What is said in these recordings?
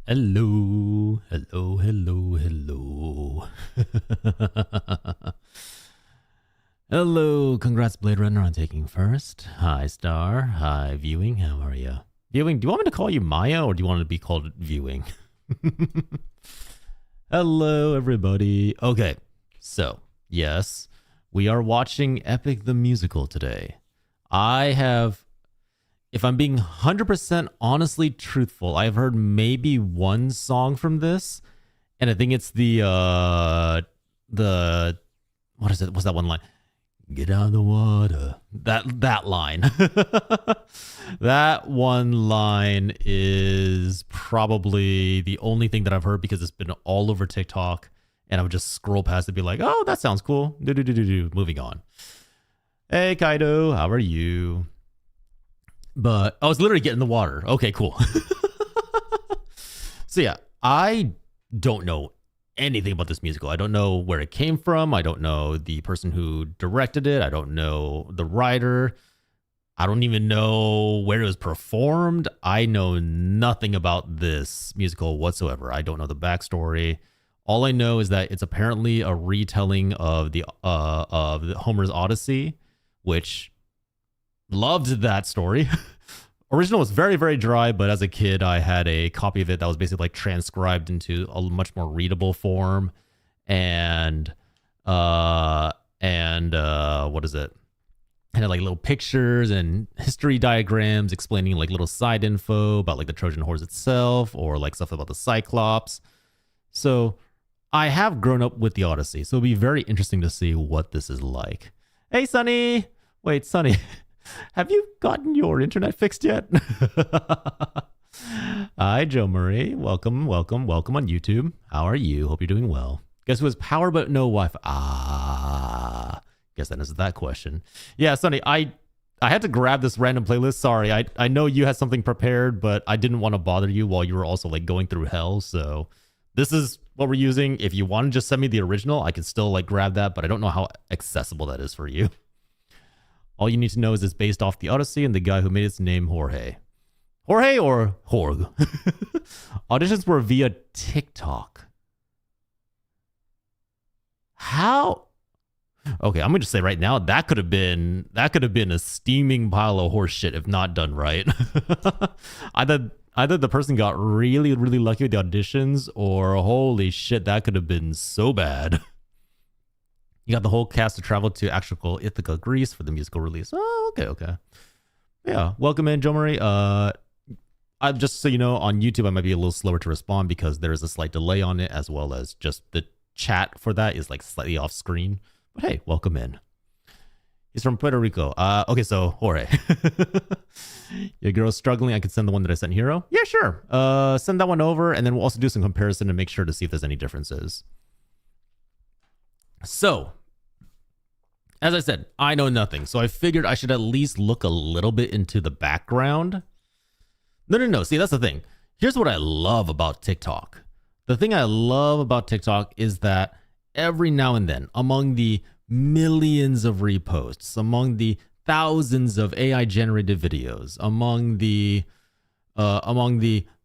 Hello, hello, hello, hello. Hello, congrats Blade Runner on taking first. Hi Star, hi Viewing, how are you? Viewing, do you want me to call you Maya or do you want to be called Viewing? Hello everybody. Okay, so yes, we are watching Epic the Musical today. If I'm being 100% honestly truthful, I've heard maybe one song from this, and I think it's the what is it? What's that one line? Get out of the water. That line. That one line is probably the only thing that I've heard because it's been all over TikTok, and I would just scroll past it and be like, "Oh, that sounds cool." Moving on. Hey Kaido, how are you? But I was literally getting the water. Okay, cool. So yeah, I don't know anything about this musical. I don't know where it came from. I don't know the person who directed it. I don't know the writer. I don't even know where it was performed. I know nothing about this musical whatsoever. I don't know the backstory. All I know is that it's apparently a retelling of the Homer's Odyssey, which loved that story. Original was very, very dry, but as a kid, I had a copy of it that was basically like transcribed into a much more readable form. And what is it? And had like little pictures and history diagrams explaining like little side info about like the Trojan horse itself or like stuff about the Cyclops. So I have grown up with the Odyssey, so it'll be very interesting to see what this is like. Hey, Sonny! Wait, Sonny. Have you gotten your internet fixed yet? Hi, Joe Murray. Welcome on YouTube. How are you? Hope you're doing well. Guess who has power but no Wi-Fi? Guess that answers that question. Yeah, Sonny, I had to grab this random playlist. Sorry, I know you had something prepared, but I didn't want to bother you while you were also like going through hell. So this is what we're using. If you want to just send me the original, I can still like grab that, but I don't know how accessible that is for you. All you need to know is it's based off the Odyssey and the guy who made its name, Jorge. Jorge or Horg? Auditions were via TikTok. How? Okay, I'm gonna just say right now that could have been a steaming pile of horse shit if not done right. either the person got really, really lucky with the auditions, or holy shit, that could have been so bad. You got the whole cast to travel to actual Ithaca, Greece for the musical release. Oh, okay. Yeah, welcome in, Joe Murray. I just so you know, on YouTube I might be a little slower to respond because there is a slight delay on it, as well as just the chat for that is like slightly off screen. But hey, welcome in. He's from Puerto Rico. Okay, so Jorge. Your girl's struggling. I could send the one that I sent Hero. Yeah, sure. Send that one over, and then we'll also do some comparison to make sure to see if there's any differences. So, as I said, I know nothing. So I figured I should at least look a little bit into the background. No. See, that's the thing. Here's what I love about TikTok. The thing I love about TikTok is that every now and then, among the millions of reposts, among the thousands of AI generated videos, among the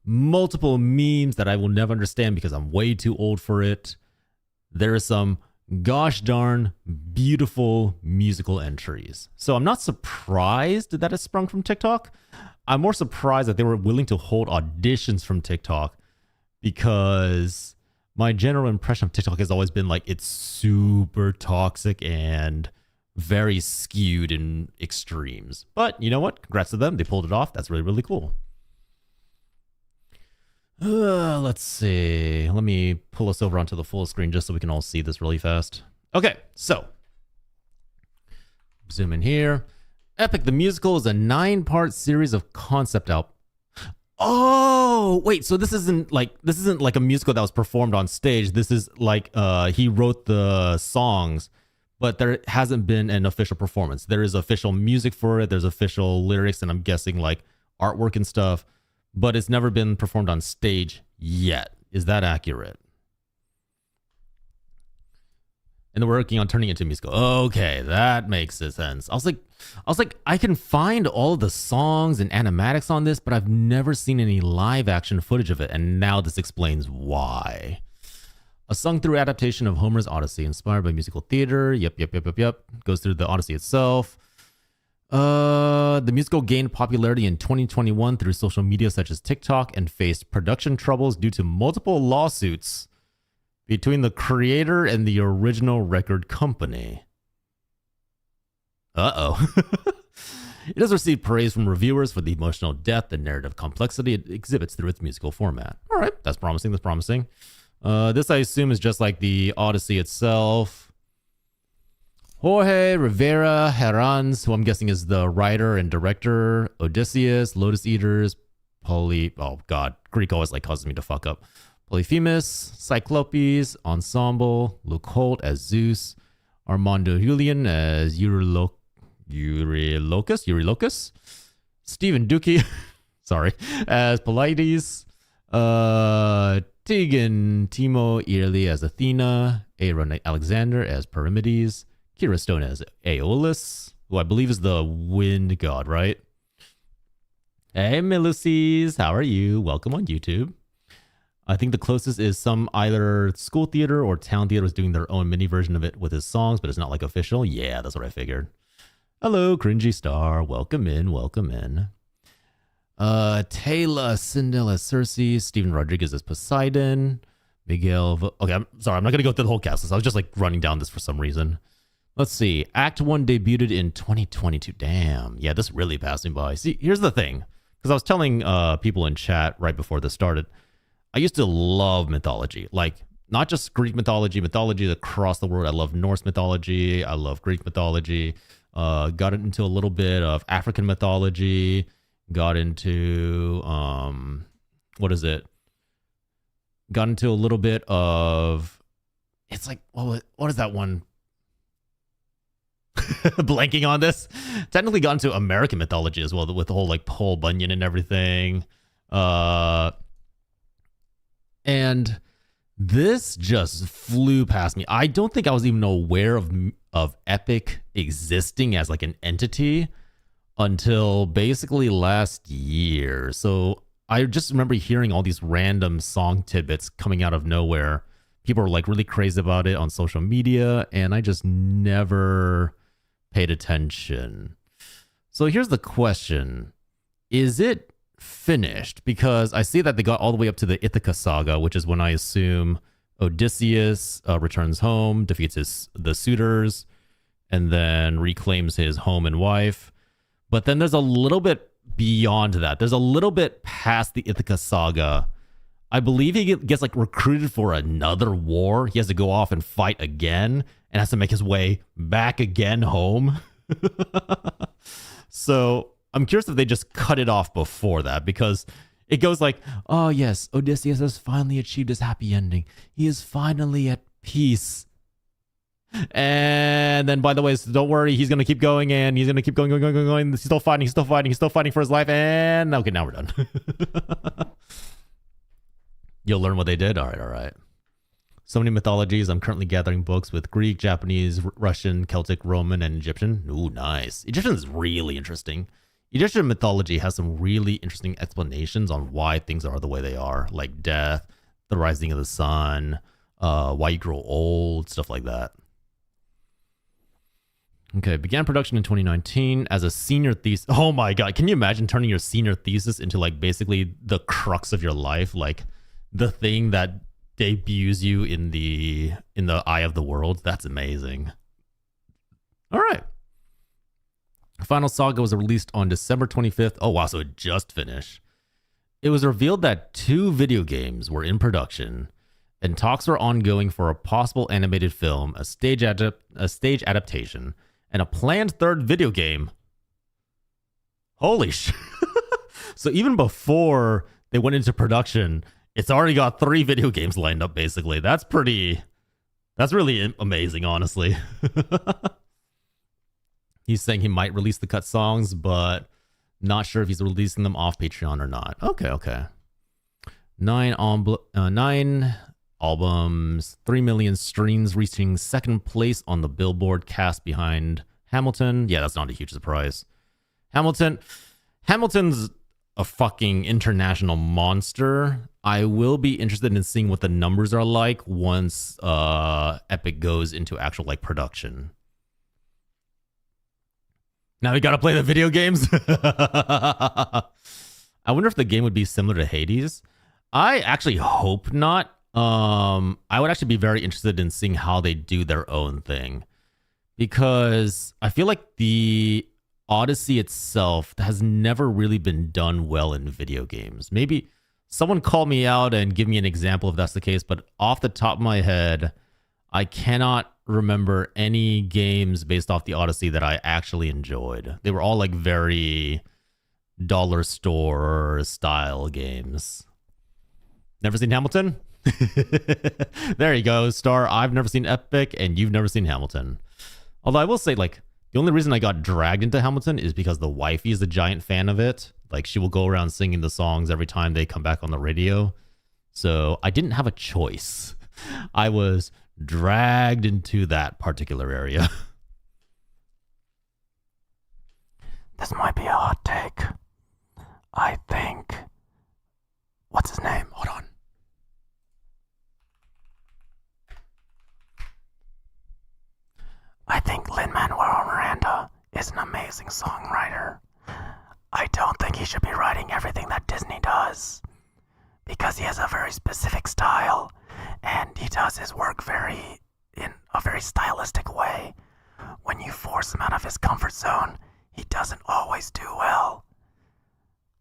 multiple memes that I will never understand because I'm way too old for it, there are some gosh darn beautiful musical entries. So I'm not surprised that it sprung from TikTok. I'm more surprised that they were willing to hold auditions from TikTok, because my general impression of TikTok has always been like it's super toxic and very skewed in extremes. But you know what? Congrats to them. They pulled it off. That's really, really cool. Let's see. Let me pull us over onto the full screen just so we can all see this really fast. Okay, so zoom in here. Epic the Musical is a 9-part series of concept albums. Oh, wait, so this isn't like a musical that was performed on stage. This is like he wrote the songs, but there hasn't been an official performance. There is official music for it. There's official lyrics, and I'm guessing like artwork and stuff, but it's never been performed on stage yet. Is that accurate? and they're working on turning it into a musical. Okay, that makes sense. I was like, I can find all of the songs and animatics on this, but I've never seen any live action footage of it, and now this explains why. A sung-through adaptation of Homer's Odyssey, inspired by musical theater. Yep. Goes through the Odyssey itself. The musical gained popularity in 2021 through social media such as TikTok and faced production troubles due to multiple lawsuits between the creator and the original record company. Uh-oh. It has received praise from reviewers for the emotional depth and narrative complexity it exhibits through its musical format. All right, that's promising. This, I assume, is just like the Odyssey itself. Jorge Rivera Herranz, who I'm guessing is the writer and director. Odysseus, Lotus Eaters, oh god, Greek always like causes me to fuck up. Polyphemus, Cyclopes, Ensemble, Luke Holt as Zeus, Armando Julian as Eurylochus, Stephen Dookie, sorry, as Polides, Tegan Timo Early as Athena, Aaron Alexander as Perimedes, Kira Stone as Aeolus, who I believe is the wind god, right? Hey, Meluces, how are you? Welcome on YouTube. I think the closest is some either school theater or town theater is doing their own mini version of it with his songs, but it's not like official. Yeah, that's what I figured. Hello, Cringy Star. Welcome in. Taylor Sindel as Cersei, Steven Rodriguez as Poseidon, Miguel. Okay, I'm sorry. I'm not going to go through the whole cast list. I was just like running down this for some reason. Let's see. Act 1 debuted in 2022. Damn. Yeah, this really passed me by. See, here's the thing. Because I was telling people in chat right before this started, I used to love mythology. Like, not just Greek mythology across the world. I love Norse mythology. I love Greek mythology. Got into a little bit of African mythology. Got into, Got into a little bit of, it's like, what is that one? Blanking on this. Technically got into American mythology as well, with the whole like Paul Bunyan and everything. And this just flew past me. I don't think I was even aware of Epic existing as like an entity until basically last year. So I just remember hearing all these random song tidbits coming out of nowhere. People were like really crazy about it on social media, and I just never paid attention. So here's the question. Is it finished? Because I see that they got all the way up to the Ithaca saga, which is when I assume Odysseus returns home, defeats the suitors, and then reclaims his home and wife. But then there's a little bit beyond that. There's a little bit past the Ithaca saga. I believe he gets like recruited for another war. He has to go off and fight again and has to make his way back again home. So I'm curious if they just cut it off before that, because it goes like, oh yes, Odysseus has finally achieved his happy ending. He is finally at peace. And then, by the way, so don't worry, he's going to keep going, and he's going to keep going. He's still fighting for his life. And okay, now we're done. You'll learn what they did. All right. So many mythologies. I'm currently gathering books with Greek, Japanese, Russian, Celtic, Roman, and Egyptian. Ooh, nice. Egyptian is really interesting. Egyptian mythology has some really interesting explanations on why things are the way they are, like death, the rising of the sun, why you grow old, stuff like that. Okay, began production in 2019 as a senior thesis. Oh my god, can you imagine turning your senior thesis into like basically the crux of your life, like the thing that debuts you in the eye of the world? That's amazing. All right. Final Saga was released on December 25th. Oh wow, so it just finished. It was revealed that 2 video games were in production, and talks were ongoing for a possible animated film, a stage adaptation, and a planned 3rd video game. Holy shit. So even before they went into production, it's already got 3 video games lined up, basically. That's really amazing, honestly. He's saying he might release the cut songs, but not sure if he's releasing them off Patreon or not. Okay. 9 albums, 3 million streams, reaching second place on the Billboard, cast behind Hamilton. Yeah, that's not a huge surprise. Hamilton's a fucking international monster. I will be interested in seeing what the numbers are like once Epic goes into actual like production. Now we gotta play the video games. I wonder if the game would be similar to Hades. I actually hope not. I would actually be very interested in seeing how they do their own thing, because I feel like the Odyssey itself has never really been done well in video games. Maybe someone call me out and give me an example if that's the case, but off the top of my head, I cannot remember any games based off the Odyssey that I actually enjoyed. They were all like very dollar store style games. Never seen Hamilton? There you go, Star. I've never seen Epic and you've never seen Hamilton. Although I will say, like, the only reason I got dragged into Hamilton is because the wifey is a giant fan of it. Like, she will go around singing the songs every time they come back on the radio. So I didn't have a choice. I was dragged into that particular area. This might be a hot take. I think... What's his name? Hold on. I think Lin-Manuel Miranda is an amazing songwriter. I don't think he should be writing everything that Disney does, because he has a very specific style, and he does his work in a very stylistic way. When you force him out of his comfort zone, he doesn't always do well.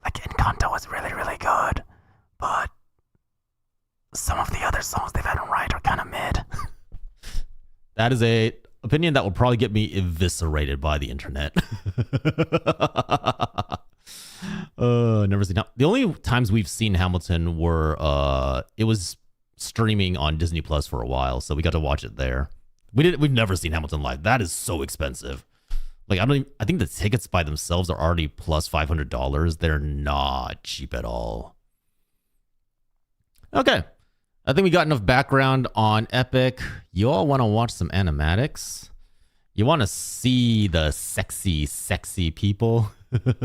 Like, Encanto was really, really good, but some of the other songs they've had him write are kind of mid. That is a opinion that will probably get me eviscerated by the internet. Never seen. The only times we've seen Hamilton were it was streaming on Disney Plus for a while, so we got to watch it there. We've never seen Hamilton live. That is so expensive. Like, I think the tickets by themselves are already plus $500. They're not cheap at all. Okay. I think we got enough background on Epic. You all want to watch some animatics? You want to see the sexy, sexy people? Let's see.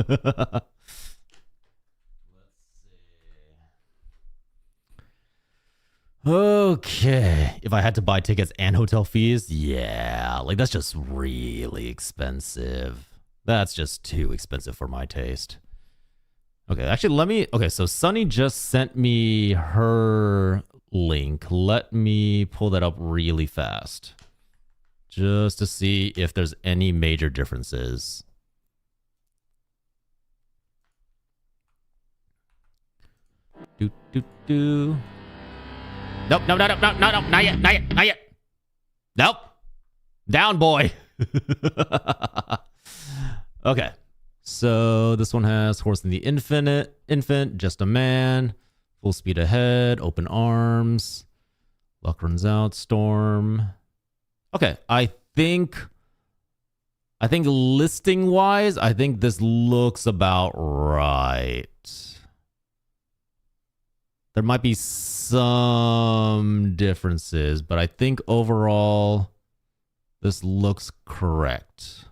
Okay. If I had to buy tickets and hotel fees, yeah. Like, that's just really expensive. That's just too expensive for my taste. Okay, actually, okay, so Sunny just sent me her link. Let me pull that up really fast, just to see if there's any major differences. Nope, no, not yet. Nope. Down, boy. Okay. So this one has Horse in the Infant, Just a Man, Full Speed Ahead, Open Arms, Luck Runs Out, Storm. Okay, I think listing wise, I think this looks about right. There might be some differences, but I think overall this looks correct.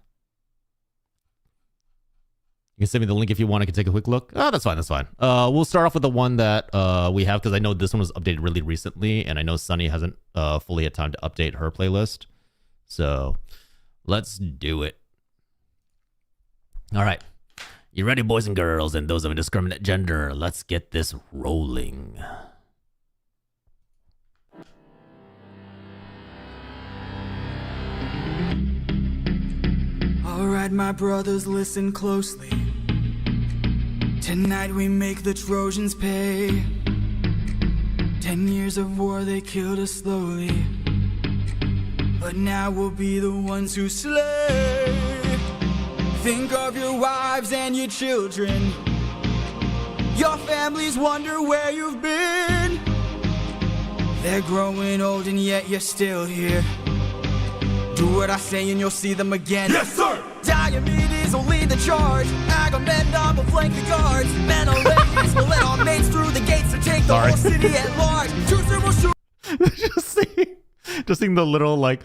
You can send me the link if you want. I can take a quick look. Oh, that's fine. That's fine. We'll start off with the one that we have, because I know this one was updated really recently, and I know Sunny hasn't fully had time to update her playlist. So let's do it. All right. You ready, boys and girls, and those of indiscriminate gender? Let's get this rolling. All right, my brothers, listen closely. Tonight we make the Trojans pay. 10 years of war, they killed us slowly, but now we'll be the ones who slay. Think of your wives and your children. Your families wonder where you've been. They're growing old and yet you're still here. Do what I say and you'll see them again. Yes, sir! Diomedes will lead the charge. Agamemnon will flank the guards. Menelaus will let our mates through the gates to take the whole city at large. Teucer will shoot. just seeing the little like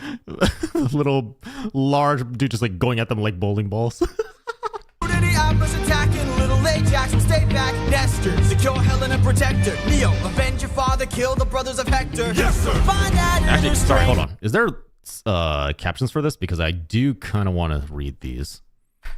little large dude just like going at them like bowling balls. Attacking little Ajax will stay back. Nestor, secure Helena protector. Neo, avenge your father, kill the brothers of Hector. Yes, sir. Find that Actually, sorry, hold on. Is there captions for this? Because I do kind of want to read these.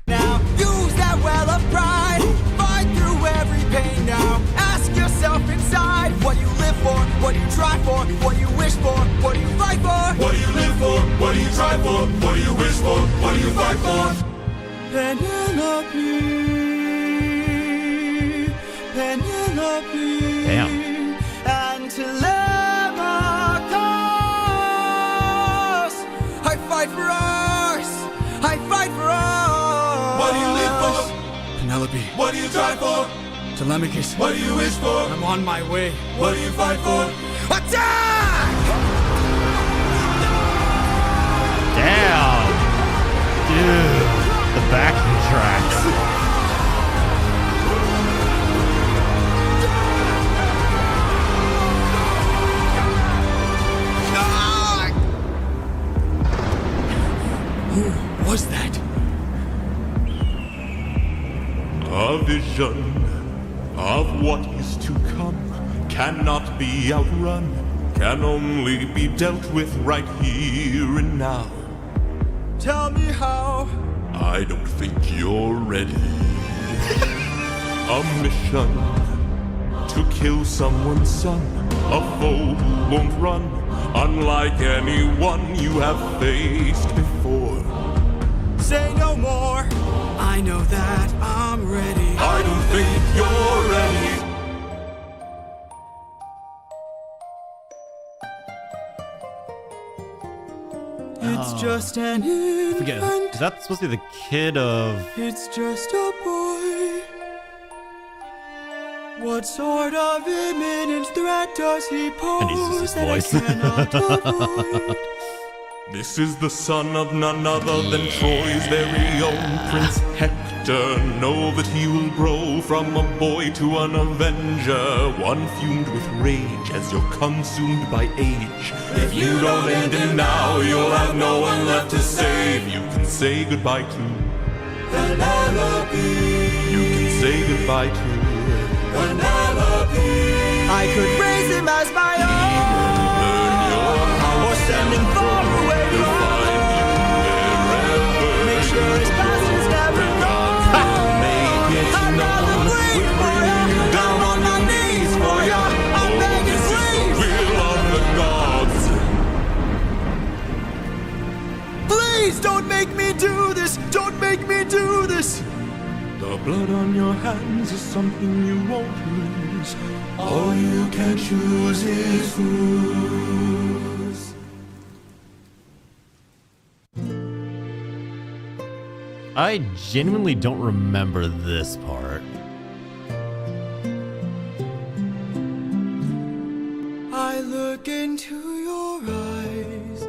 Now use that well of pride. Fight through every pain now. Ask yourself inside, what you live for, what you try for, what you wish for, what do you fight for? What do you live for? What do you try for? What do you wish for? What do you fight for? Penelope, Penelope, damn, and Telemachus. I fight for us. I fight for us. What do you live for? Penelope. What do you try for? Telemachus. What do you wish for? I'm on my way. What do you fight for? Attack! damn, dude, the backing tracks. Who was that? A vision of what is to come cannot be outrun, can only be dealt with right here and now. Tell me how. I don't think you're ready. A mission to kill someone's son, a foe who won't run, unlike anyone you have faced before. Say no more. I know that I'm ready. I don't think you're ready. It's just an Forget. infant. Is that supposed to be the kid of? It's just a boy. What sort of imminent threat does he And he's pose just that I his cannot avoid? This is the son of none other than Troy's very own Prince Hector. Know that he will grow from a boy to an avenger, one fumed with rage as you're consumed by age. If you don't end him now, you'll have no one left to save. You can say goodbye to Penelope. You can say goodbye to Penelope. I could raise him as my own, or send him far away from home. Make sure his past is never known. I'm not afraid for ya. Down on my knees for ya. I'm begging please. Will of the gods. Please don't make me do this. Don't make me do this. The blood on your hands is something you won't lose. All you can choose is whose. I genuinely don't remember this part. I look into your eyes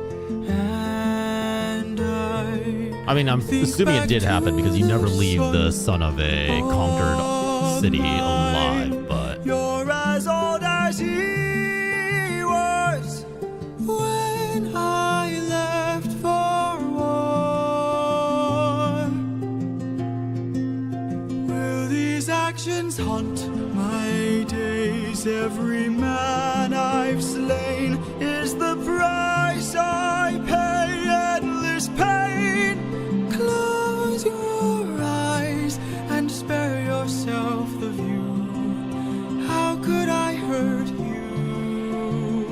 and I mean, I'm assuming it did happen because you never leave the son of a conquered city alive, but you're as old as he was when I left for war. Will these actions haunt my days? Every man I've slain is the price I pay. Endless pain. Close your eyes and spare yourself the view. How could I hurt you?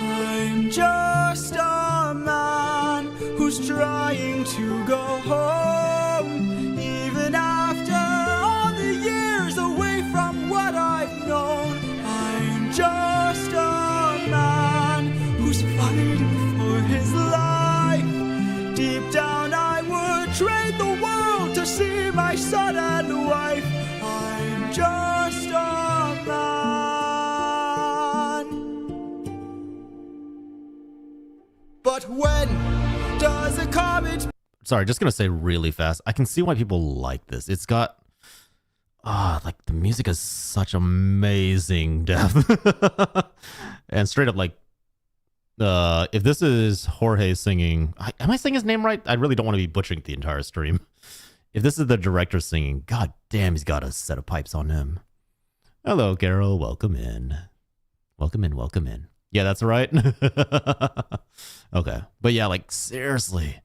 I'm just a man who's trying to go home, even after all the years away from what I've known. I'm just a man who's fighting for his life. Deep down I would trade the world to see my son and wife. I'm just a man. But when does a comet... sorry, just gonna say really fast. I can see why people like this. It's got like the music is such amazing depth. And straight up, like, if this is Jorge singing, am I saying his name right? I really don't want to be butchering the entire stream. If this is the director singing, god damn, he's got a set of pipes on him. Hello, Carol. Welcome in. Welcome in. Welcome in. Yeah, that's right. Okay. But yeah, like, seriously,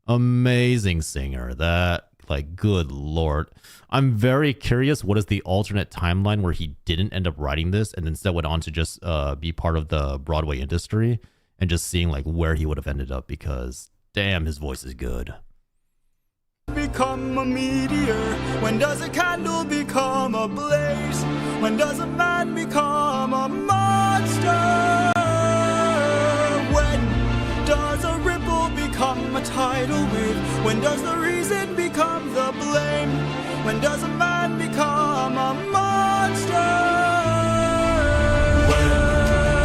amazing singer. That, like, good lord. I'm very curious, what is the alternate timeline where he didn't end up writing this and instead went on to just be part of the Broadway industry, and just seeing, like, where he would have ended up, because damn, his voice is good. Become a meteor? When does a candle become a blaze? When does a man become a monster? When does a ripple become a tidal wave? When does the reason become the blame? When does a man become a monster? When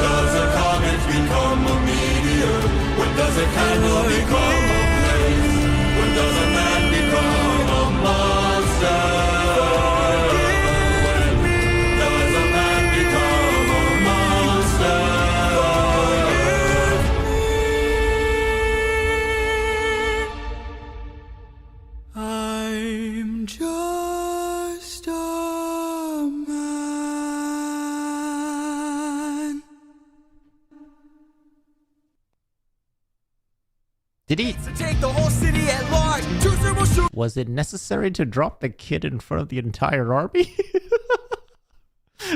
does a comet become a meteor? When does a candle become a blaze? When does a man become a monster? When does a man become a monster? I'm just a man. Did he? To take the whole city at large. Was it necessary to drop the kid in front of the entire army?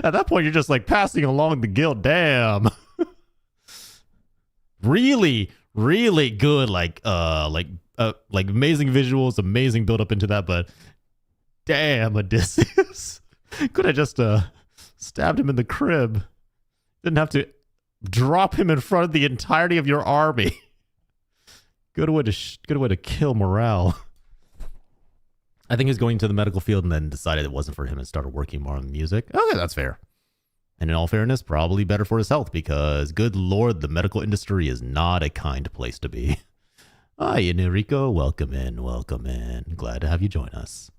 At that point, you're just like passing along the guild. Damn. Really, really good. Like amazing visuals, amazing build up into that. But damn, Odysseus. Could have just stabbed him in the crib. Didn't have to drop him in front of the entirety of your army. Good way to kill morale. I think he's going to the medical field and then decided it wasn't for him and started working more on the music. Okay, that's fair. And in all fairness, probably better for his health, because good lord, the medical industry is not a kind place to be. Hi, Enrico. Welcome in. Welcome in. Glad to have you join us.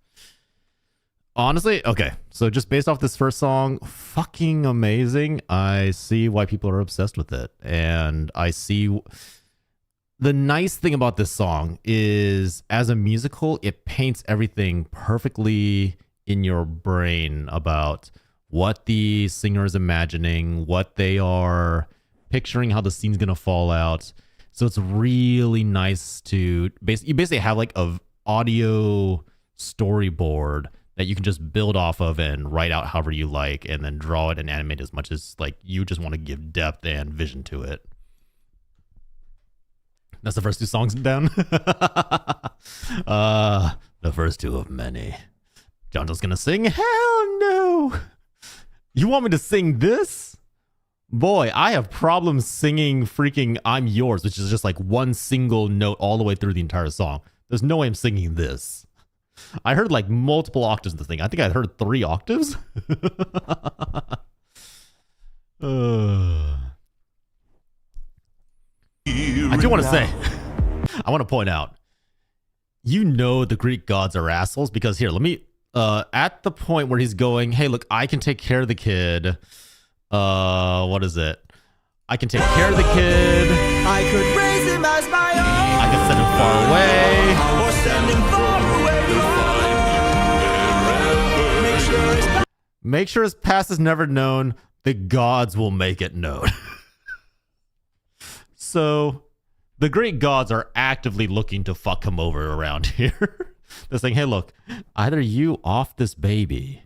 Honestly, okay. So just based off this first song, fucking amazing. I see why people are obsessed with it. And I see... The nice thing about this song is, as a musical, it paints everything perfectly in your brain about what the singer is imagining, what they are picturing, how the scene's going to fall out. So it's really nice to... You basically have like a audio storyboard that you can just build off of and write out however you like, and then draw it and animate as much as like you just want to give depth and vision to it. That's the first two songs down. The first two of many. Jonjo's gonna sing? Hell no! You want me to sing this? Boy, I have problems singing freaking I'm Yours, which is just like one single note all the way through the entire song. There's no way I'm singing this. I heard like multiple octaves in the thing. I think I heard 3 octaves. I do want to say, I want to point out, you know the Greek gods are assholes, because here, let me, at the point where he's going, hey, look, I can take care of the kid. What is it? I can take care of the kid. I could raise him as my own. I can send him far away. Or send him far away. Make sure his past is never known. The gods will make it known. So the Greek gods are actively looking to fuck him over around here. They're saying, hey, look, either you off this baby,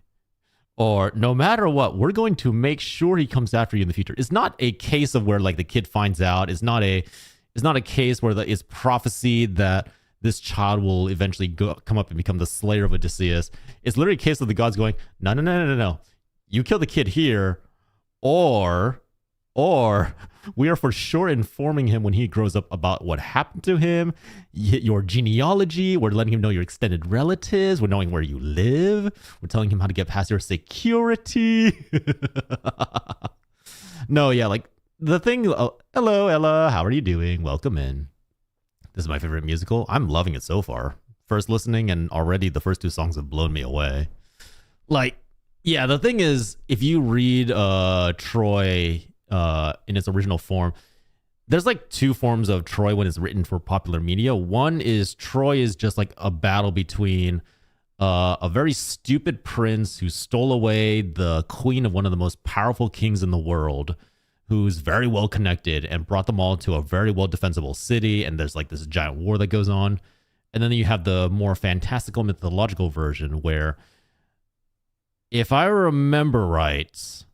or no matter what, we're going to make sure he comes after you in the future. It's not a case of where like the kid finds out. It's not a case where it's prophesied that this child will eventually come up and become the slayer of Odysseus. It's literally a case of the gods going, no. You kill the kid here, or we are for sure informing him when he grows up about what happened to him, your genealogy. We're letting him know your extended relatives. We're knowing where you live. We're telling him how to get past your security. No, yeah, like the thing. Hello, Ella. How are you doing? Welcome in. This is my favorite musical. I'm loving it so far. First listening, and already the first 2 songs have blown me away. Like, yeah, the thing is, if you read Troy in its original form, there's like two forms of Troy when it's written for popular media. One is Troy is just like a battle between a very stupid prince who stole away the queen of one of the most powerful kings in the world, who's very well connected, and brought them all to a very well defensible city. And there's like this giant war that goes on. And then you have the more fantastical mythological version where, if I remember right,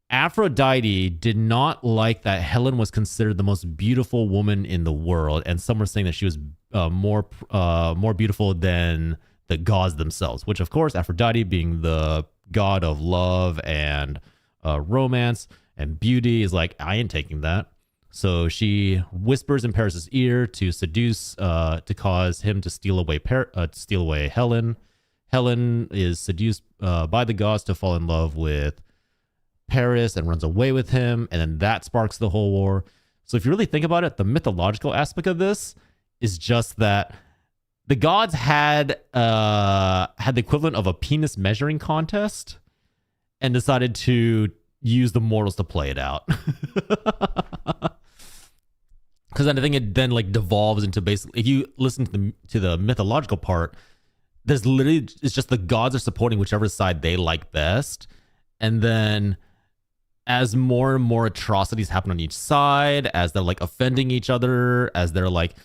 Aphrodite did not like that Helen was considered the most beautiful woman in the world, and some were saying that she was more beautiful than the gods themselves. Which, of course, Aphrodite, being the god of love and romance and beauty, is like, I ain't taking that. So she whispers in Paris's ear to seduce, to cause him to steal away Helen. Helen is seduced by the gods to fall in love with Paris and runs away with him, and then that sparks the whole war. So if you really think about it, the mythological aspect of this is just that the gods had the equivalent of a penis measuring contest and decided to use the mortals to play it out. Because I think it then like devolves into, basically, if you listen to the mythological part, there's literally, it's just the gods are supporting whichever side they like best. And then as more and more atrocities happen on each side, as they're like offending each other, as they're like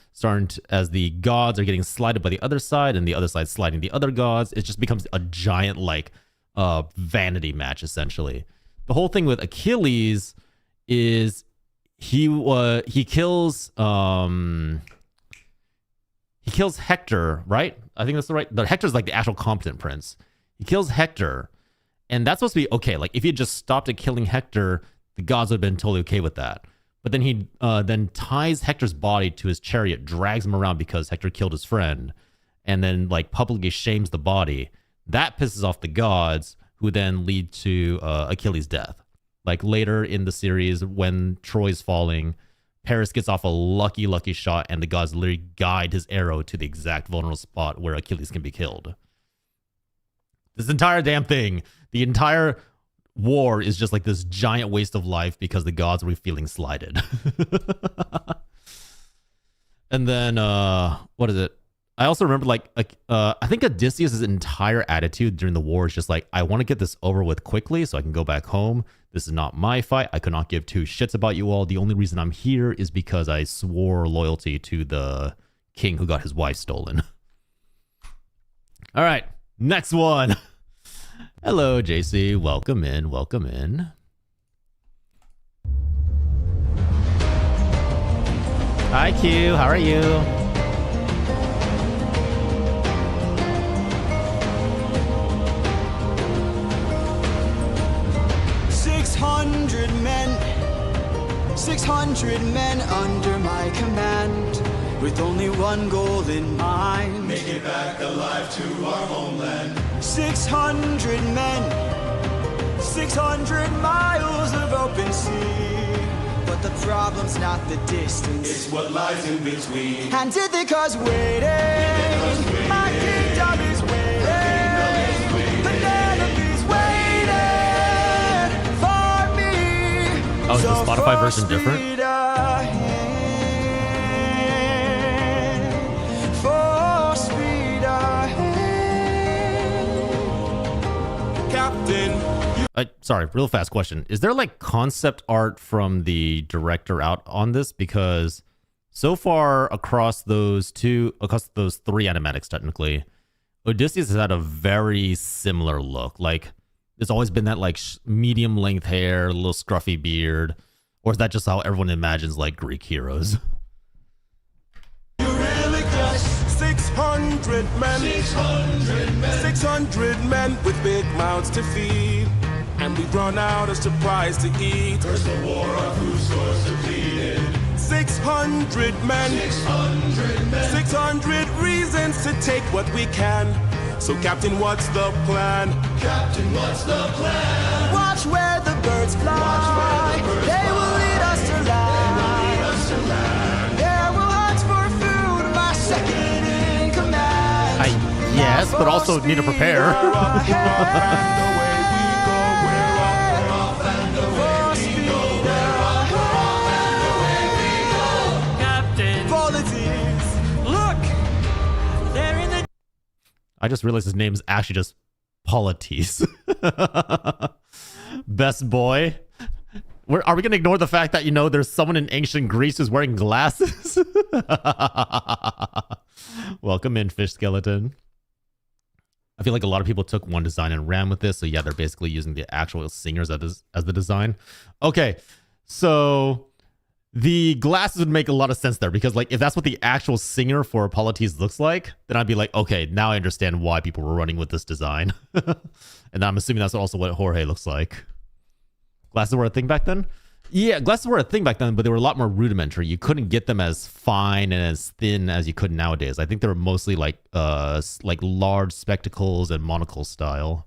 as the gods are getting slighted by the other side and the other side sliding the other gods, it just becomes a giant like vanity match, essentially. The whole thing with Achilles is he kills Hector, right? I think that's the right. Hector's like the actual competent prince. He kills Hector, and that's supposed to be okay. Like, if he had just stopped at killing Hector, the gods would have been totally okay with that. But then he then ties Hector's body to his chariot, drags him around because Hector killed his friend, and then like publicly shames the body. That pisses off the gods, who then lead to Achilles' death. Like later in the series, when Troy's falling, Paris gets off a lucky shot, and the gods literally guide his arrow to the exact vulnerable spot where Achilles can be killed. This entire damn thing, the entire war is just like this giant waste of life because the gods were feeling slighted. And then, what is it? I also remember, like I think Odysseus' entire attitude during the war is just like, I want to get this over with quickly so I can go back home. This is not my fight. I could not give two shits about you all. The only reason I'm here is because I swore loyalty to the king who got his wife stolen. All right, next one. Hello, JC. Welcome in. Welcome in. Hi, Q. How are you? Six hundred men under my command, with only one goal in mind: make it back alive to our homeland. 600 men, 600 miles of open sea. But the problem's not the distance, it's what lies in between. And Ithaca's waiting, my kingdom is waiting, Penelope's waiting for me. Oh, is the Spotify version different? Sorry, real fast question. Is there like concept art from the director out on this? Because so far across those three animatics, technically, Odysseus has had a very similar look. Like, there's always been that like medium length hair, a little scruffy beard. Or is that just how everyone imagines like Greek heroes? You really just 600 men. 600 men. 600 men with big mouths to feed. And we run out of supplies to eat. First the war, our food stores depleted. 600 men. 600 men. 600 reasons to take what we can. So Captain, what's the plan? Captain, what's the plan? Watch where the birds fly. They will lead us to land. There will hunt for food, my second in command. Yes, but also need to prepare. I just realized his name is actually just Polites. Best boy. Are we going to ignore the fact that, you know, there's someone in ancient Greece who's wearing glasses? Welcome in, fish skeleton. I feel like a lot of people took one design and ran with this. So yeah, they're basically using the actual singers as the design. Okay, so the glasses would make a lot of sense there, because like if that's what the actual singer for Polites looks like, then I'd be like, okay, now I understand why people were running with this design. And I'm assuming that's also what Jorge looks like. Glasses were a thing back then? Yeah, glasses were a thing back then, but they were a lot more rudimentary. You couldn't get them as fine and as thin as you could nowadays. I think they were mostly like large spectacles and monocle style.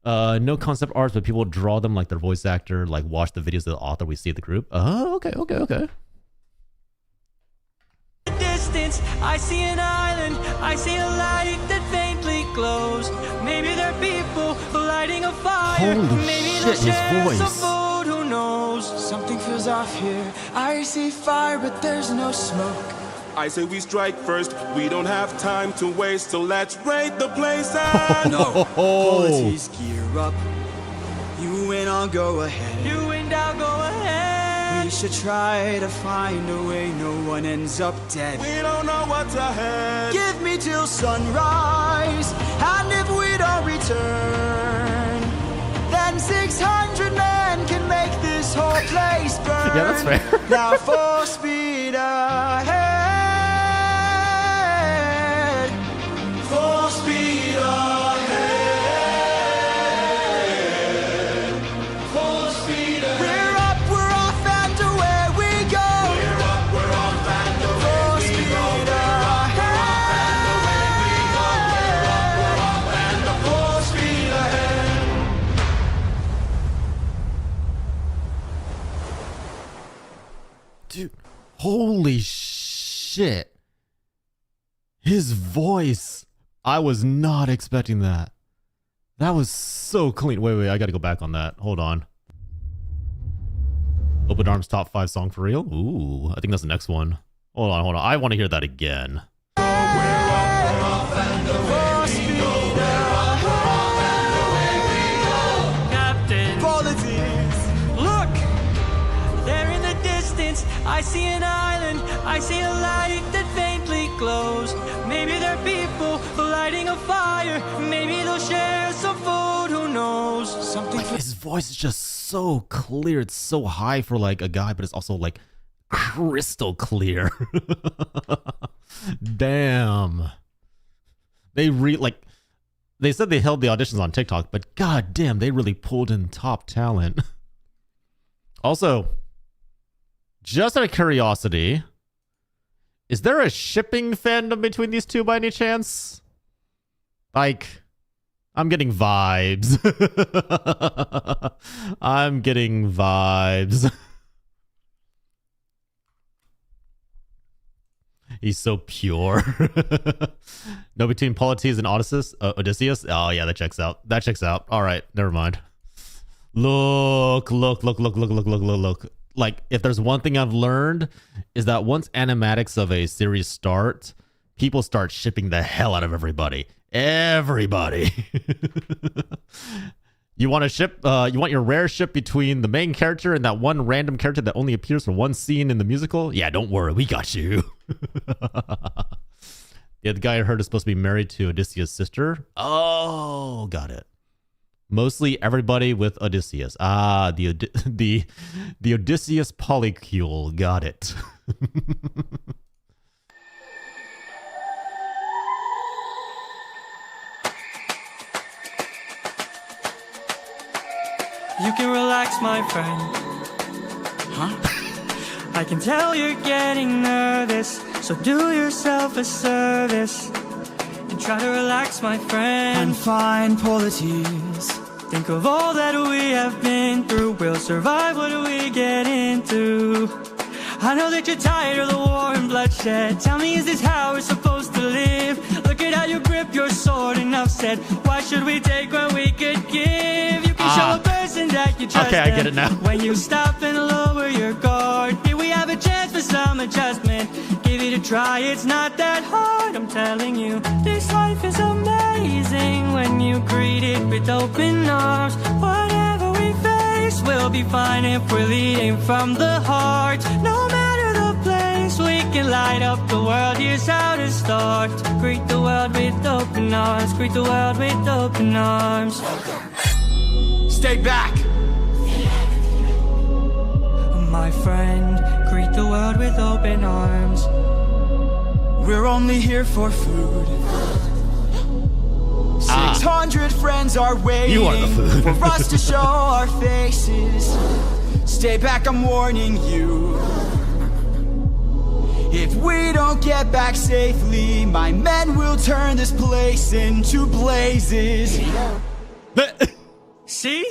No concept arts, but people draw them like their voice actor, like watch the videos of the author we see at the group. Oh, okay. Distance, I see an island, I see a light that faintly glows. Maybe there are people lighting a fire. Holy Maybe shit, his voice. some food, who knows? Something feels off here. I see fire, but there's no smoke. I say we strike first. We don't have time to waste, so let's raid the place and No, Polites, gear up. You and I'll go ahead. You and I'll go ahead. We should try to find a way no one ends up dead. we don't know what's ahead. Give me till sunrise, and if we don't return, then 600 men can make this whole place burn. Yeah, that's fair. Now full speed ahead. Full speed ahead. Full speed ahead. We're up, we're off, and away we go. We're up, we're off, and Full away we speed go. We're up, and away we go. We're up, and full speed ahead. Dude, holy shit. His voice. I was not expecting that. That was so clean. Wait, I gotta go back on that. Hold on. Open Arms top 5 song for real? Ooh, I think that's the next one. Hold on. I want to hear that again. Captain, Polites. look! There in the distance, I see an island, I see a light that faintly glows. Maybe there are people lighting a fire. Maybe they'll share some food, who knows? Something Like, his voice is just so clear. It's so high for like a guy, but it's also like crystal clear. Damn. They they said they held the auditions on TikTok, but god damn, they really pulled in top talent. Also, just out of curiosity, is there a shipping fandom between these two by any chance? Like, I'm getting vibes. I'm getting vibes. He's so pure. No, between Polites and Odysseus? Oh, yeah, that checks out. That checks out. All right, never mind. Look. Like, if there's one thing I've learned, is that once animatics of a series start, people start shipping the hell out of everybody. Everybody. You want to ship, you want your rare ship between the main character and that one random character that only appears for one scene in the musical? Yeah, don't worry, we got you. Yeah, the guy I heard is supposed to be married to Odysseus' sister. Oh, got it. Mostly everybody with Odysseus. Ah, the Odysseus polycule. Got it. You can relax, my friend. Huh? I can tell you're getting nervous, so do yourself a service and try to relax, my friend. I'm fine, Polites. Think of all that we have been through. We'll survive what we get into. I know that you're tired of the war and bloodshed. Tell me, is this how we're supposed to live? Look at how you grip your sword, enough said. Why should we take when we could give? You can show a person that you trust. Okay, I get it now. When you stop and lower your guard, here we have a chance for some adjustment. Give it a try, it's not that hard. I'm telling you, this life is amazing when you greet it with open arms. Whatever we face, we'll be fine if we're leading from the heart. No matter the place, we can light up the world. Here's how to start. Greet the world with open arms. Greet the world with open arms. Stay back! My friend, greet the world with open arms. We're only here for food. 600 friends are waiting You are the food. for us to show our faces. Stay back, I'm warning you. If we don't get back safely, my men will turn this place into blazes. See?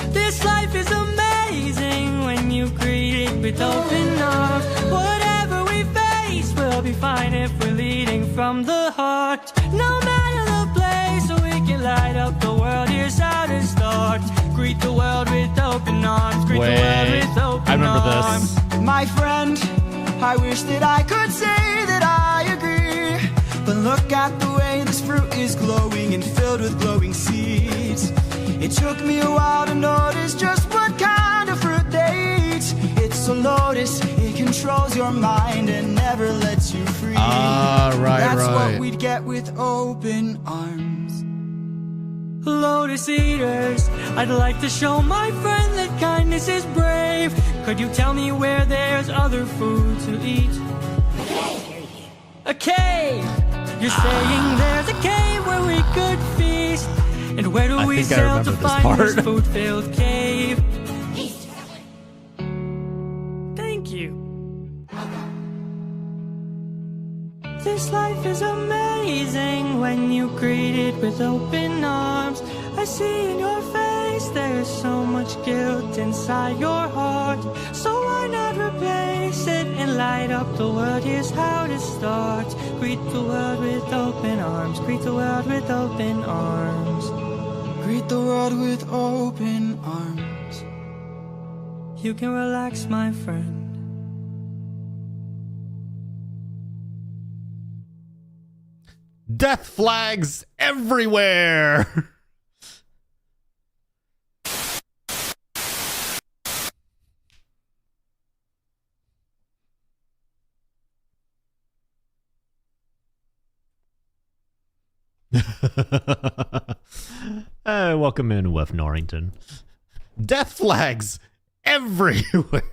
This life is amazing when you greet it with open arms. Whatever we face, we'll be fine if we're leading from the heart. No matter the place, we can light up the world. Here's how to start. Greet the world with open arms. Greet the world with open I remember arms. this. My friend, I wish that I could say that I agree, but look at the way this fruit is glowing and filled with glowing seeds. It took me a while to notice just what kind of fruit they eat. It's a lotus, it controls your mind and never lets you free. That's what we'd get with open arms. Lotus eaters, I'd like to show my friend that kindness is brave. Could you tell me where there's other food to eat? A cave! You're saying there's a cave where we could feast. And where do we sail to find this food-filled cave? Thank you. This life is amazing when you greet it with open arms. I see in your face there's so much guilt inside your heart. So why not replace it and light up the world? Here's how to start. Greet the world with open arms. Greet the world with open arms. Greet the world with open arms. You can relax, my friend. Death flags everywhere. Welcome in, Wef Norrington. Death flags everywhere.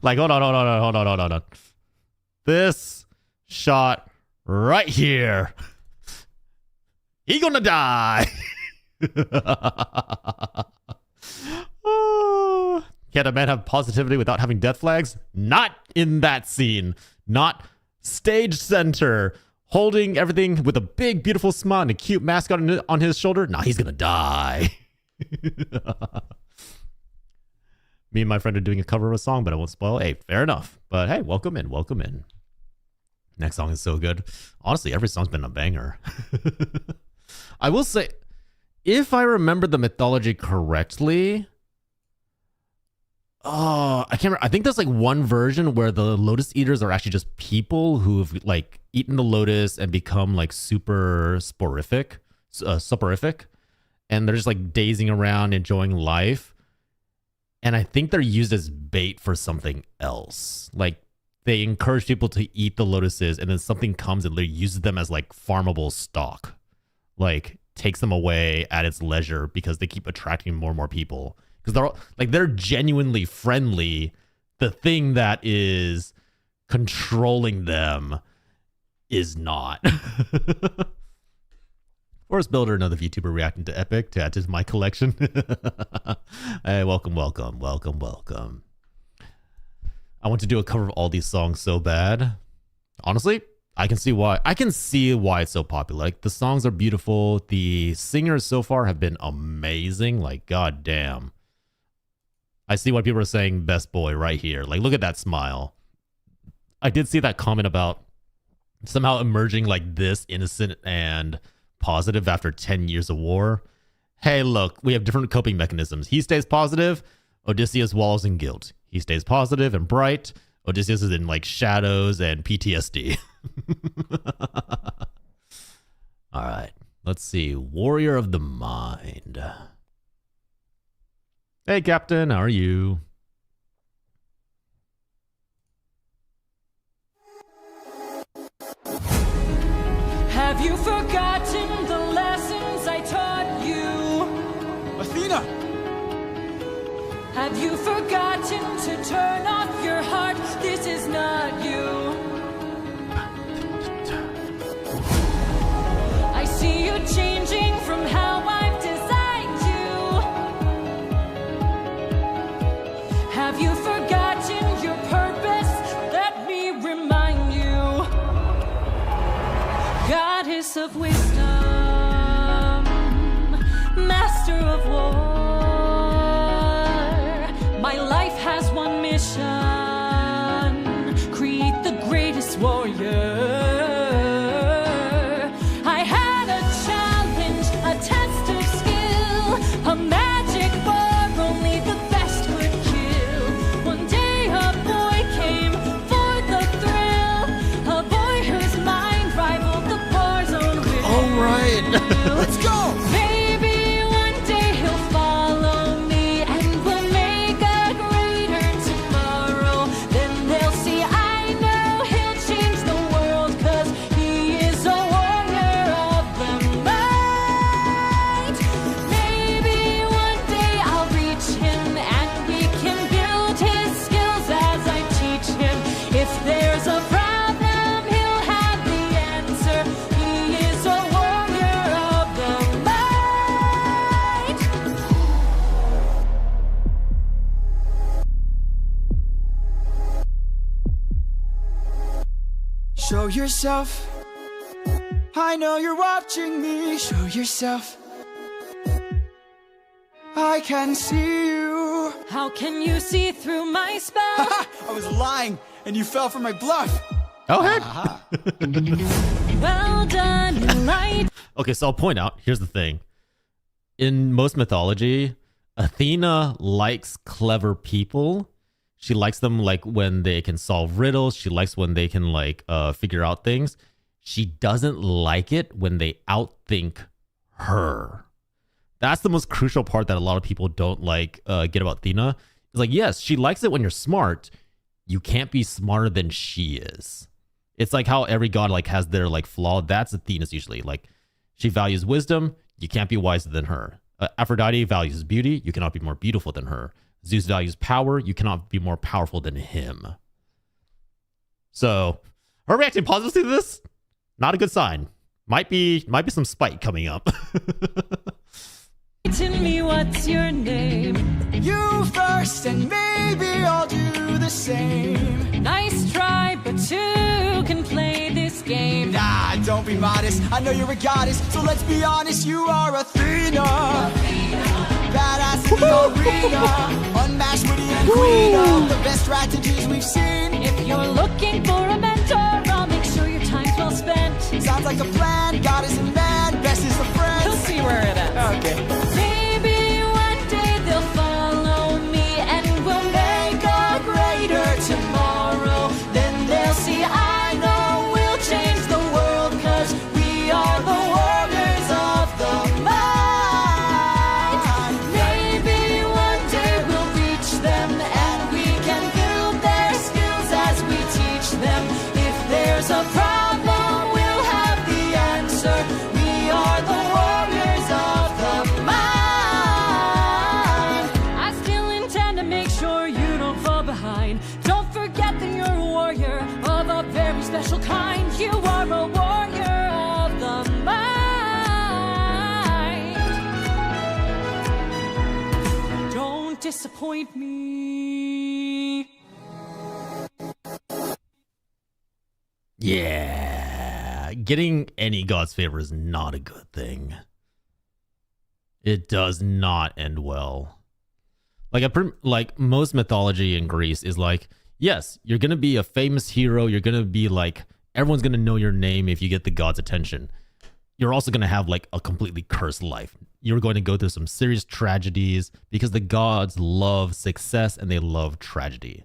Like, hold on. This shot right here. He gonna die. Oh. Can a man have positivity without having death flags? Not in that scene. Not stage center. Holding everything with a big, beautiful smile and a cute mascot on his shoulder. Nah, he's gonna die. Me and my friend are doing a cover of a song, but I won't spoil. Hey, fair enough. But hey, welcome in. Next song is so good. Honestly, every song's been a banger. I will say, if I remember the mythology correctly, I can't remember. I think there's like one version where the Lotus Eaters are actually just people who've like eaten the lotus and become like super soporific, and they're just like dazing around, enjoying life. And I think they're used as bait for something else. Like they encourage people to eat the lotuses, and then something comes and they use them as like farmable stock. Like takes them away at its leisure because they keep attracting more and more people. Because they're genuinely friendly. The thing that is controlling them is not. Forest Builder, another VTuber reacting to Epic to add to my collection. Hey, welcome. I want to do a cover of all these songs so bad. Honestly, I can see why. It's so popular. Like the songs are beautiful. The singers so far have been amazing. Like, goddamn. I see why people are saying best boy right here. Like, look at that smile. I did see that comment about somehow emerging like this innocent and positive after 10 years of war. Hey, look, we have different coping mechanisms. He stays positive. Odysseus wallows in guilt. He stays positive and bright. Odysseus is in like shadows and PTSD. All right. Let's see. Warrior of the Mind. Hey, Captain. How are you? Have you forgotten the lessons I taught you? Athena! Have you forgotten to turn off your heart? This is not you. I see you changing from how I've designed you. Have you forgotten your purpose? Let me remind you. Goddess of wisdom, master of war. My life has one mission: create the greatest warrior. I had a challenge, a test of skill, a magic bar only the best could kill. One day a boy came for the thrill, a boy whose mind rivaled the bar's own will. All right, let's go! Maybe one day he'll follow me and we'll make a greater tomorrow. Then they'll see I know he'll change the world, 'cause he is a warrior of the night. Maybe one day I'll reach him and we can build his skills as I teach him. If there's a problem, he'll have the answer. He is a warrior of the night. Show yourself. I know you're watching me. Show yourself. I can see you. How can you see through my spell? I was lying, and you fell for my bluff. Oh, heck. Well done, light. Okay, so I'll point out, here's the thing. In most mythology, Athena likes clever people. She likes them like when they can solve riddles. She likes when they can like figure out things. She doesn't like it when they outthink her. That's the most crucial part that a lot of people don't like get about Athena. It's like, yes, she likes it when you're smart. You can't be smarter than she is. It's like how every god like has their like flaw. That's Athena's usually. Like, she values wisdom. You can't be wiser than her. Aphrodite values beauty. You cannot be more beautiful than her. Zeus values power. You cannot be more powerful than him. So, her reacting positively to this, not a good sign. Might be some spite coming up. Tell me what's your name? You first, and maybe I'll do the same. Nice try, but two can play this game. Nah, don't be modest. I know you're a goddess, so let's be honest. You are Athena. Badass in the arena. Unmatched, witty, and queen of the best strategies we've seen. If you're looking for a mentor, I'll make sure your time's well spent. Sounds like a plan. Goddess and man, best is a friend. He'll see where it ends. Okay. Maybe one day they'll follow me and we'll make a greater tomorrow. Then they'll see I know we'll change the world, 'cause we are the warriors of the mind. Maybe one day we'll reach them and we can build their skills as we teach them. If there's a problem, we'll have the answer. We are the warriors of the mind. I still intend to make sure you don't fall behind. Don't forget that you're a warrior of a very special kind. You are a warrior of the mind. Don't disappoint me. Yeah, getting any god's favor is not a good thing. It does not end well. Like most mythology in Greece is like, yes, you're going to be a famous hero. You're going to be like, everyone's going to know your name if you get the gods' attention. You're also going to have like a completely cursed life. You're going to go through some serious tragedies because the gods love success and they love tragedy.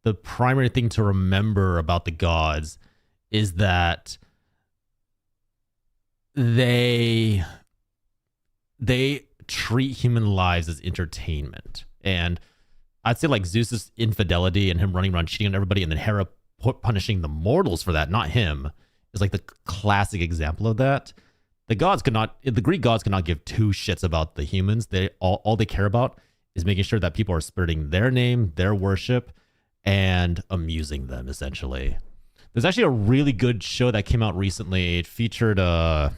The primary thing to remember about the gods is that they treat human lives as entertainment. And I'd say like Zeus's infidelity and him running around cheating on everybody, and then Hera punishing the mortals for that, not him, is like the classic example of that. The Greek gods cannot give two shits about the humans. All they care about is making sure that people are spreading their name, their worship, and amusing them, essentially. There's actually a really good show that came out recently. It featured that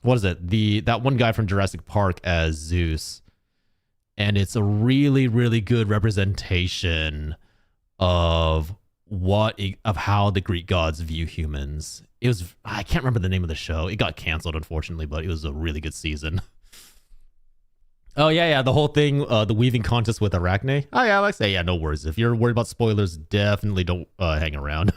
one guy from Jurassic Park as Zeus. And it's a really, really good representation of how the Greek gods view humans. I can't remember the name of the show. It got canceled, unfortunately, but it was a really good season. Oh, yeah, the whole thing, the weaving contest with Arachne. Oh, yeah, like I say, yeah, no worries. If you're worried about spoilers, definitely don't hang around.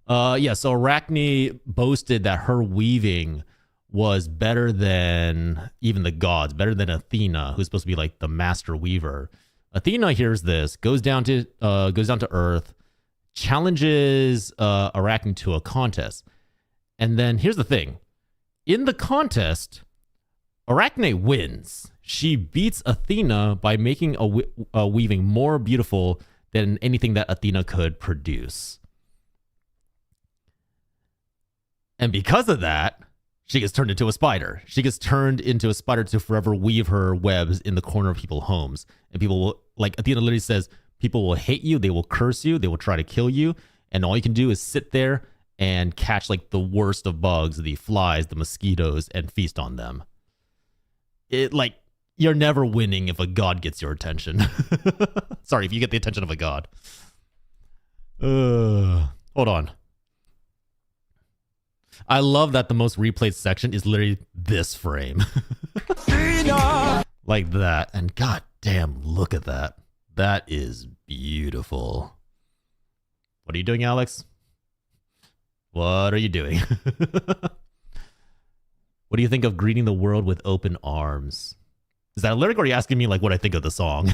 So Arachne boasted that her weaving was better than even the gods, better than Athena, who's supposed to be like the master weaver. Athena hears this, goes down to Earth, challenges Arachne to a contest. And then here's the thing. In the contest, Arachne wins. She beats Athena by making a weaving more beautiful than anything that Athena could produce. And because of that, she gets turned into a spider. She gets turned into a spider to forever weave her webs in the corner of people's homes. And people will, like Athena literally says, people will hate you, they will curse you, they will try to kill you. And all you can do is sit there and catch like the worst of bugs, the flies, the mosquitoes, and feast on them. You're never winning if a god gets your attention. Sorry, if you get the attention of a god. Hold on. I love that the most replayed section is literally this frame. Like that. And god damn, look at that. That is beautiful. What are you doing, Alex? What are you doing? What do you think of greeting the world with open arms? Is that a lyric, or are you asking me like what I think of the song?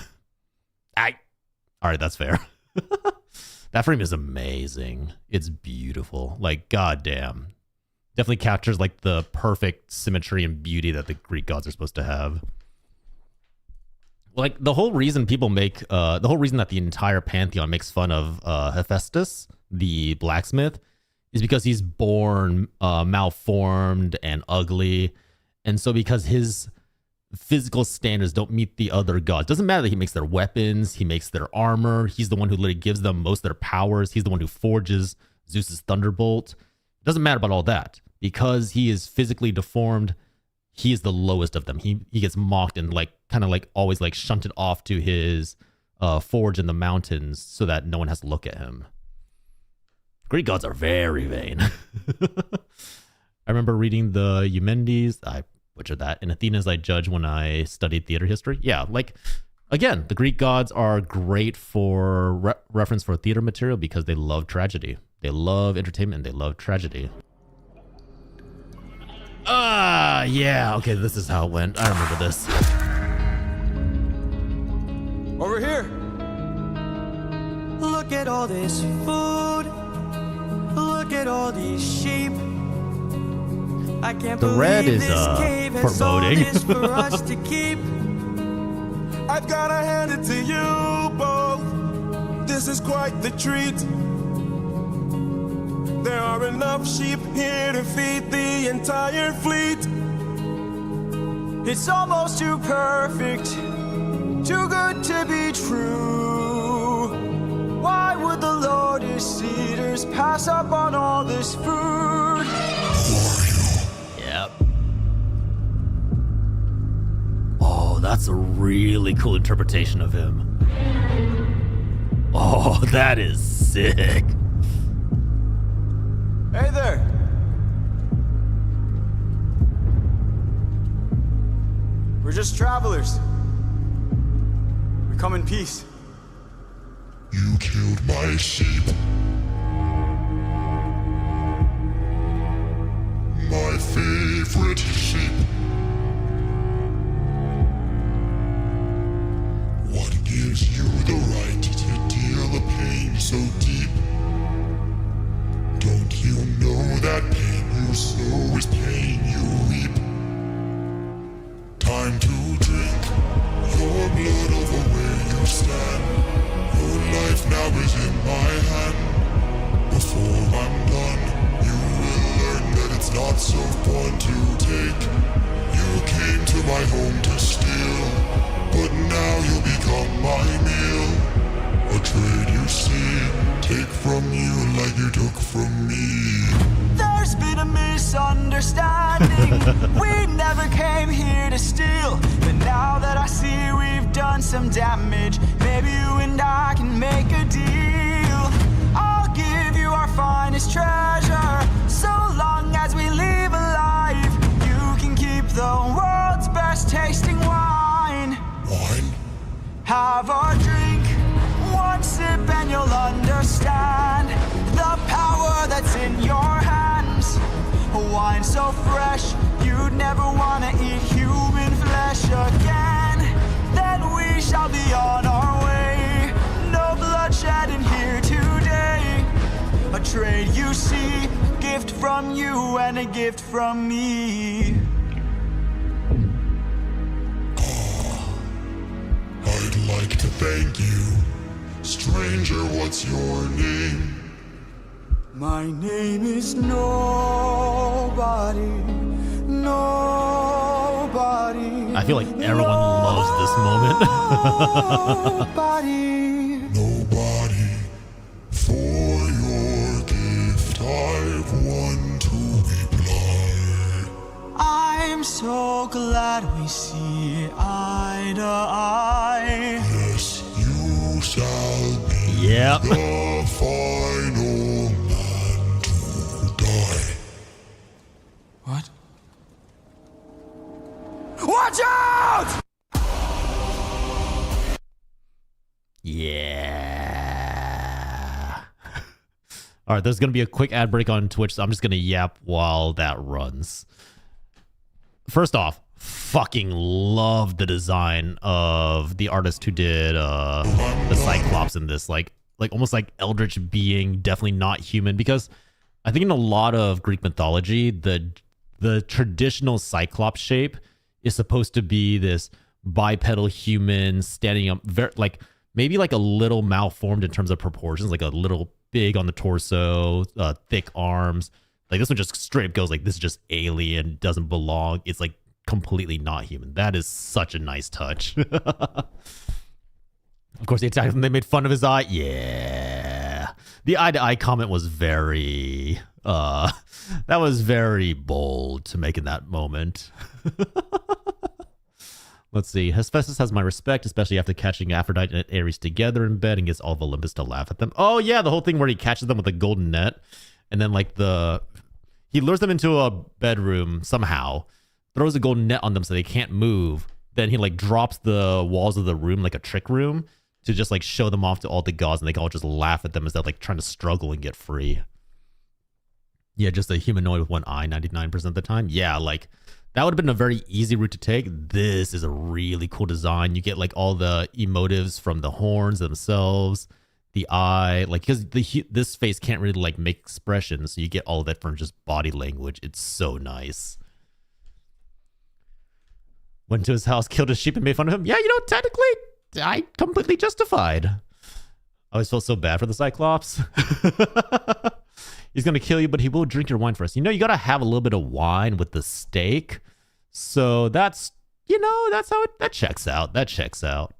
All right, that's fair. That frame is amazing. It's beautiful. Like, goddamn. Definitely captures like the perfect symmetry and beauty that the Greek gods are supposed to have. Like the whole reason that the entire pantheon makes fun of Hephaestus, the blacksmith, is because he's born malformed and ugly. And so because his physical standards don't meet the other gods, doesn't matter that he makes their weapons, he makes their armor, he's the one who literally gives them most of their powers, he's the one who forges Zeus's thunderbolt. Doesn't matter about all that. Because he is physically deformed, he is the lowest of them. He gets mocked and like kind of like always like shunted off to his forge in the mountains so that no one has to look at him. Greek gods are very vain. I remember reading the Eumendes, I butchered that, and Athena's I judge when I studied theater history. Yeah, like again, the Greek gods are great for reference for theater material because they love tragedy. They love entertainment and they love tragedy. Yeah, okay, this is how it went. I remember this. Over here. Look at all this food. Look at all these sheep. I can't The red believe is this cave has all foreboding. this for us to keep. I've gotta hand it to you both. This is quite the treat. There are enough sheep here to feed the entire fleet. It's almost too perfect, too good to be true. Why would the Lotus Eaters pass up on all this food? Yep. Oh, that's a really cool interpretation of him. Oh, that is sick. Hey there. We're just travelers. We come in peace. You killed my sheep. My favorite sheep. What gives you the right to deal a pain so deep? Don't you know that pain you sow is pain you reap? Time to drink your blood over where you stand. Your life now is in my hand. Before I'm done, you will learn that it's not so fun to take. You came to my home to steal, but now you'll become my meal. A trade you see, take from you like you took from me. There's been a misunderstanding. We never came here to steal. But now that I see we've done some damage, maybe you and I can make a deal. I'll give you our finest treasure, so long as we leave alive. You can keep the world's best tasting wine. Wine? Have a drink, one sip and you'll understand the power that's in your hands. A wine so fresh, you'd never want to eat human flesh again. Then we shall be on our way. No bloodshed in here today. A trade you see, a gift from you and a gift from me. I'd like to thank you. Stranger, what's your name? My name is Nobody. Nobody. I feel like everyone loves this moment. Nobody. Nobody. For your gift, I've one to reply. I'm so glad we see eye to eye. Yes, you shall be Yep. the final man to die. What? Watch out! Yeah. All right, there's going to be a quick ad break on Twitch, so I'm just going to yap while that runs. First off, fucking love the design of the artist who did the Cyclops in this. Like almost like eldritch being, definitely not human, because I think in a lot of Greek mythology, the traditional Cyclops shape is supposed to be this bipedal human standing up, like maybe like a little malformed in terms of proportions, like a little big on the torso, thick arms. Like this one just straight up goes like, this is just alien, doesn't belong. It's like completely not human. That is such a nice touch. Of course, they attacked him. They made fun of his eye. Yeah. The eye to eye comment was very, that was very bold to make in that moment. Let's see. Hephaestus has my respect, especially after catching Aphrodite and Ares together in bed and gets all of Olympus to laugh at them. Oh yeah, the whole thing where he catches them with a golden net, and then like he lures them into a bedroom somehow, throws a golden net on them so they can't move. Then he like drops the walls of the room like a trick room to just like show them off to all the gods, and they can all just laugh at them as they're like trying to struggle and get free. Yeah, just a humanoid with one eye 99% of the time. Yeah, like that would have been a very easy route to take. This is a really cool design. You get like all the emotives from the horns themselves, the eye, like because this face can't really like make expressions, so you get all of that from just body language. It's so nice. Went to his house, killed his sheep, and made fun of him. Yeah, technically, I completely justified. I always felt so bad for the Cyclops. He's going to kill you, but he will drink your wine first. You got to have a little bit of wine with the steak. So that's how that checks out. That checks out.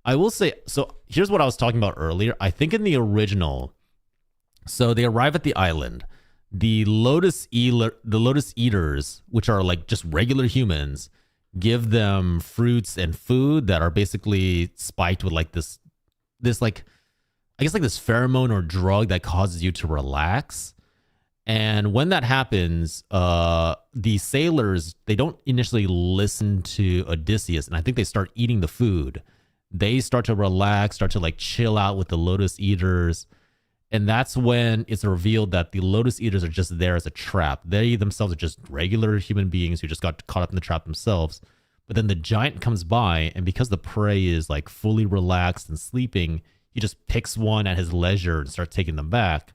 I will say, so here's what I was talking about earlier. I think in the original, so they arrive at the island. The Lotus Eaters, which are like just regular humans, give them fruits and food that are basically spiked with like this like, I guess like this pheromone or drug that causes you to relax. And when that happens, the sailors, they don't initially listen to Odysseus, and I think they start eating the food. they start to relax, start to like chill out with the Lotus Eaters. And that's when it's revealed that the Lotus Eaters are just there as a trap. They themselves are just regular human beings who just got caught up in the trap themselves. But then the giant comes by, and because the prey is like fully relaxed and sleeping, he just picks one at his leisure and starts taking them back.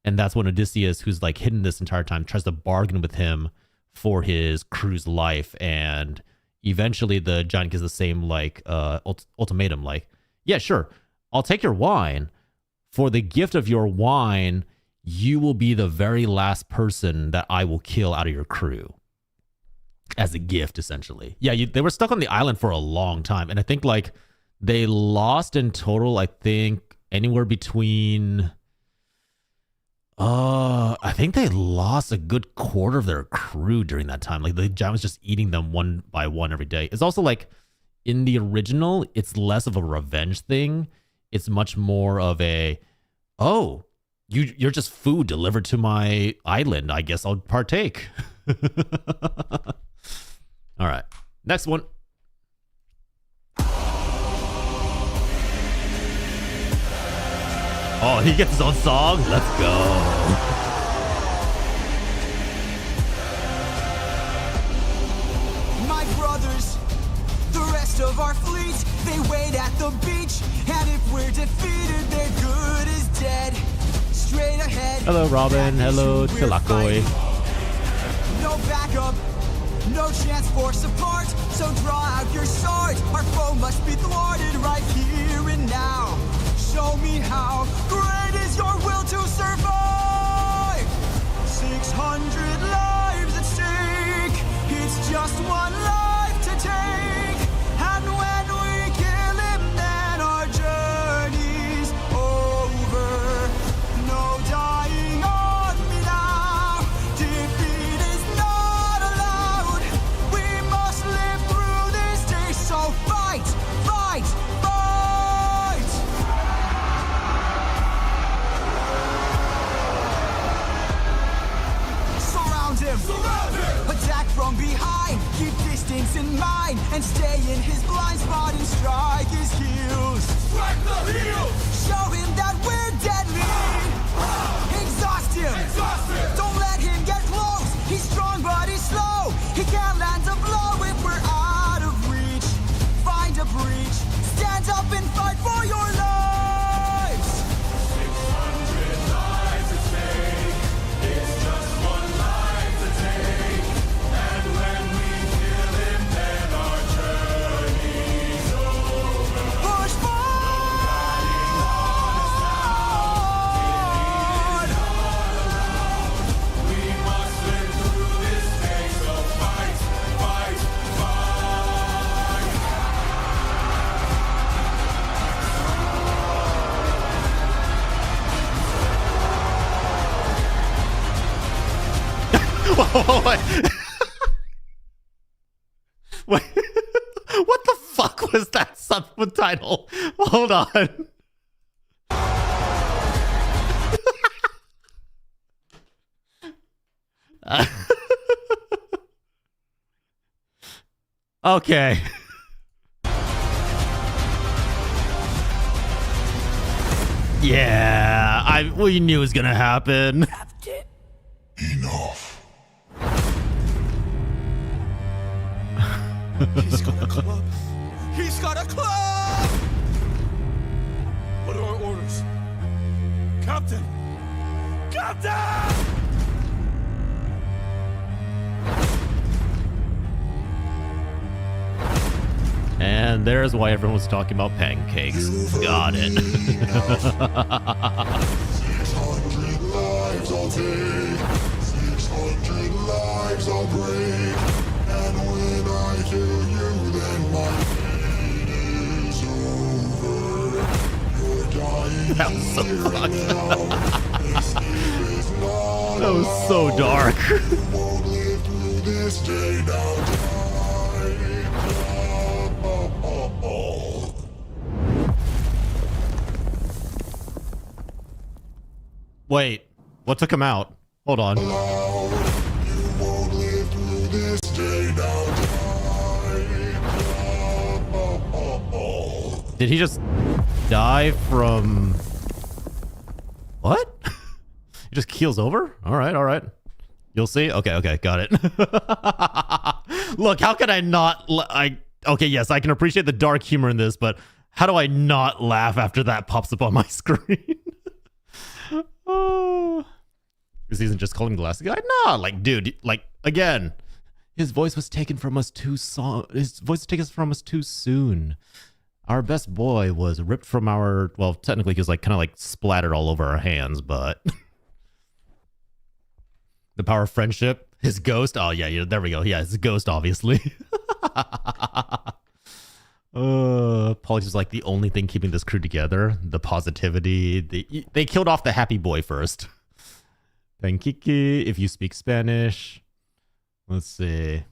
And that's when Odysseus, who's like hidden this entire time, tries to bargain with him for his crew's life. And eventually the giant gives the same like ultimatum, like, yeah, sure, I'll take your wine. For the gift of your wine, you will be the very last person that I will kill out of your crew. As a gift, essentially. Yeah, they were stuck on the island for a long time. And I think like they lost in total, I think anywhere between... I think they lost a good quarter of their crew during that time. Like the giant was just eating them one by one every day. It's also like in the original, it's less of a revenge thing. It's much more of a, oh, you're just food delivered to my island. I guess I'll partake. All right, next one. Oh, he gets his own song? Let's go. My brothers, the rest of our fleet, they wait at the beach. And if we're defeated, their good is dead. Straight ahead. Hello, Robin. Hello, Tilakoi. No backup, no chance for support. So draw out your sword. Our foe must be thwarted right here and now. Show me how great is your will to survive. 600 lives at stake. It's just one life to take. And when we kill him, then our journey's over. No dying on me now. Defeat is not allowed. We must live through this day. So fight, fight, fight. Surround him. Attack from behind. Keep distance in mind and stay in his blind spot and strike his heels. Strike the heel! Show him that we're deadly. Exhaust him. Don't let him get close. He's strong but he's slow. He can't land a blow if we're out of reach. Find a breach. Stand up and fight for your lives. 600 lives at stake. It's just one life to take. And when we kill him, then our journey's over. Push forward. We must live through this day, so fight, fight, fight. Wait. Wait. What the fuck was that subtitle? Hold on. Okay. Yeah, we knew it was gonna happen. Enough. He's got a club. He's got a club! What are our orders? Captain! Captain! And there's why everyone was talking about pancakes. Got it. 600 lives I'll take. 600 lives I'll break. And when I kill you, then my fate is over. You're dying That was so here fucked. now. Escape is not That was so allowed. dark. You won't live through this day now. Die. Wait, what took him out? Hold on. You won't live through this day now. Die. Did he just die from... What? He just keels over? All right. You'll see. Okay, got it. Look, how can I not... Okay, yes, I can appreciate the dark humor in this, but how do I not laugh after that pops up on my screen? Oh. This isn't just calling Glassy Guy? Nah, like, dude, like, again, his voice was taken from us too soon. Our best boy was ripped from our, well, technically he was like kind of like splattered all over our hands, but the power of friendship, his ghost. Oh yeah, there we go. Yeah, his ghost, obviously. Politics was like the only thing keeping this crew together. The positivity. They killed off the happy boy first. Pankiki, if you speak Spanish. Let's see.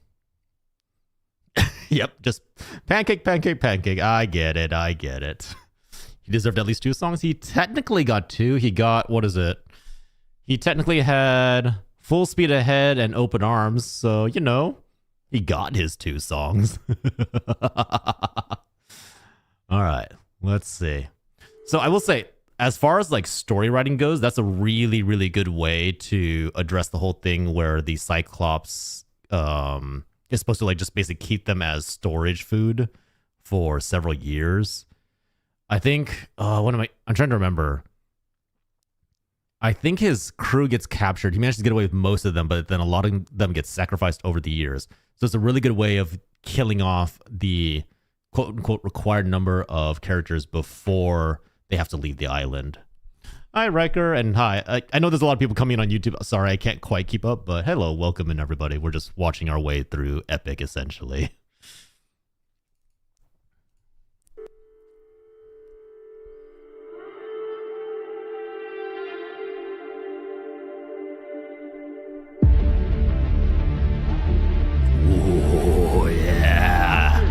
Yep, just pancake. I get it. He deserved at least 2 songs. He technically got 2. He got, what is it? He technically had Full Speed Ahead and Open Arms. So, you know, he got his 2 songs. All right, let's see. So I will say, as far as like story writing goes, that's a really, really good way to address the whole thing where the Cyclops is supposed to like just basically keep them as storage food for several years. I think, I'm trying to remember. I think his crew gets captured. He manages to get away with most of them, but then a lot of them get sacrificed over the years. So it's a really good way of killing off the quote unquote required number of characters before they have to leave the island. Hi, Riker, and hi. I know there's a lot of people coming in on YouTube. Sorry, I can't quite keep up, but hello, welcome in everybody. We're just watching our way through Epic, essentially. Oh, yeah.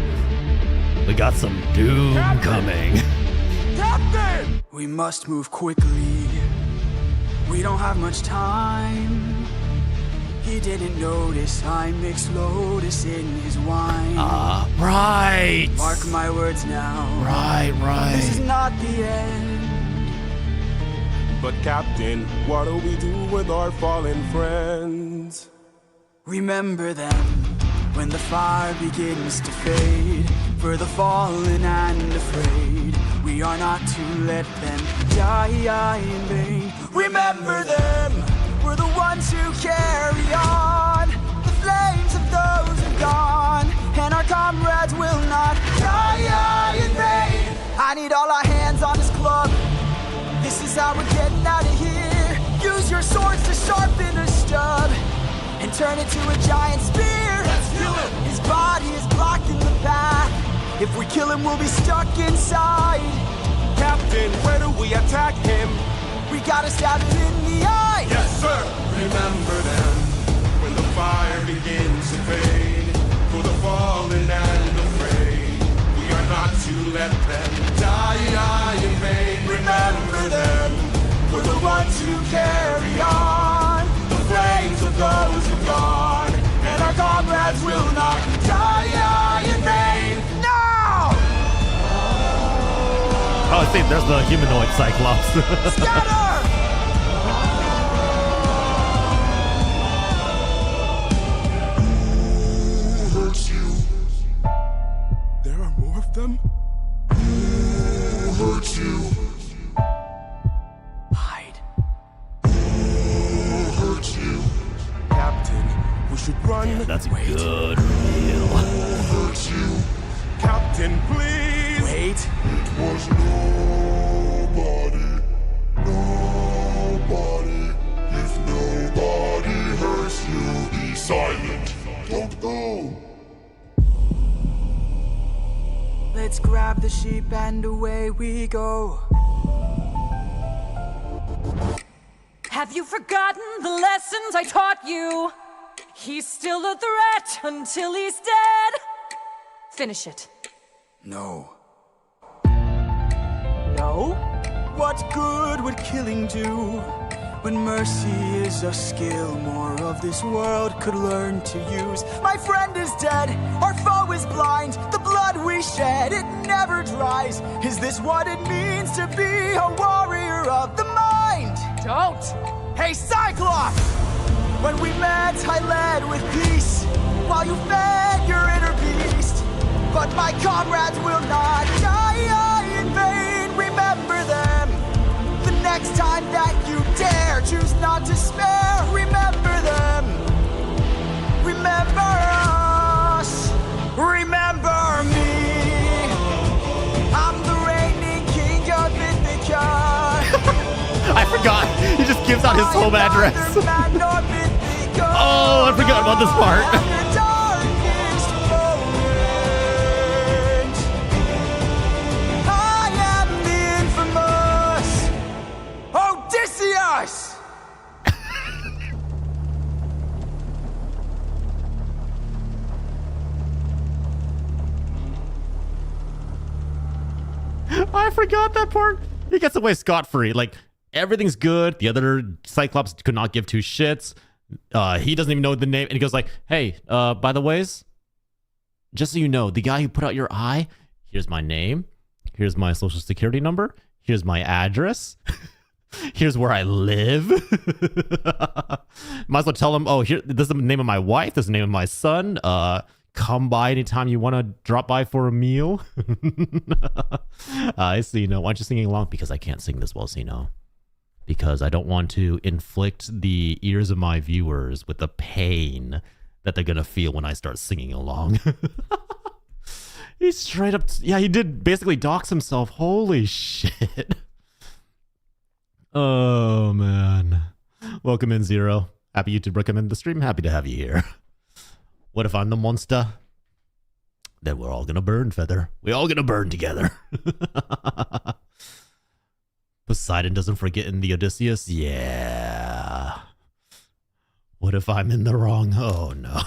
We got some doom coming. Captain! We must move quickly. We don't have much time. He didn't notice I mixed Lotus in his wine. Right. Mark my words now. Right. This is not the end. But Captain, what do we do with our fallen friends? Remember them when the fire begins to fade. For the fallen and afraid, we are not to let them die in vain. Remember them, we're the ones who carry on the flames of those who've gone, and our comrades will not die in vain. I need all our hands on this club. This is how we're getting out of here. Use your swords to sharpen a stub and turn it to a giant spear. Let's kill him. His body is blocking the path. If we kill him, we'll be stuck inside. Captain, where do we attack him? We gotta stab him in the eye. Yes, sir. Remember them when the fire begins to fade. For the fallen and afraid, we are not to let them die in vain. Remember them, we're the ones who carry on the flames of those who've gone, and our comrades will not die in vain. Oh, I see, there's the humanoid Cyclops. Scatter! Who hurts you? There are more of them? Who hurts you? Hide. Who hurts you? Captain, we should run. That's a good reveal. Who hurts you? Captain, please. Wait. It was nobody. If nobody hurts you, be silent. Don't go. Let's grab the sheep and away we go. Have you forgotten the lessons I taught you? He's still a threat until he's dead. Finish it. No. No? What good would killing do when mercy is a skill more of this world could learn to use. My friend is dead, our foe is blind. The blood we shed, it never dries. Is this what it means to be a warrior of the mind? Don't! Hey, Cyclops! When we met, I led with peace, while you fed your inner beast. But my comrades will not die in vain. Remember them. The next time that you dare, choose not to spare. Remember them. Remember us. Remember me. I'm the reigning king of Ithaca. I forgot. He just gives out his home address. Oh, I forgot about this part. Odysseus! I forgot that part. He gets away scot-free. Like, everything's good. The other Cyclops could not give two shits. He doesn't even know the name. And he goes like, hey, by the ways, just so you know, the guy who put out your eye, here's my name. Here's my social security number. Here's my address. Here's where I live. Might as well tell him, oh, here, this is the name of my wife. This is the name of my son. Come by anytime you want to drop by for a meal. I see. No, why aren't you singing along? Because I can't sing this well, Sino. Because I don't want to inflict the ears of my viewers with the pain that they're going to feel when I start singing along. He's straight up. Yeah, he did basically dox himself. Holy shit. Oh, man. Welcome in, Zero. Happy YouTube recommended the stream. Happy to have you here. What if I'm the monster? Then we're all gonna burn, Feather. We all gonna burn together. Poseidon doesn't forget in the Odysseus? Yeah. What if I'm in the wrong? Oh, no.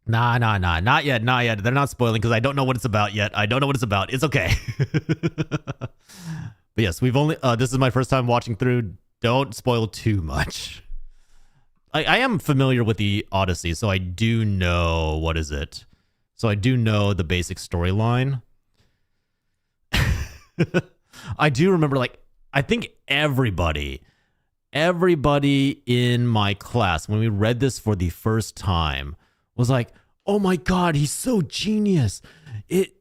Nah. Not yet. They're not spoiling because I don't know what it's about yet. I don't know what it's about. It's okay. But yes, we've only... this is my first time watching through. Don't spoil too much. I am familiar with the Odyssey, so I do know... What is it? So I do know the basic storyline. I do remember, like... I think everybody in my class, when we read this for the first time, was like, oh my God, he's so genius.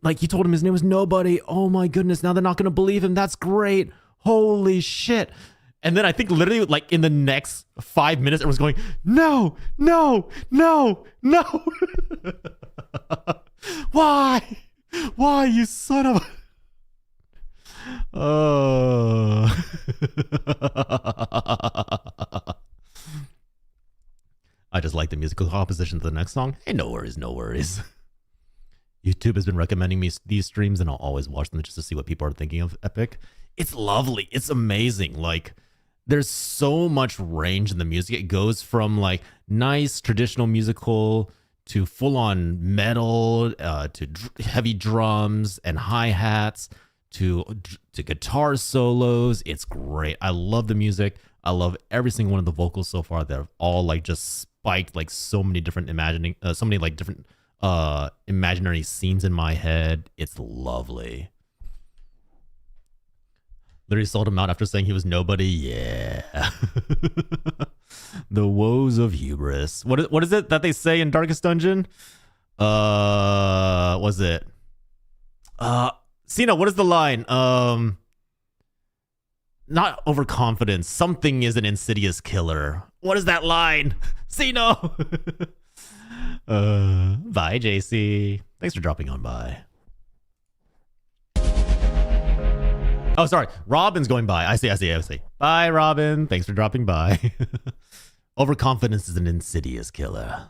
Like, he told him his name was Nobody. Oh my goodness, now they're not going to believe him. That's great. Holy shit. And then I think literally like in the next 5 minutes, it was going, no. Why, you son of a... Oh. I just like the musical composition to the next song. Hey, no worries. YouTube has been recommending me these streams, and I'll always watch them just to see what people are thinking of Epic. It's lovely. It's amazing. Like, there's so much range in the music. It goes from like nice traditional musical to full-on metal, to heavy drums and hi-hats, to guitar solos. It's great. I love the music. I love every single one of the vocals so far. They're all like just spiked like so many different different imaginary scenes in my head. It's lovely. Literally sold him out after saying he was nobody. Yeah. The woes of hubris. What is it that they say in Darkest Dungeon? Was it? Cena, what is the line? Not overconfidence. Something is an insidious killer. What is that line? Cena. Bye, JC. Thanks for dropping on by. Oh, sorry. Robin's going by. I see. Bye, Robin. Thanks for dropping by. Overconfidence is an insidious killer.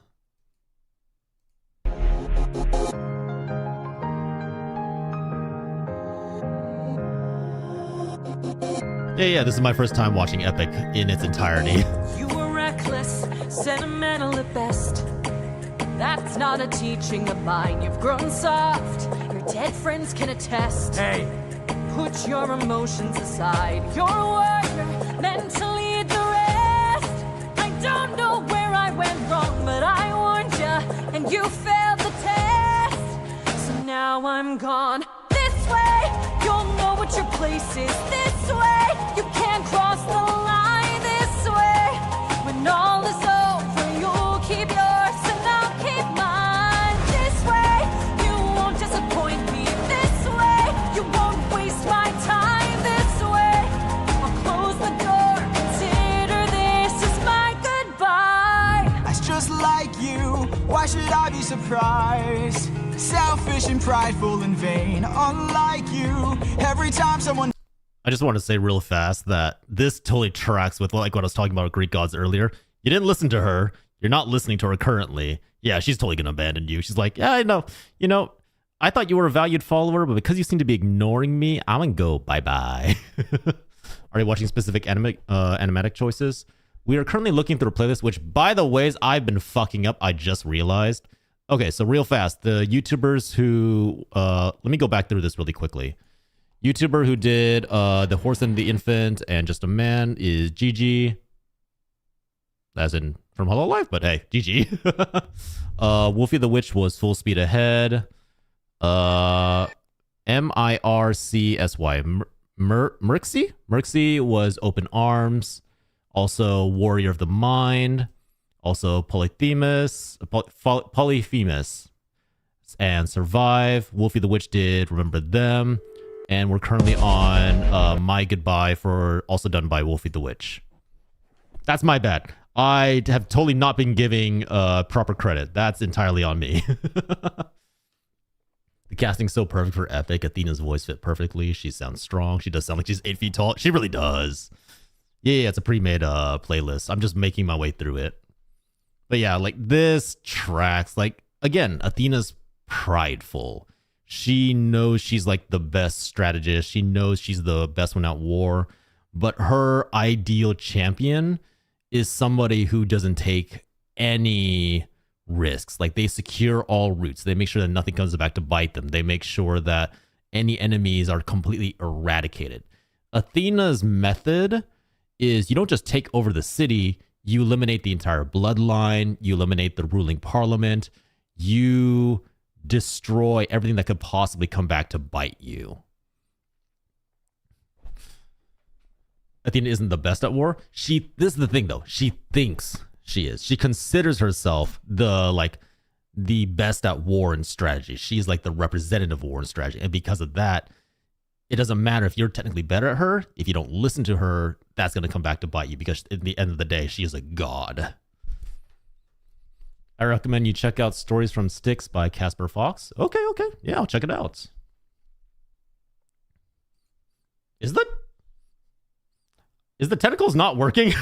Yeah, this is my first time watching Epic in its entirety. You were reckless, sentimental at best. That's not a teaching of mine. You've grown soft. Your dead friends can attest. Hey, Put your emotions aside. You're a warrior, meant to lead the rest. I don't know where I went wrong, but I warned you, and you failed the test. So now I'm gone. This way, you'll know what your place is. This way, you can't cross the line. This way, when all is over, you'll keep yours and I'll keep mine. This way, you won't disappoint me. This way, you won't waste my time. This way, I'll close the door. Consider this as my goodbye. That's just like you. Why should I be surprised? Selfish and prideful and vain, unlike you. Every time someone I just want to say real fast that this totally tracks with like what I was talking about with Greek gods earlier. You didn't listen to her. You're not listening to her currently. Yeah, she's totally going to abandon you. She's like, yeah, I know. You know, I thought you were a valued follower, but because you seem to be ignoring me, I'm going to go bye-bye. Are you watching specific animatic choices? We are currently looking through a playlist, which, by the ways, I've been fucking up. I just realized. Okay, so real fast. The YouTubers who... let me go back through this really quickly. YouTuber who did The Horse and the Infant and Just a Man is Gigi. As in from Hollow Life, but hey, Gigi. Wolfie the Witch was Full Speed Ahead. M-I-R-C-S-Y. Merxy? Merxy was Open Arms. Also Warrior of the Mind. Also Polyphemus. And Survive. Wolfie the Witch did Remember Them. And we're currently on My Goodbye, for also done by Wolfie the Witch. That's my bad. I have totally not been giving proper credit. That's entirely on me. The casting's so perfect for Epic. Athena's voice fit perfectly. She sounds strong. She does sound like she's 8 feet tall. She really does. Yeah, it's a pre-made playlist. I'm just making my way through it. But yeah, like this tracks. Like, again, Athena's prideful. She knows she's like the best strategist. She knows she's the best one at war. But her ideal champion is somebody who doesn't take any risks. Like, they secure all routes. They make sure that nothing comes back to bite them. They make sure that any enemies are completely eradicated. Athena's method is you don't just take over the city. You eliminate the entire bloodline. You eliminate the ruling parliament. You destroy everything that could possibly come back to bite you. Athena isn't the best at war. This is the thing though. She thinks she is. She considers herself the best at war and strategy. She's like the representative of war and strategy. And because of that, it doesn't matter if you're technically better at her. If you don't listen to her, that's going to come back to bite you, because at the end of the day, she is a god. I recommend you check out Stories from Styx by Casper Fox. Okay. Yeah, I'll check it out. Is the tentacles not working?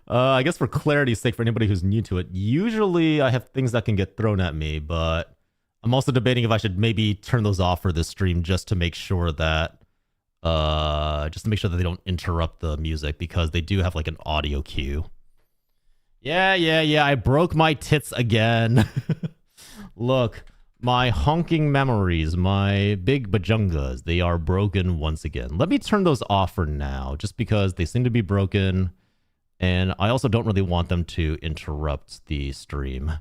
I guess for clarity's sake, for anybody who's new to it, usually I have things that can get thrown at me, but I'm also debating if I should maybe turn those off for this stream just to make sure that they don't interrupt the music, because they do have like an audio cue. Yeah, I broke my tits again. Look, my honking memories, my big bajungas, they are broken once again. Let me turn those off for now, just because they seem to be broken, and I also don't really want them to interrupt the stream.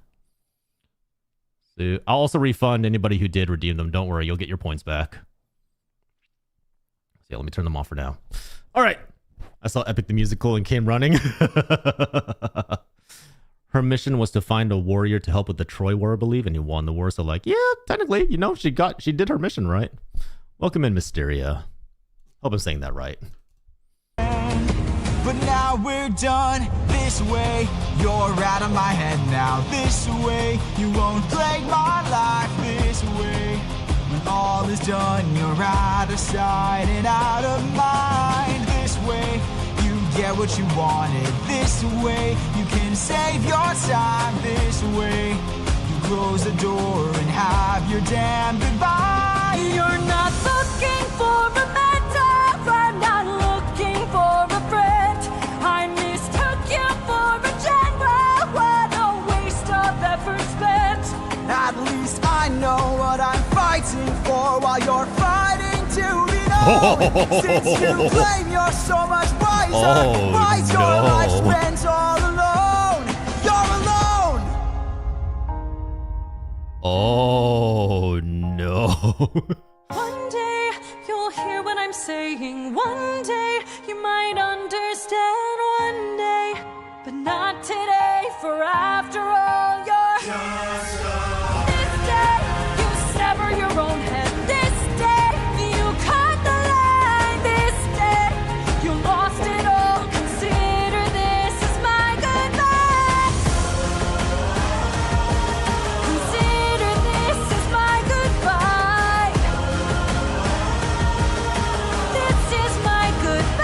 So I'll also refund anybody who did redeem them. Don't worry, you'll get your points back. So yeah, let me turn them off for now. All right. I saw Epic the Musical and came running. Her mission was to find a warrior to help with the Troy War, I believe, and he won the war. So like, yeah, technically, she did her mission, right? Welcome in, Mysteria. Hope I'm saying that right. But now we're done this way. You're out of my head now this way. You won't plague my life this way. When all is done, you're out of sight and out of mind this way. You get what you wanted this way. You can save your time this way. You close the door and have your damn goodbye. You're not looking for a mentor. I'm not looking for a friend. I mistook you for a general. What a waste of effort spent. At least I know what I'm fighting for, while you're fighting to Since you claim you're so much wiser, Oh, why's your life no. spent all alone? You're alone. Oh, no. One day you'll hear what I'm saying. One day you might understand. One day, but not today. For after all, you're just this day you sever your own head. This day you cut the line. This day you lost it all. Consider this as my goodbye. Consider this as my goodbye. This is my goodbye.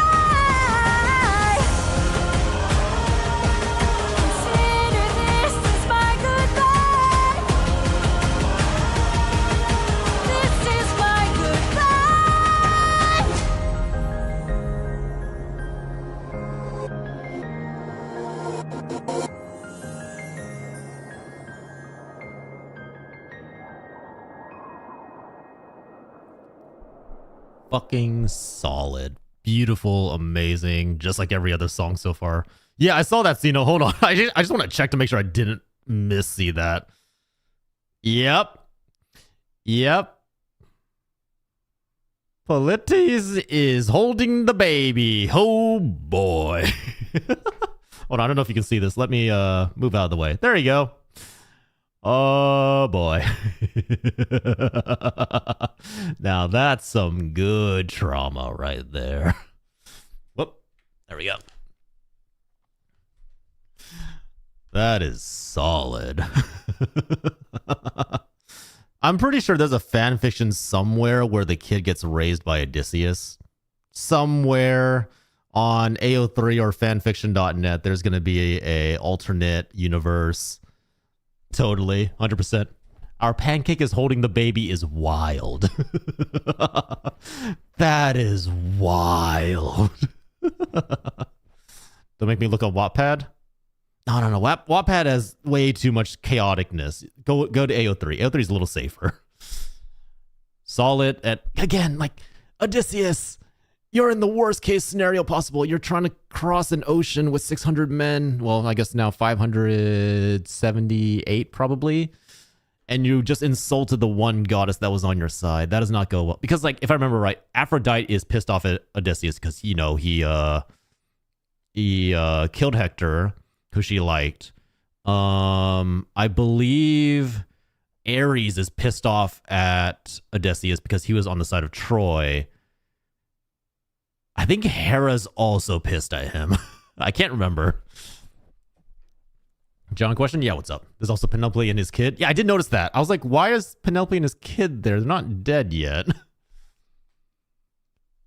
Consider this as my goodbye. This is my goodbye. Fucking solid. Beautiful, amazing, just like every other song so far. Yeah, I saw that scene. No, hold on. I just want to check to make sure I didn't miss see that. Yep. Politis is holding the baby. Oh boy. Hold on, I don't know if you can see this. Let me move out of the way. There you go. Oh boy. Now that's some good trauma right there. Whoop. There we go. That is solid. I'm pretty sure there's a fan fiction somewhere where the kid gets raised by Odysseus. Somewhere on AO3 or fanfiction.net, there's going to be a alternate universe. Totally, 100%. Our pancake is holding the baby is wild. That is wild. Don't make me look on Wattpad. No. Wattpad has way too much chaoticness. Go to AO3. AO3 is a little safer. Solid. And again, like Odysseus, you're in the worst case scenario possible. You're trying to cross an ocean with 600 men. Well, I guess now 578 probably. And you just insulted the one goddess that was on your side. That does not go well. Because, like, if I remember right, Aphrodite is pissed off at Odysseus because, you know, he killed Hector, who she liked. I believe Ares is pissed off at Odysseus because he was on the side of Troy. I think Hera's also pissed at him. I can't remember. John question? Yeah, what's up? There's also Penelope and his kid. Yeah, I did notice that. I was like, why is Penelope and his kid there? They're not dead yet.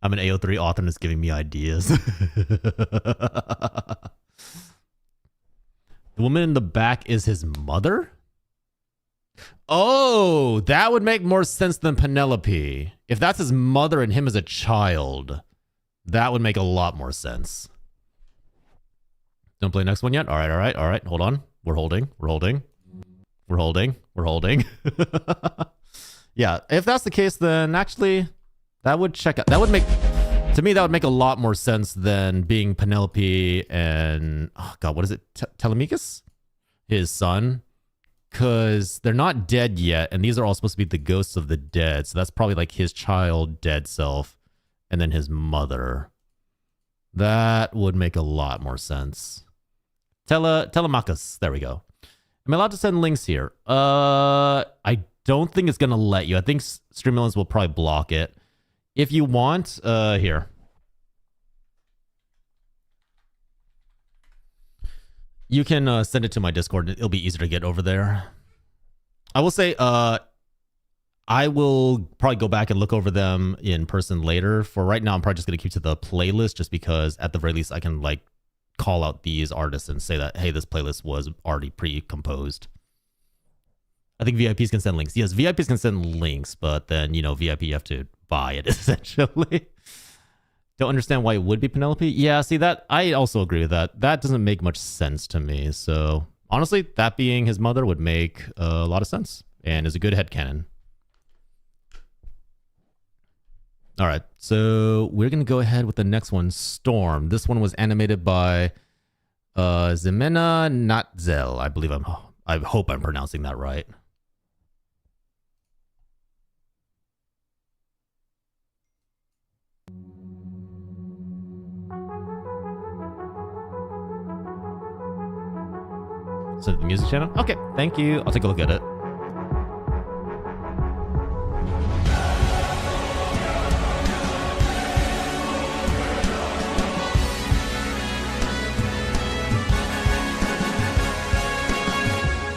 I'm an AO3 author and it's giving me ideas. The woman in the back is his mother? Oh, that would make more sense than Penelope. If that's his mother and him as a child, that would make a lot more sense. Don't play next one yet? All right. Hold on. We're holding. Yeah, if that's the case, then actually that would check out. That would make, to me, that would make a lot more sense than being Penelope and, oh God, what is it? Telemachus? His son. Because they're not dead yet, and these are all supposed to be the ghosts of the dead. So that's probably like his child, dead self, and then his mother. That would make a lot more sense. Telemachus. There we go. Am I allowed to send links here? I don't think it's going to let you. I think Streamlabs will probably block it. If you want, here. You can send it to my Discord. It'll be easier to get over there. I will say, I will probably go back and look over them in person later. For right now, I'm probably just going to keep to the playlist just because at the very least, I can like call out these artists and say that, hey, this playlist was already pre-composed. I think VIPs can send links. Yes, VIPs can send links, but then, you know, VIP, you have to buy it essentially. Don't understand why it would be Penelope. Yeah, see that, I also agree with that. That doesn't make much sense to me. So honestly, that being his mother would make a lot of sense and is a good headcanon. All right, so we're gonna go ahead with the next one, Storm. This one was animated by Ximena Natzel. I hope I'm pronouncing that right. So the music channel? Okay, thank you. I'll take a look at it.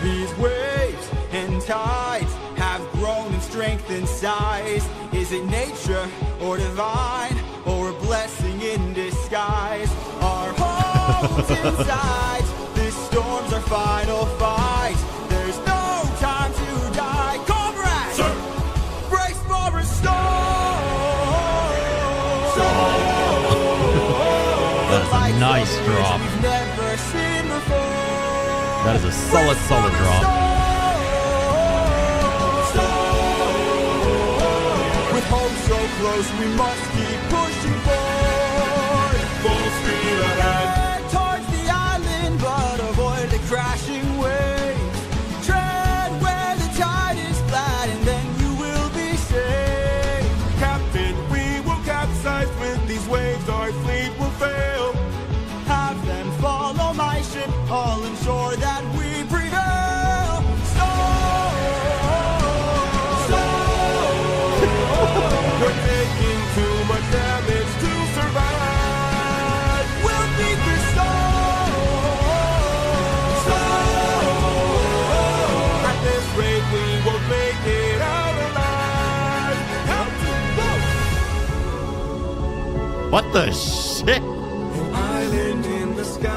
These waves and tides have grown in strength and size. Is it nature or divine or a blessing in disguise? Our homes inside. This storm's our final fight. There's no time to die. Comrades, brace for a storm. That's a nice drop. We've never seen before. That is a solid drop. With hope so close, we must keep pushing forward. Full speed ahead. Head towards the island, but avoid the crashing waves. Tread where the tide is flat, and then you will be safe. Captain, we will capsize with these waves. Our fleet will fail. Have them follow my ship, all ensure that we prevail. We're taking too much damage to survive. We'll beat the storm. At this rate, we won't make it out alive. Help! What the shit? An island in the sky.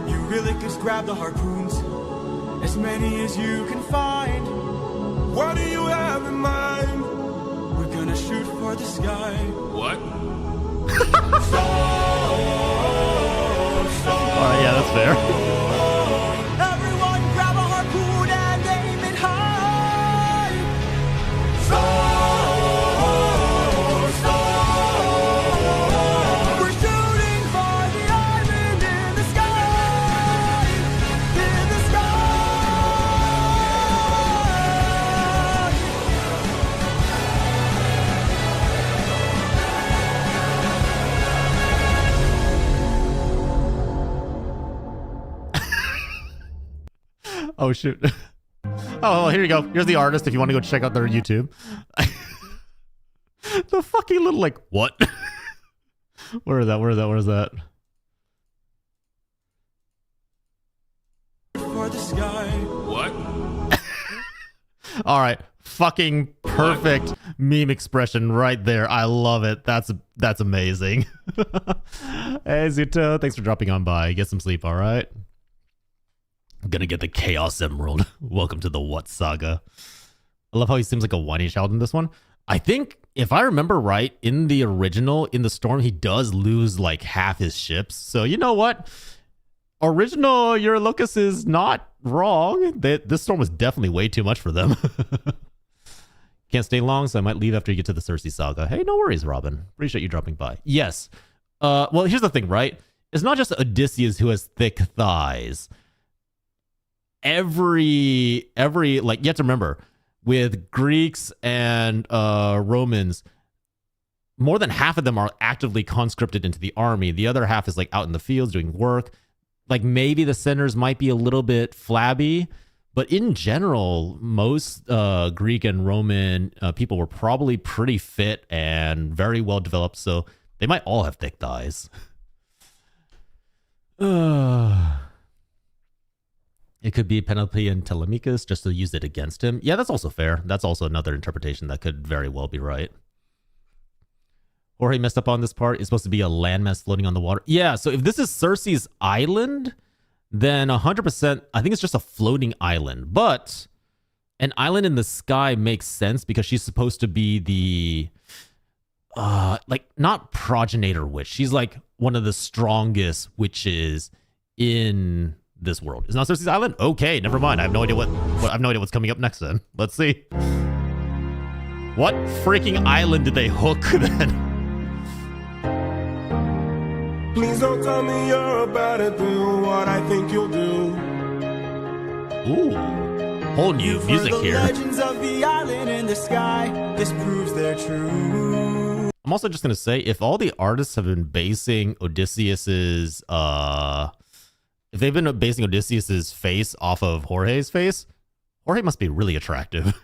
You really just grab the harpoons, as many as you can find. What do you have in mind? We're gonna shoot for the sky. What? Alright, yeah, that's fair. Everyone grab a harpoon and aim it high. We're shooting for the island in the sky. In the sky. Oh shoot. Oh, well, here you go. Here's the artist if you want to go check out their YouTube. The fucking little like what? Where is that? For the sky. What? All right. Fucking perfect meme expression right there. I love it. That's amazing. Hey Zuto, thanks for dropping on by. Get some sleep, all right? I'm gonna get the Chaos Emerald. Welcome to the What Saga. I love how he seems like a whiny child in this one. I think, if I remember right, in the original, in the storm, he does lose like half his ships. So you know what? Original Eurolocus is not wrong. This storm was definitely way too much for them. Can't stay long, so I might leave after you get to the Cersei saga. Hey, no worries, Robin. Appreciate you dropping by. Yes. Well, here's the thing, right? It's not just Odysseus who has thick thighs. Every like, you have to remember, with Greeks and Romans, more than half of them are actively conscripted into the army. The other half is like out in the fields doing work. Like maybe the centers might be a little bit flabby, but in general, most Greek and Roman people were probably pretty fit and very well developed. So they might all have thick thighs. It could be Penelope and Telemachus just to use it against him. Yeah, that's also fair. That's also another interpretation that could very well be right. Or he messed up on this part. It's supposed to be a landmass floating on the water. Yeah, so if this is Cersei's island, then 100%, I think it's just a floating island. But an island in the sky makes sense because she's supposed to be the, like, not progenitor witch. She's like one of the strongest witches in this world. It's not Cersei's island? Okay, never mind. I have no idea I have no idea what's coming up next then. Let's see. What freaking island did they hook then? Please don't tell me you're about to do what I think you'll do. Ooh, whole new You've music heard the here. legends of the island in the sky. This proves they're true. I'm also just gonna say, if all the artists have been basing Odysseus's if they've been basing Odysseus's face off of Jorge's face, Jorge must be really attractive.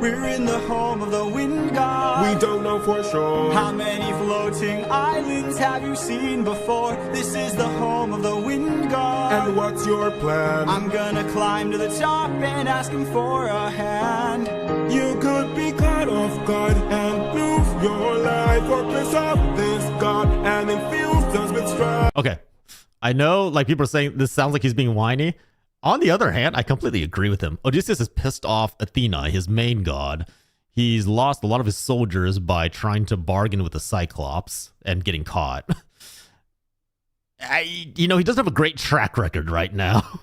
We're in the home of the wind god. We don't know for sure. How many floating islands have you seen before? This is the home of the wind god. And what's your plan? I'm gonna climb to the top and ask him for a hand. You could be caught off guard and lose your life, or piss off this god and infuse us with strife. Okay, I know, like, people are saying this sounds like he's being whiny. On the other hand, I completely agree with him. Odysseus has pissed off Athena, his main god. He's lost a lot of his soldiers by trying to bargain with the Cyclops and getting caught. He doesn't have a great track record right now.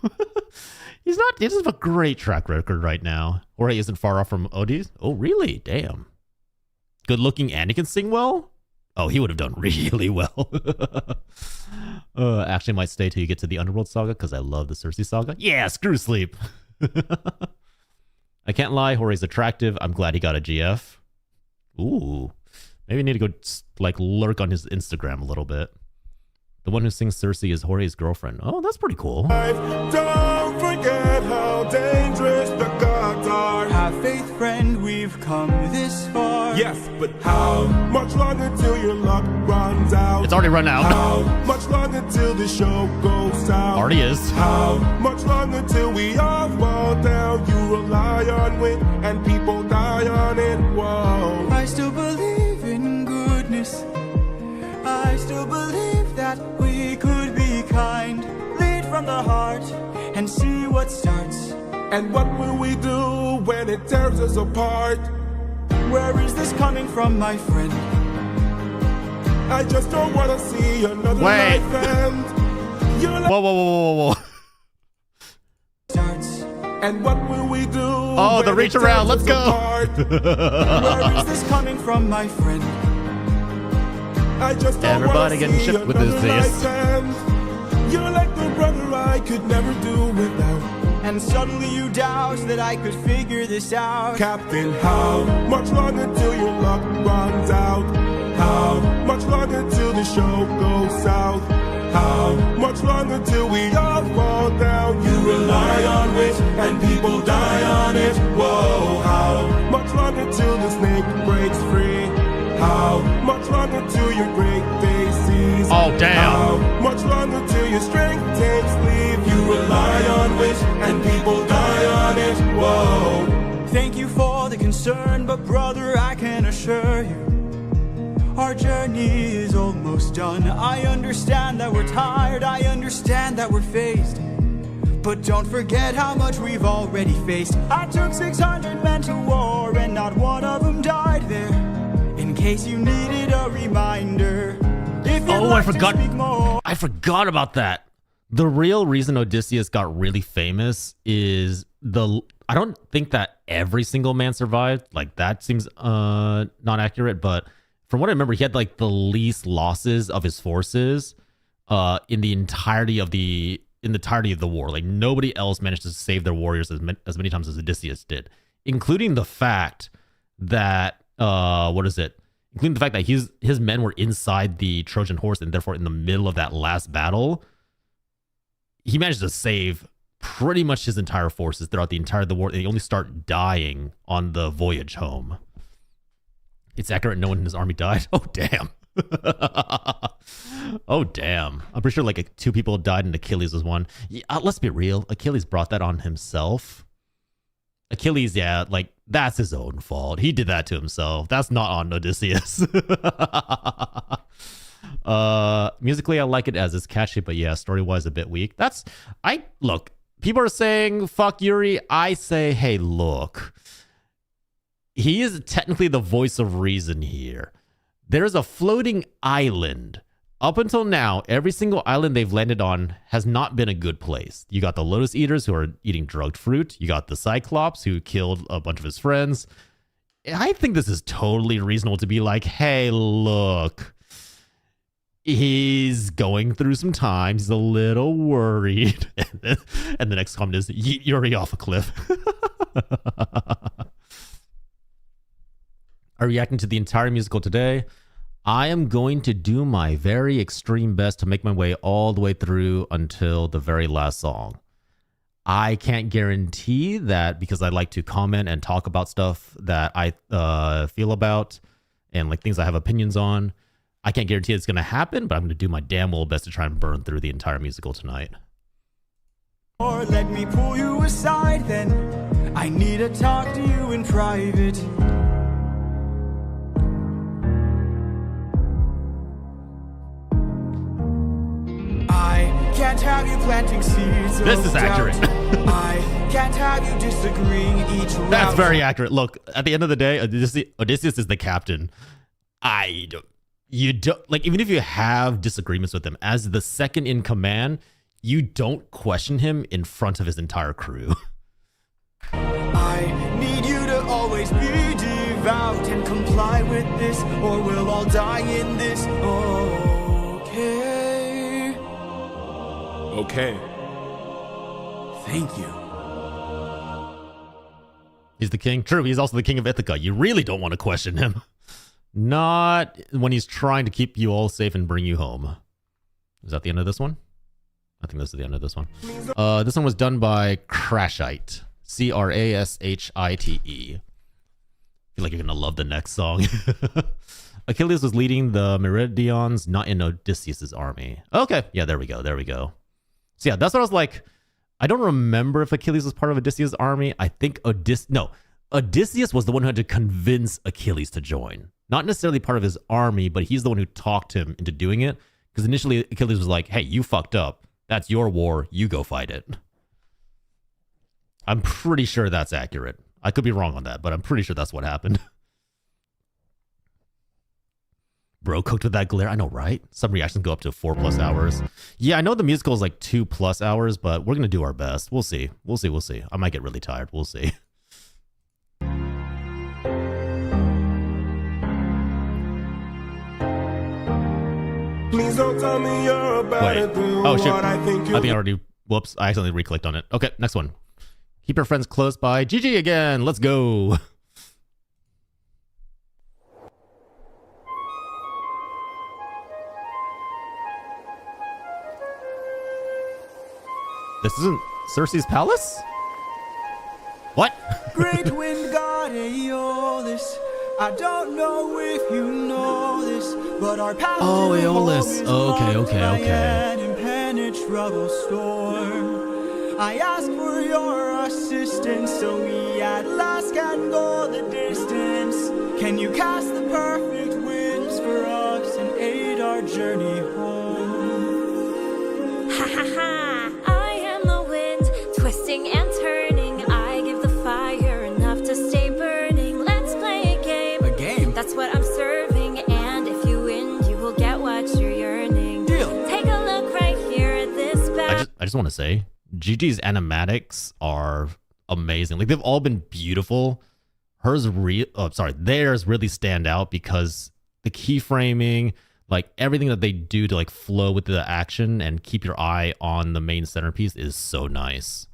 He doesn't have a great track record right now. Or he isn't far off from Odysseus. Oh, really? Damn. Good looking and he can sing well? Oh, he would have done really well. Actually, I might stay till you get to the Underworld Saga because I love the Cersei Saga. Yeah, screw sleep. I can't lie, Jorge's attractive. I'm glad he got a GF. Ooh. Maybe I need to go like lurk on his Instagram a little bit. The one who sings Cersei is Jorge's girlfriend. Oh, that's pretty cool. Don't forget how dangerous the gods are. Have faith, friend, we've come this far. Yes, but how much longer till your luck runs out? It's already run out. How much longer till the show goes south? Already is. How much longer till we all fall down? You rely on wit and people die on it. Whoa. I still believe in goodness. I still believe that we could be kind. Lead from the heart and see what starts. And what will we do when it tears us apart? Where is this coming from, my friend? I just don't want to see another Wait. life end. You're like Whoa. Starts. and what will we do? Oh, the when reach it around. tears Let's us go. apart? Where is this coming from, my friend? I just don't Everybody wanna getting see shipped with another this. life end. You're like the brother I could never do without. And suddenly you doubt that I could figure this out. Captain, how much longer till your luck runs out? How much longer till the show goes south? How much longer till we all fall down? You rely on wit and people die on it. Whoa, how much longer till the snake breaks free? How much longer till your great day sees? Oh, damn. How much longer till your strength takes leave? You rely on wit and people die on it. Whoa. Thank you for the concern, but brother, I can assure you, our journey is almost done. I understand that we're tired, I understand that we're phased, but don't forget how much we've already faced. I took 600 men to war, and not one of them died there. In case you needed a reminder. If you'd Oh, like I forgot. To speak more, I forgot about that. The real reason Odysseus got really famous is I don't think that every single man survived. Like, that seems not accurate, but from what I remember, he had like the least losses of his forces in the entirety of the war. Like, nobody else managed to save their warriors as many times as Odysseus did, including the fact that including the fact that his men were inside the Trojan horse and therefore in the middle of that last battle. He managed to save pretty much his entire forces throughout the entire the war. They only start dying on the voyage home. It's accurate. No one in his army died. Oh, damn. Oh, damn. I'm pretty sure like 2 people died and Achilles was one. Yeah, let's be real. Achilles brought that on himself. Achilles, yeah, like, that's his own fault. He did that to himself. That's not on Odysseus. Musically, I like it as it's catchy, but yeah, story-wise, a bit weak. Look, people are saying, fuck Yuri. I say, hey, look. He is technically the voice of reason here. There's a floating island Up until now, every single island they've landed on has not been a good place. You got the Lotus Eaters who are eating drugged fruit. You got the Cyclops who killed a bunch of his friends. I think this is totally reasonable to be like, hey, look, he's going through some times. He's a little worried. And the next comment is, yeet Yuri off a cliff. Are reacting to the entire musical today. I am going to do my very extreme best to make my way all the way through until the very last song. I can't guarantee that because I like to comment and talk about stuff that I feel about and like things I have opinions on. I can't guarantee it's going to happen, but I'm going to do my damn well best to try and burn through the entire musical tonight. Or let me pull you aside then. I need to talk to you in private. I can't have you planting seeds. This is accurate. I can't have you disagreeing each round. That's very accurate. Look, at the end of the day, Odysseus is the captain. You don't like, even if you have disagreements with him as the second in command, you don't question him in front of his entire crew. I need you to always be devout and comply with this, or we'll all die in this. Okay. Okay. Thank you. He's the king. True, he's also the king of Ithaca. You really don't want to question him. Not when he's trying to keep you all safe and bring you home. Is that the end of this one? I think this is the end of this one. This one was done by Crashite. Crashite. I feel like you're gonna love the next song. Achilles was leading the Meridians, not in Odysseus's army. Okay, yeah, there we go. So yeah, that's what I was like. I don't remember if Achilles was part of Odysseus' army. I think Odysseus was the one who had to convince Achilles to join. Not necessarily part of his army, but he's the one who talked him into doing it. Because initially Achilles was like, hey, you fucked up. That's your war. You go fight it. I'm pretty sure that's accurate. I could be wrong on that, but I'm pretty sure that's what happened. Bro cooked with that glare. I know, right? Some reactions go up to 4+ hours. Yeah, I know the musical is like 2+ hours, but we're going to do our best. We'll see. We'll see. I might get really tired. We'll see. Please don't tell me you're about Wait. to do Oh, shit. what I think you I think I already... Whoops. I accidentally re-clicked on it. Okay, next one. Keep your friends close by. GG again. Let's go. This isn't Circe's palace? What? Great wind god Aeolus. I don't know if you know this, but our path Oh, to Aeolus. home is Okay. marked by an impenetrable storm. I ask for your assistance so we at last can go the distance. Can you cast the perfect winds for us and aid our journey home? Ha ha ha! I am the wind, twisting and turning. I give the fire enough to stay burning. Let's play a game. A game? That's what I'm serving, and if you win, you will get what you're yearning. Deal. Take a look right here at this back. I just want to say, Gigi's animatics are amazing. Like, they've all been beautiful. Theirs really stand out because the keyframing, like everything that they do to like flow with the action and keep your eye on the main centerpiece is so nice.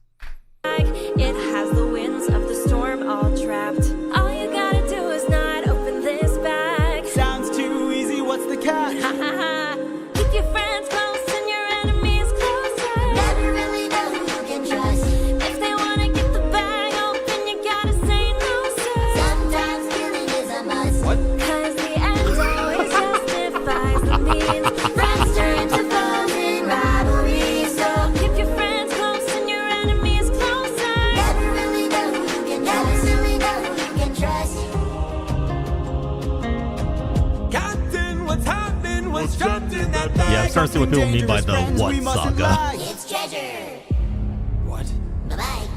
It has the winds of the storm all trapped. All you gotta do is not open this bag. Sounds too easy, what's the catch? Ha ha ha! Keep your friends close and your enemies closer. Never really know who you can trust. If they wanna get the bag open, you gotta say no, sir. Sometimes killing is a must. What? Cause the end always justifies the means. Friends turn to foes in rivalry. So keep your friends close and your enemies closer. Never really know who you can trust. Never really know who you can trust. Captain, what's happening? What's trapped in that bag? Yeah, I'm starting to see what people mean by the Dangerous what friends, we mustn't saga. lie. It's treasure. What? Bye-bye.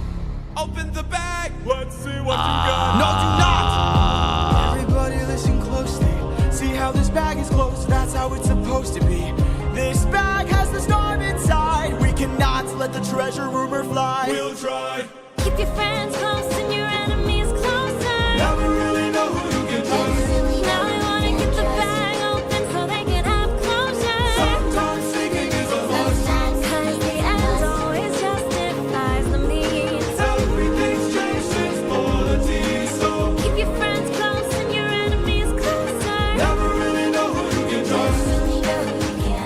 Open the bag! Let's see what you got. No, do not! Everybody listen closely. See how Now this bag is closed, that's how it's supposed to be. This bag has the storm inside. We cannot let the treasure rumor fly. We'll try. Keep your friends close and your enemies closer. Never really know who you can trust. Now I wanna get the bag open so they can have closure. Sometimes thinking is a must. Cause the end always justifies the means. Everything's changed since politics. So Keep your friends close and your enemies closer. never really know who you can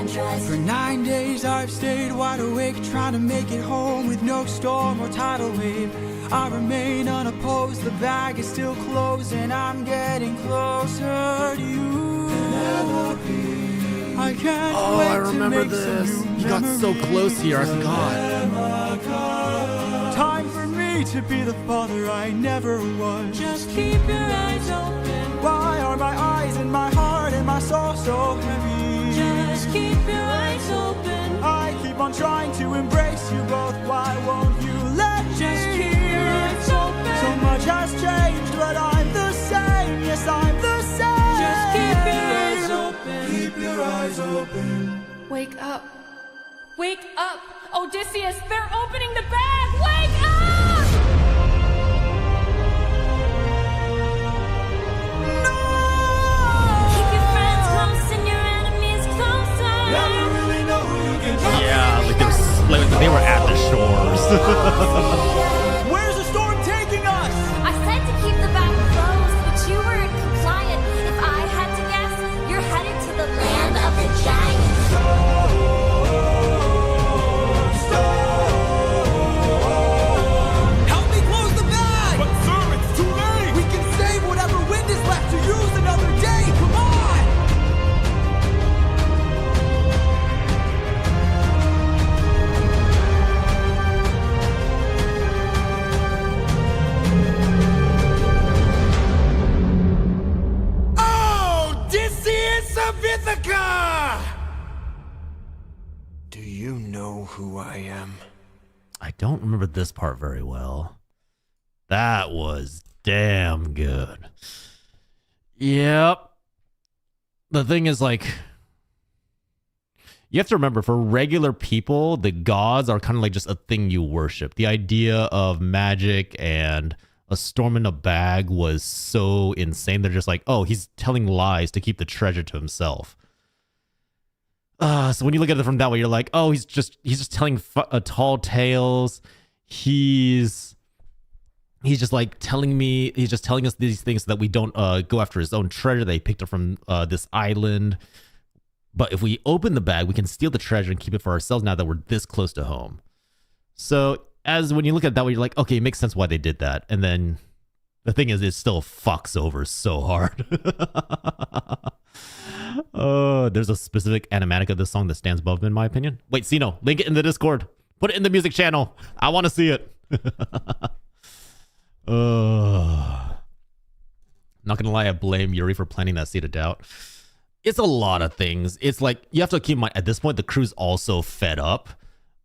trust. For 9 days I've stayed wide awake, trying to make it home with no storm or tidal wave. I remain unopposed, the bag is still closed, and I'm getting closer to you. I can't wait I remember to make this. some new You got so memories. close here. I forgot. Time for me to be the father I never was. Just keep your eyes open. Why are my eyes and my heart and my soul so heavy? Just keep your eyes open. I keep on trying to embrace you both. Why won't you let me? Just keep your eyes open. So much has changed, but I'm the same. Yes, I'm the same. Just keep your eyes open. Keep your eyes open. Wake up. Wake up! Odysseus, they're opening the bag! Wake up! Keep your friends close and your enemies closer. Never really know who you can trust. Yeah, like they were at the shores. Where's the storm taking us? I said to keep the bag closed, but you weren't compliant. If I had to guess, you're headed to the land of the giants. Help me close the bag! But sir, it's too late. We can save whatever wind is left to use another day. Come on! Odysseus of Ithaca! Do you know who I am? I don't remember this part very well. That was damn good. Yep. The thing is, like, you have to remember, for regular people, the gods are kind of like just a thing you worship. The idea of magic and a storm in a bag was so insane. They're just like, oh, he's telling lies to keep the treasure to himself. So when you look at it from that way, you're like, oh, he's just telling tall tales. He's just like he's just telling us these things so that we don't go after his own treasure that he picked up from this island. But if we open the bag, we can steal the treasure and keep it for ourselves now that we're this close to home. So as when you look at it that way, you're like, okay, it makes sense why they did that. And then the thing is, it still fucks over so hard. There's a specific animatic of this song that stands above, in my opinion. Wait, Sino, link it in the Discord. Put it in the music channel. I want to see it. Not gonna lie, I blame Yuri for planting that seed of doubt. It's a lot of things. It's like, you have to keep in mind, at this point, the crew's also fed up.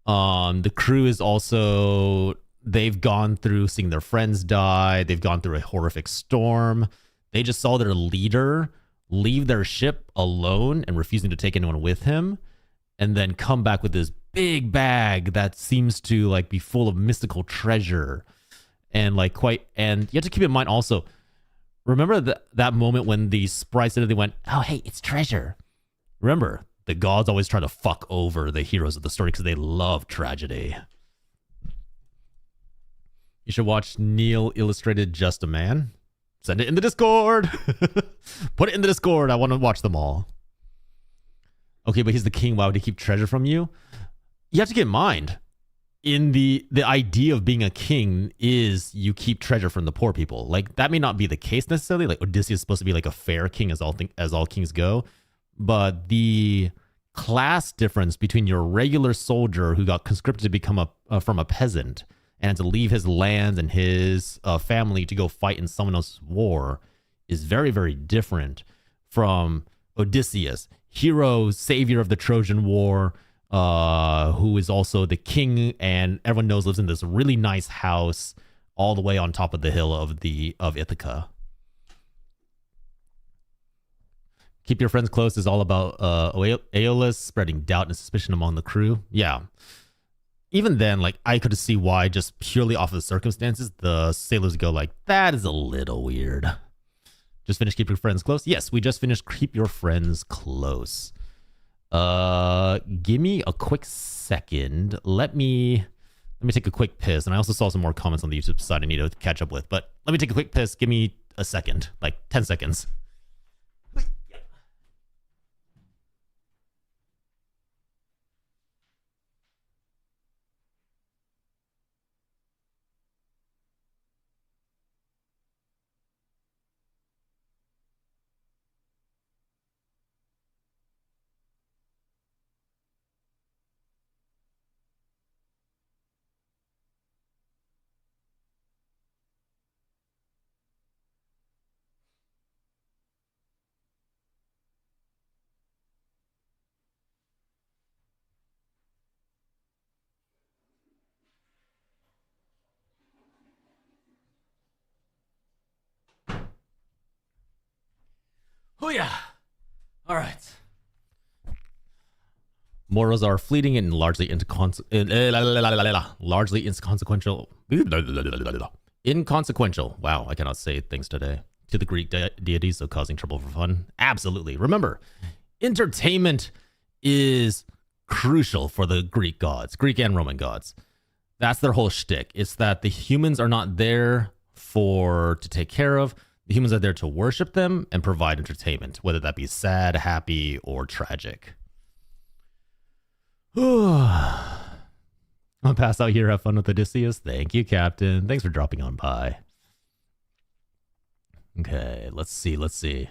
The crew is also, they've gone through seeing their friends die. They've gone through a horrific storm. They just saw their leader leave their ship alone and refusing to take anyone with him, and then come back with this big bag that seems to like be full of mystical treasure. And like and you have to keep in mind also, remember that moment when the sprites said, they went, oh, hey, it's treasure. Remember, the gods always try to fuck over the heroes of the story because they love tragedy. You should watch Neil illustrated Just a Man. Send it in the Discord. Put it in the Discord. I want to watch them all. Okay, but he's the king. Why would he keep treasure from you? You have to get in mind, in the idea of being a king is you keep treasure from the poor people. Like, that may not be the case necessarily. Like, Odysseus is supposed to be like a fair king as all kings go. But the class difference between your regular soldier who got conscripted to become from a peasant and to leave his lands and his family to go fight in someone else's war is very, very different from Odysseus, hero, savior of the Trojan War, who is also the king, and everyone knows lives in this really nice house all the way on top of the hill of Ithaca. Keep your friends close is all about Aeolus spreading doubt and suspicion among the crew. Yeah. Even then, like, I could see why, just purely off of the circumstances, the sailors go like, that is a little weird. Just finished Keep Your Friends Close? Yes, we just finished Keep Your Friends Close. Give me a quick second. Let me take a quick piss. And I also saw some more comments on the YouTube side I need to catch up with. But let me take a quick piss. Give me a second, like 10 seconds. Oh yeah. All right. Morals are fleeting and largely inconsequential. Inconsequential. Wow, I cannot say things today. To the Greek deities, so causing trouble for fun. Absolutely. Remember, entertainment is crucial for the Greek gods, Greek and Roman gods. That's their whole shtick. It's that the humans are not there to take care of. The humans are there to worship them and provide entertainment, whether that be sad, happy, or tragic. I'm gonna pass out here. Have fun with Odysseus. Thank you, Captain. Thanks for dropping on by. Okay, let's see.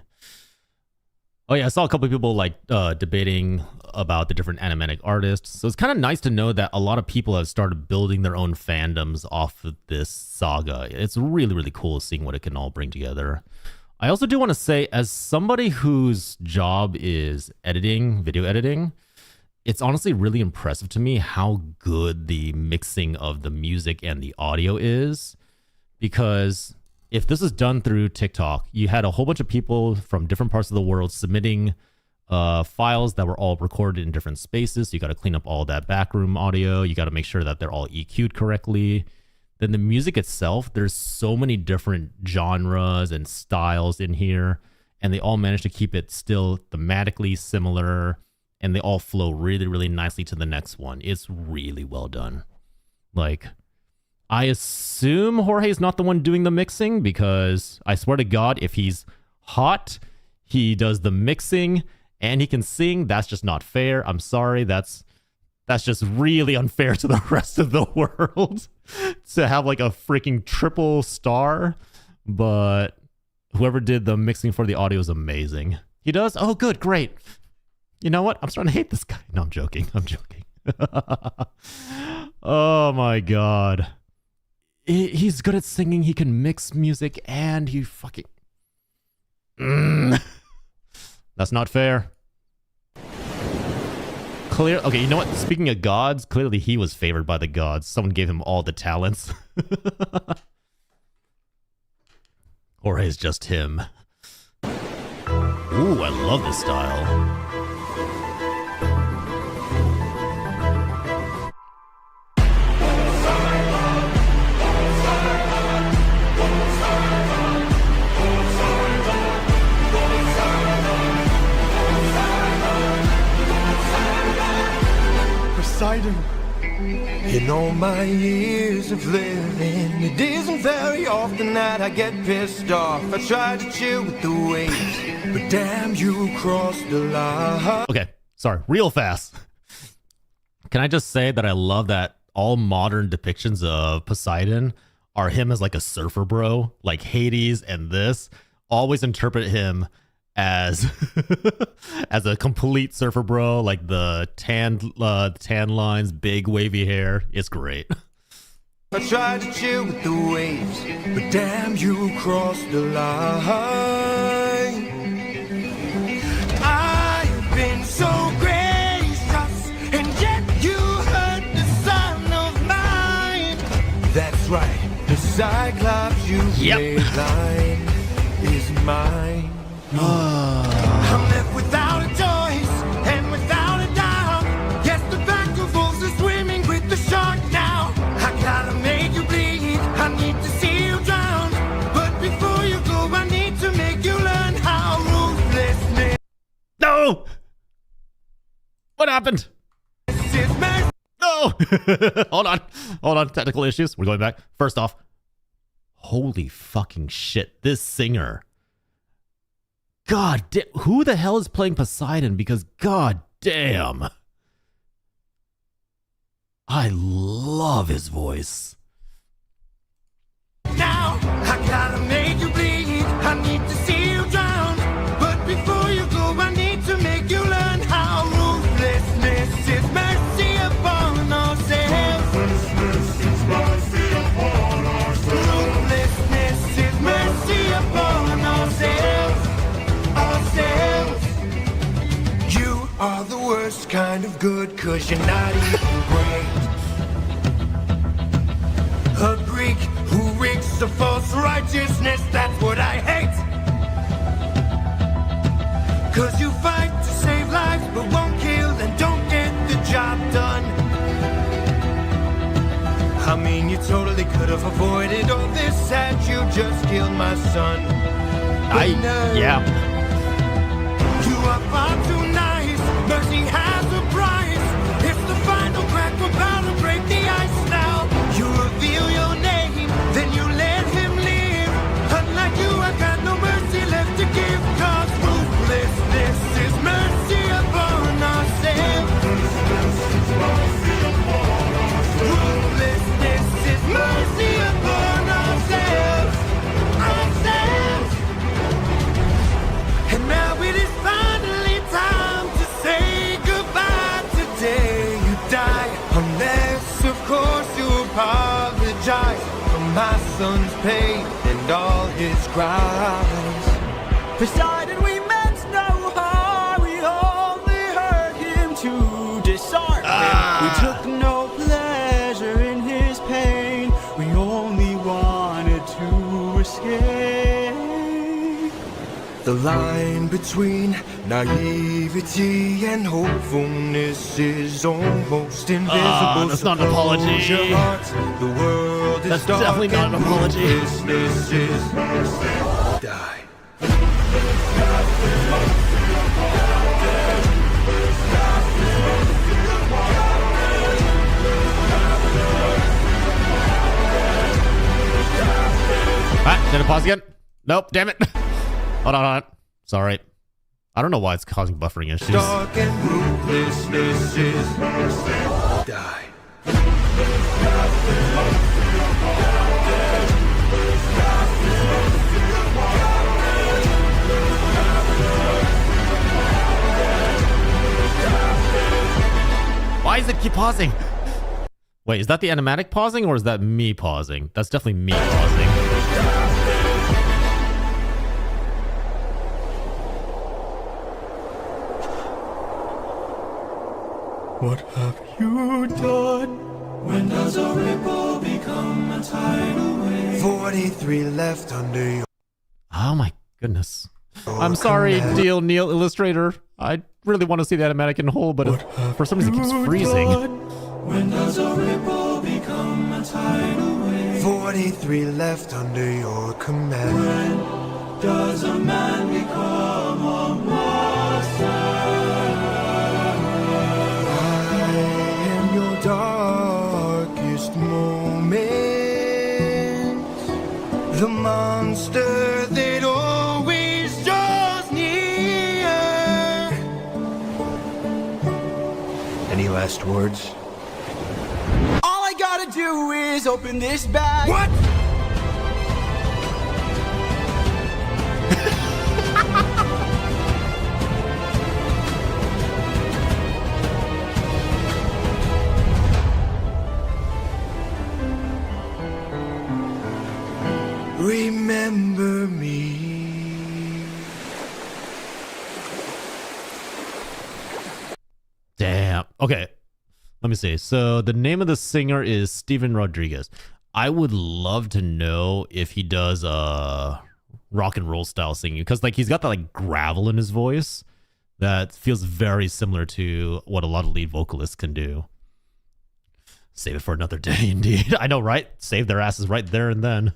Oh yeah, I saw a couple of people like debating about the different animatic artists. So it's kind of nice to know that a lot of people have started building their own fandoms off of this saga. It's really, really cool seeing what it can all bring together. I also do want to say, as somebody whose job is editing, video editing, it's honestly really impressive to me how good the mixing of the music and the audio is. Because if this is done through TikTok, you had a whole bunch of people from different parts of the world submitting files that were all recorded in different spaces. So you got to clean up all that backroom audio. You got to make sure that they're all EQ'd correctly. Then the music itself, there's so many different genres and styles in here, and they all manage to keep it still thematically similar, and they all flow really, really nicely to the next one. It's really well done. Like, I assume Jorge's not the one doing the mixing, because I swear to God, if he's hot, he does the mixing and he can sing. That's just not fair. I'm sorry. That's just really unfair to the rest of the world to have like a freaking triple star. But whoever did the mixing for the audio is amazing. He does? Oh, good. Great. You know what? I'm starting to hate this guy. No, I'm joking. Oh my God. He's good at singing. He can mix music, and he fucking... That's not fair. Okay, you know what? Speaking of gods, clearly he was favored by the gods. Someone gave him all the talents. Or is just him. Ooh, I love this style. Poseidon. In all my years of living, it isn't very often that I get pissed off. I try to chill with the waves, but damn, you crossed the line. Okay, sorry, real fast. Can I just say that I love that all modern depictions of Poseidon are him as like a surfer bro, like Hades and this. Always interpret him as as a complete surfer bro, like the tan lines, big wavy hair. It's great. I tried to chill with the waves, but damn, you crossed the line. I've been so gracious, and yet you hurt the son of mine. That's right, the Cyclops you made line is mine. I'm never What happened? No! Hold on. Technical issues. We're going back. First off, holy fucking shit. This singer. God damn. Who the hell is playing Poseidon? Because god damn. I love his voice. Now, I gotta make you bleed. I need to see you drown. But before you go, I need to make you learn how ruthlessness is mercy upon ourselves. Ruthlessness is mercy upon ourselves. Ruthlessness is mercy upon ourselves. Ourselves. You are the worst kind of good, 'cause you're not even great. A Greek who reeks of false righteousness, that's what I hate. 'Cause you fight to save lives, but won't kill and don't get the job done. I mean, you totally could have avoided all this had you just killed my son. Yeah. You are far too nice, mercy has a price. It's the final crack, we're about to break the ice now. You reveal your name, then you let him live. Unlike you, I got no mercy left to give. 'Cause ruthlessness is mercy upon ourselves. Ruthlessness is mercy upon ourselves. Ourselves. And now it is finally time to say goodbye. Today you die, unless of course you apologize for my son's pain and all his cries. Poseidon, we meant no harm. We only hurt him to disarm him. We took no pleasure in his pain. We only wanted to escape. The line between naivety and hopefulness is almost invisible. That's not an apology. Close your heart, the world is That's dark definitely not and an apology. ruthlessness is die. Did it pause again? Nope, damn it. Hold on. Sorry. I don't know why it's causing buffering issues. Dark and ruthlessness is die. Why does it keep pausing? Wait, is that the animatic pausing or is that me pausing? That's definitely me pausing. What have you done? When does a ripple become a tidal wave? 43 left under your Oh my goodness. I'm sorry, Deal Neil Illustrator. I really want to see the animatic in whole, but for some reason it keeps freezing. When does a ripple become a tidal wave? 43 left under your command. When does a man become a monster? I am your darkest moment. The monster that always draws near. Any last words? All I gotta do is open this bag. What? Remember me. Damn. Okay. Let me see. So the name of the singer is Steven Rodriguez. I would love to know if he does rock and roll style singing, because like he's got that like gravel in his voice that feels very similar to what a lot of lead vocalists can do. Save it for another day, indeed. I know, right? Save their asses right there and then.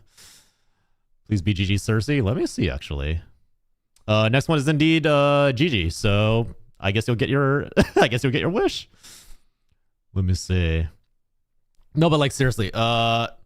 Please be GG Cersei. Let me see, actually. Next one is indeed GG. So I guess you'll get your I guess you'll get your wish. Let me see. No, but like seriously, that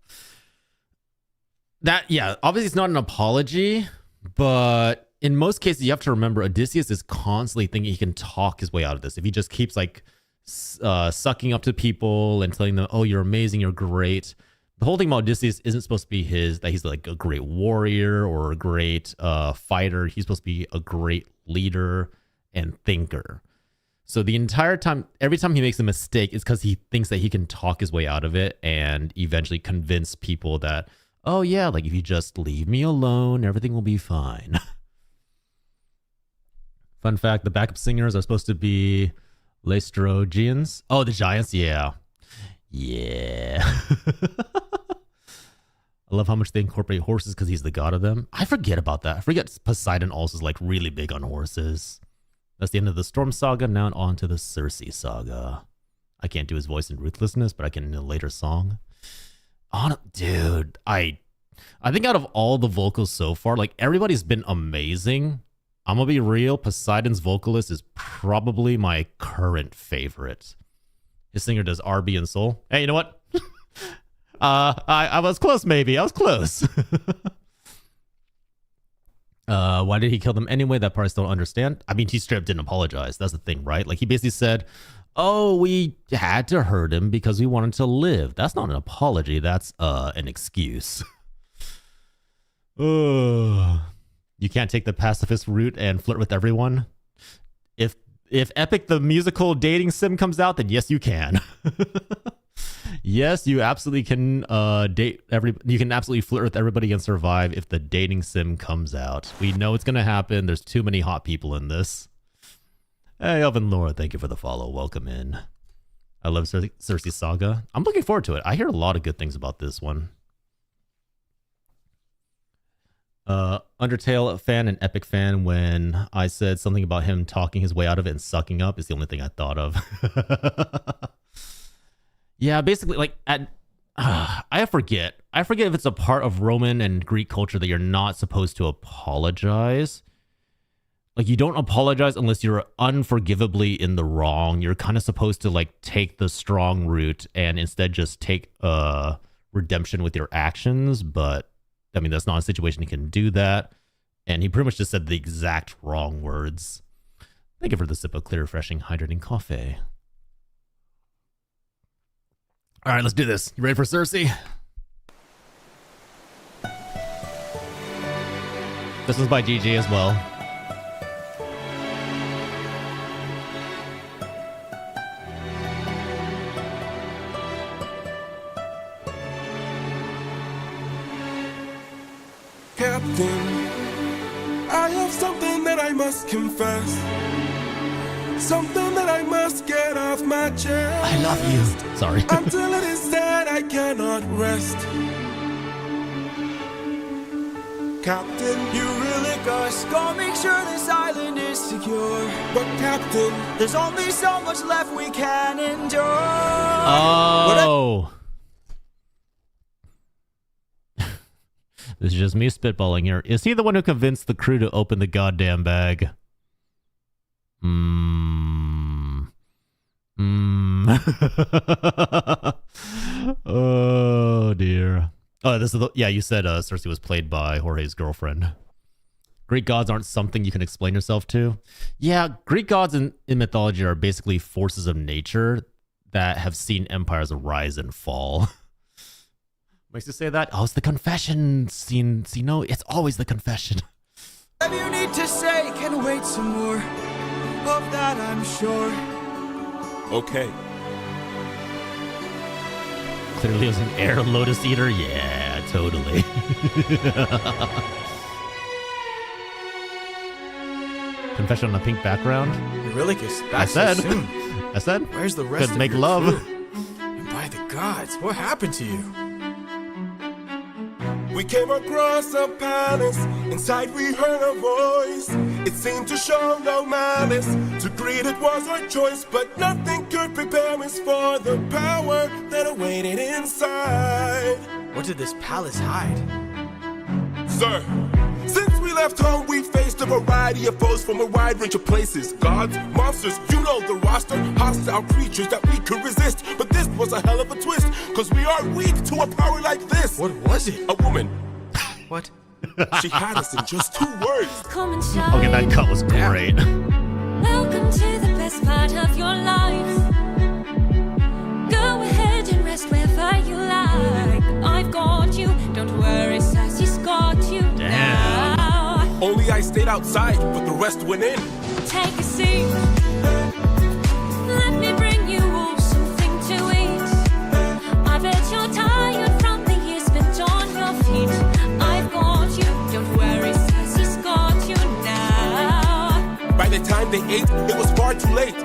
yeah, obviously it's not an apology, but in most cases you have to remember Odysseus is constantly thinking he can talk his way out of this. If he just keeps like sucking up to people and telling them, "Oh, you're amazing, you're great." The whole thing about Odysseus isn't supposed to be that he's like a great warrior or a great fighter. He's supposed to be a great leader and thinker. So the entire time, every time he makes a mistake, it's because he thinks that he can talk his way out of it and eventually convince people that, oh yeah, like if you just leave me alone, everything will be fine. Fun fact, the backup singers are supposed to be Laestrygogians. Oh, the giants, yeah. Yeah. I love how much they incorporate horses because he's the god of them. I forget about that. I forget Poseidon also is like really big on horses. That's the end of the Storm Saga. Now on to the Circe Saga. I can't do his voice in Ruthlessness, but I can in a later song. Dude, I think out of all the vocals so far, like everybody's been amazing. I'm gonna be real. Poseidon's vocalist is probably my current favorite. His singer does R&B and soul. Hey, you know what? I was close, maybe. I was close. Why did he kill them anyway? That part I still don't understand. I mean, he straight up didn't apologize. That's the thing, right? Like he basically said, oh, we had to hurt him because we wanted to live. That's not an apology. That's an excuse. You can't take the pacifist route and flirt with everyone. If Epic the musical dating sim comes out, then yes, you can. Yes, you absolutely can you can absolutely flirt with everybody and survive if the dating sim comes out. We know it's gonna happen. There's too many hot people in this. Hey, Elvin Laura, thank you for the follow. Welcome in. I love Circe Saga. I'm looking forward to it. I hear a lot of good things about this one. Undertale fan and Epic fan, when I said something about him talking his way out of it and sucking up, is the only thing I thought of. Yeah, basically, like, I forget if it's a part of Roman and Greek culture that you're not supposed to apologize. Like, you don't apologize unless you're unforgivably in the wrong. You're kind of supposed to, like, take the strong route and instead just take redemption with your actions. But, I mean, that's not a situation you can do that. And he pretty much just said the exact wrong words. Thank you for the sip of clear, refreshing, hydrating coffee. All right, let's do this. You ready for Circe? This one's by GG as well. Captain, I have something that I must confess. Something that I must get off my chest. I love you. Sorry. Until it is said, I cannot rest. Captain, You really gotta make sure this island is secure. but Captain, There's only so much left we can endure. Oh. This is just me spitballing here. Is he the one who convinced the crew to open the goddamn bag? Oh dear. Oh, this is yeah. You said Circe was played by Jorge's girlfriend. Greek gods aren't something you can explain yourself to. Yeah, Greek gods in mythology are basically forces of nature that have seen empires rise and fall. Makes you say that? Oh, it's the confession scene. See, no, it's always the confession. Whatever you need to say can wait some more. Of that I'm sure. okay. Clearly, it was an air lotus eater. Yeah, totally. Confession on a pink background. You really kissed I back said. so soon. I said. Where's the rest Could of make your love. crew? And by the gods, what happened to you? We came across a palace. Inside we heard a voice. It seemed to show no malice. To greet it was our choice, but nothing could prepare us for the power that awaited inside. What did this palace hide? Sir, since we left home, we faced a variety of foes from a wide range of places. Gods, monsters, you know the roster. Hostile creatures that we could resist. But this was a hell of a twist, cause we are weak to a power like this. What was it? A woman. What? She had us in just 2 words. Come and shine. Okay, that cut was great. Welcome to the best part of your life. Go ahead and rest wherever you like. I've got you. Don't worry, Sassy's got you now. Only I stayed outside, but the rest went in. Take a seat. Let me bring you all something to eat. I bet you're tired from the years spent on your feet. I've got you. Don't worry, Sassy's got you now. By the time they ate, it was far too late.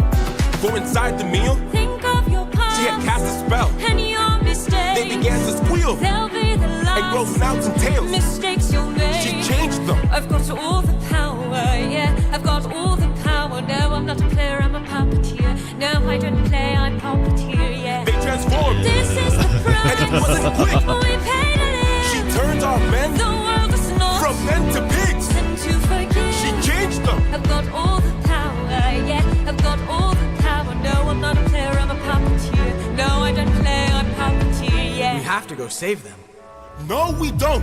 For inside the meal, Think of your past. she had cast a spell. And your mistakes. They began to squeal They'll be the last. and grow snouts and tails. Mistakes you'll make. She changed them. I've got all the power, yeah. I've got all the power. No, I'm not a player, I'm a puppeteer. No, I don't play, I puppeteer, yeah. They transformed. This is the price. And it wasn't quick. We paid a live. She turned our men The world is not from men to pigs. and to forgive. She changed them. I've got all the power, yeah. I've got all the power. No, I'm not a player, I'm a puppeteer. No, I don't play, I puppeteer, yeah. We have to go save them. No, we don't.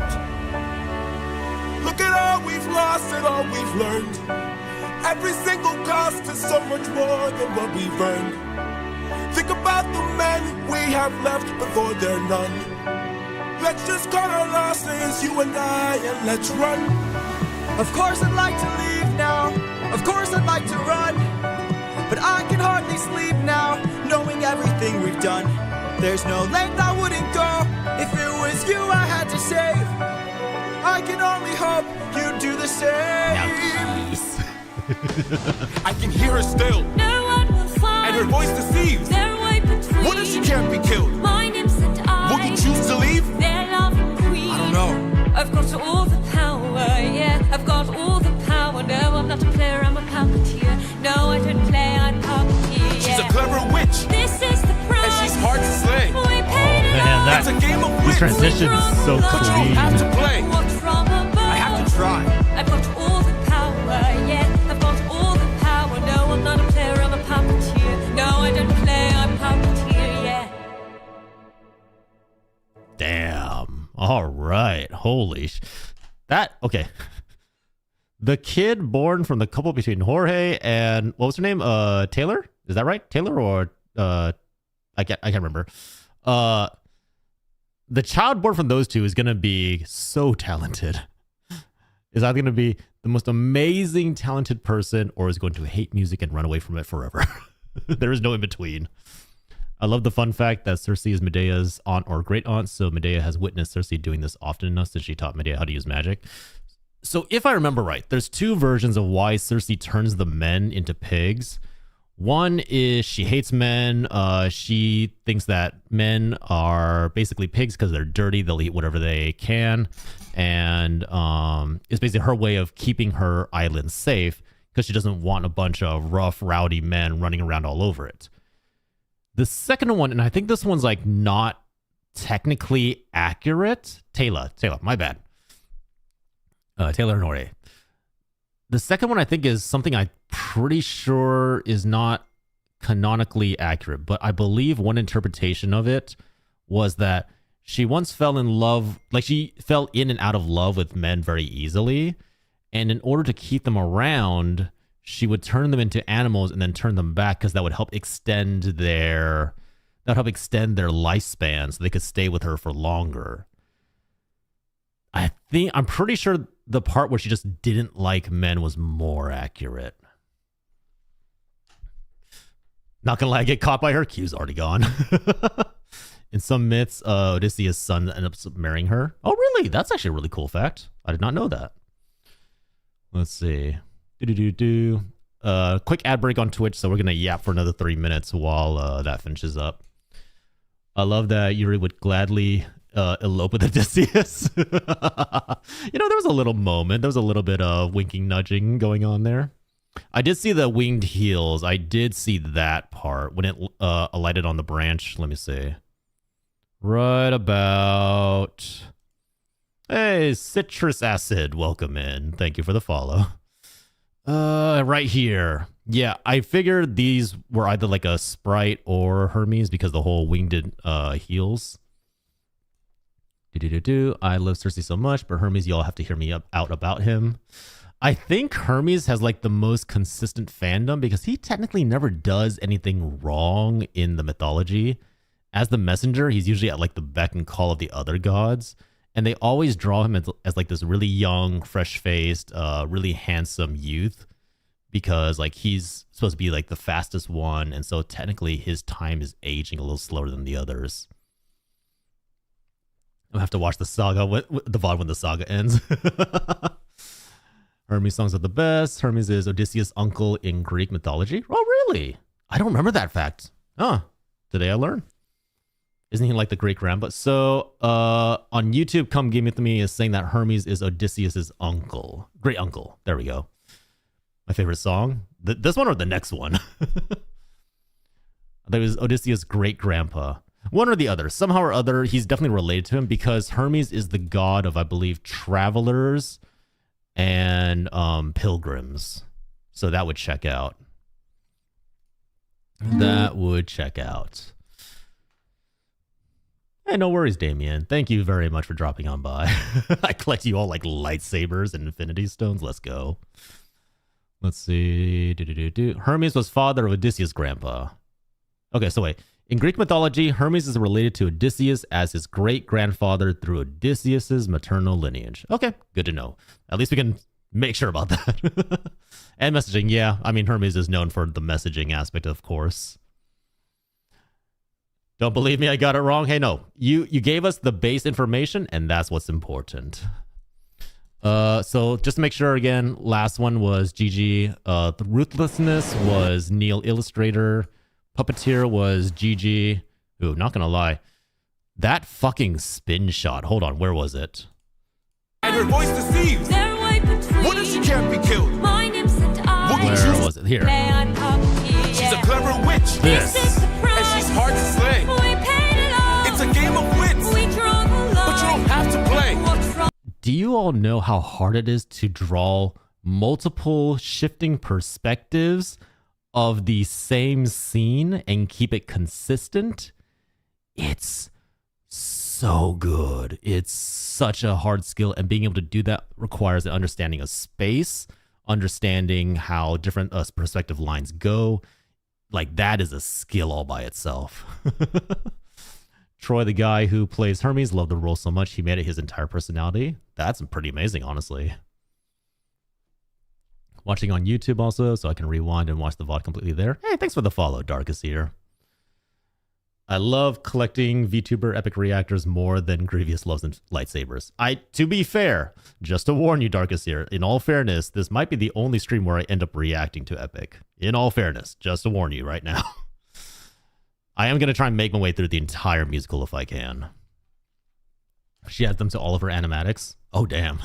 Look at all we've lost and all we've learned. Every single cost is so much more than what we've earned. Think about the men we have left before they're none. Let's just cut our losses, you and I, and let's run. Of course I'd like to leave now. Of course I'd like to run. But I can hardly sleep now, knowing everything we've done. There's no length I wouldn't go if it was you I had to save. I can only hope you'd do the same. I can hear her still, No one will find and her voice deceives. their way between. What if she can't be killed? My nymphs and I. Will you choose to leave? Their loving queen. I don't know. I've got all the power, yeah. I've got all the power. No, I'm not a player, I'm a puppeteer. No, I don't play, I puppeteer. She's yeah. a clever witch, This is the price. and she's hard to slay. We paid it Man, all. that It's a game of these wits, transitions so but you don't have clean. to play. Watch from above. I have to try. I've got all the power, yeah. I've got all the power. No, I'm not a player, I'm a puppeteer. No, I don't play, I'm puppeteer, yeah. Damn. All right. Holy that okay. The kid born from the couple between Jorge and what was her name? Taylor? Is that right? Taylor or I can't remember. The child born from those two is gonna be so talented. Is either gonna be the most amazing talented person or is going to hate music and run away from it forever. There is no in between. I love the fun fact that Cersei is Medea's aunt or great aunt, so Medea has witnessed Cersei doing this often enough since she taught Medea how to use magic. So if I remember right, there's 2 versions of why Cersei turns the men into pigs. One is she hates men. She thinks that men are basically pigs because they're dirty. They'll eat whatever they can. And it's basically her way of keeping her island safe because she doesn't want a bunch of rough, rowdy men running around all over it. The second one, and I think this one's like not technically accurate. Taylor, my bad. Taylor and Jorge. The second one I think is something I'm pretty sure is not canonically accurate, but I believe one interpretation of it was that she once fell in love, like she fell in and out of love with men very easily. And in order to keep them around, she would turn them into animals and then turn them back because that would help extend their lifespan so they could stay with her for longer. I'm pretty sure the part where she just didn't like men was more accurate. Not gonna lie, get caught by her. Q's already gone. In some myths, Odysseus' son ended up marrying her. Oh, really? That's actually a really cool fact. I did not know that. Let's see. Quick ad break on Twitch, so we're gonna yap for another 3 minutes while that finishes up. I love that Yuri would gladly elope with Odysseus. There was a little moment. There was a little bit of winking, nudging going on there. I did see the winged heels. I did see that part when it alighted on the branch. Let me see. Right about Hey, citrus acid, welcome in. Thank you for the follow. Right here. Yeah, I figured these were either like a Sprite or Hermes because the whole winged heels. I love Cersei so much, but Hermes, y'all have to hear me out about him. I think Hermes has like the most consistent fandom because he technically never does anything wrong in the mythology. As the messenger, he's usually at like the beck and call of the other gods. And they always draw him as like this really young, fresh-faced, really handsome youth because like he's supposed to be like the fastest one. And so technically his time is aging a little slower than the others. I'll have to watch the saga, the VOD when the saga ends. Hermes songs are the best. Hermes is Odysseus' uncle in Greek mythology. Oh, really? I don't remember that fact. Huh. Today I learned. Isn't he like the great grandpa? So on YouTube, Come Game With Me is saying that Hermes is Odysseus' uncle. Great uncle. There we go. My favorite song. This one or the next one? I thought it was Odysseus' great grandpa. One or the other. Somehow or other, he's definitely related to him because Hermes is the god of, I believe, travelers and pilgrims. So that would check out. That would check out. Hey, no worries, Damien. Thank you very much for dropping on by. I collect you all like lightsabers and infinity stones. Let's go. Let's see. Hermes was father of Odysseus' grandpa. Okay, so wait. In Greek mythology, Hermes is related to Odysseus as his great-grandfather through Odysseus' maternal lineage. Okay, good to know. At least we can make sure about that. And messaging, yeah. I mean, Hermes is known for the messaging aspect, of course. Don't believe me, I got it wrong. Hey, no. You gave us the base information, and that's what's important. So just to make sure again, last one was GG. The Ruthlessness was Neil Illustrator. Puppeteer was GG. Ooh, not gonna lie. That fucking spin shot. Hold on, where was it? And her voice deceives. What if she can't be killed? Where was it? Here. She's a clever witch. This. And she's hard to slay. It's a game of wits. But you don't have to play. Do you all know how hard it is to draw multiple shifting perspectives of the same scene and keep it consistent? It's so good. It's such a hard skill, and being able to do that requires an understanding of space, understanding how different perspective lines go. Like, that is a skill all by itself. Troy, the guy who plays Hermes, loved the role so much he made it his entire personality. That's pretty amazing, honestly. Watching on YouTube also, so I can rewind and watch the VOD completely there. Hey, thanks for the follow, Darkest here. I love collecting VTuber epic reactors more than Grievous loves lightsabers. To be fair, just to warn you, Darkest here, in all fairness, this might be the only stream where I end up reacting to epic. In all fairness, just to warn you right now. I am going to try and make my way through the entire musical if I can. She adds them to all of her animatics. Oh, damn.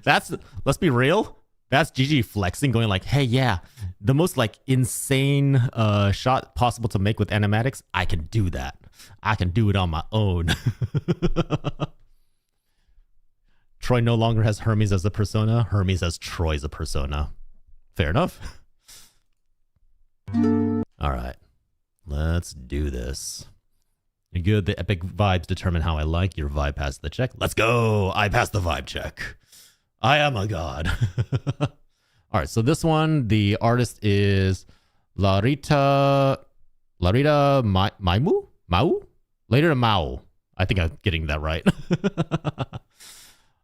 Let's be real. That's Gigi flexing, going like, hey, yeah, the most like insane shot possible to make with animatics. I can do that. I can do it on my own. Troy no longer has Hermes as a persona. Hermes has Troy as a persona. Fair enough. All right. Let's do this. You're good. The epic vibes determine how I like. Your vibe passed the check. Let's go. I passed the vibe check. I am a god. All right, so this one, the artist is Larita Mau? Later Mao. I think I'm getting that right.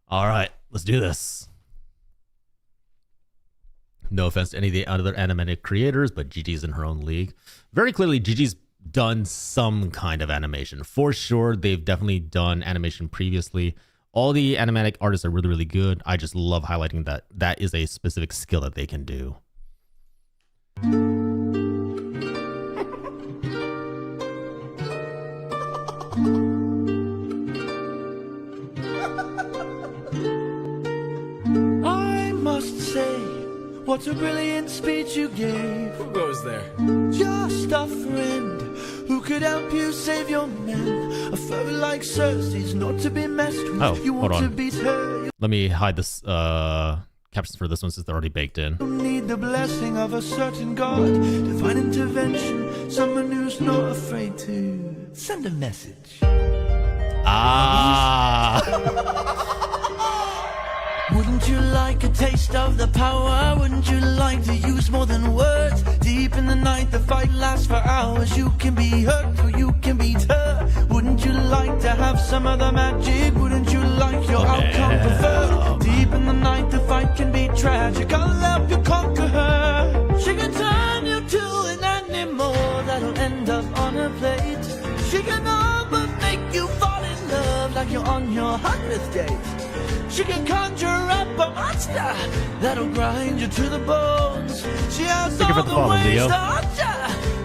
All right, let's do this. No offense to any of the other animated creators, but Gigi's in her own league. Very clearly, Gigi's done some kind of animation. For sure, they've definitely done animation previously. All the animatic artists are really, really good. I just love highlighting that that is a specific skill that they can do. I must say, what a brilliant speech you gave. Who goes there? Just a friend who could help you save your men. A foe like Cersei's not to be messed with. Oh, you want hold to on. beat her, Let me hide this captions for this one since they're already baked in. you need the blessing of a certain god. Divine intervention, someone who's not afraid to send a message. Ah. Wouldn't you like a taste of the power? Wouldn't you like to use more than words? Deep in the night, the fight lasts for hours. You can be hurt or you can beat her. Wouldn't you like to have some of the magic? Wouldn't you like your outcome preferred? Deep in the night, the fight can be tragic. I'll help you conquer her. She can turn you to an animal that'll end up on a plate. She can all but make you fall in love like you're on your 100th date. She can conjure up a monster that'll grind you to the bones. She has Thank you for all the the follow, ways Leo. to haunt you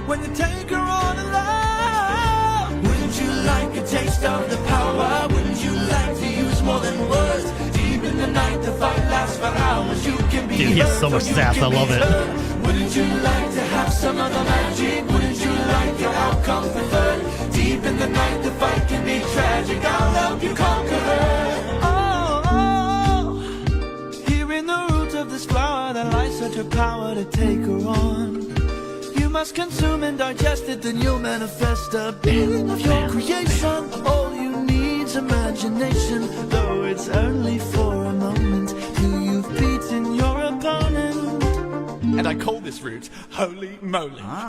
when you take her on alone. Wouldn't you like a taste of the power? Wouldn't you like to use more than words? Deep in the night, the fight lasts for hours. You can be Dude, he has hurt so or much you sass. can I love be it. hurt. Wouldn't you like to have some of the magic? Wouldn't you like your outcome preferred? Deep in the night, the fight can be tragic. I'll help you conquer her. Here in the root of this flower, there lies such a power to take her on. You must consume and digest it, then you'll manifest a being of your creation. All you need's imagination, though it's only for a moment till you've beaten your opponent. And I call this route Holy Moly. Wouldn't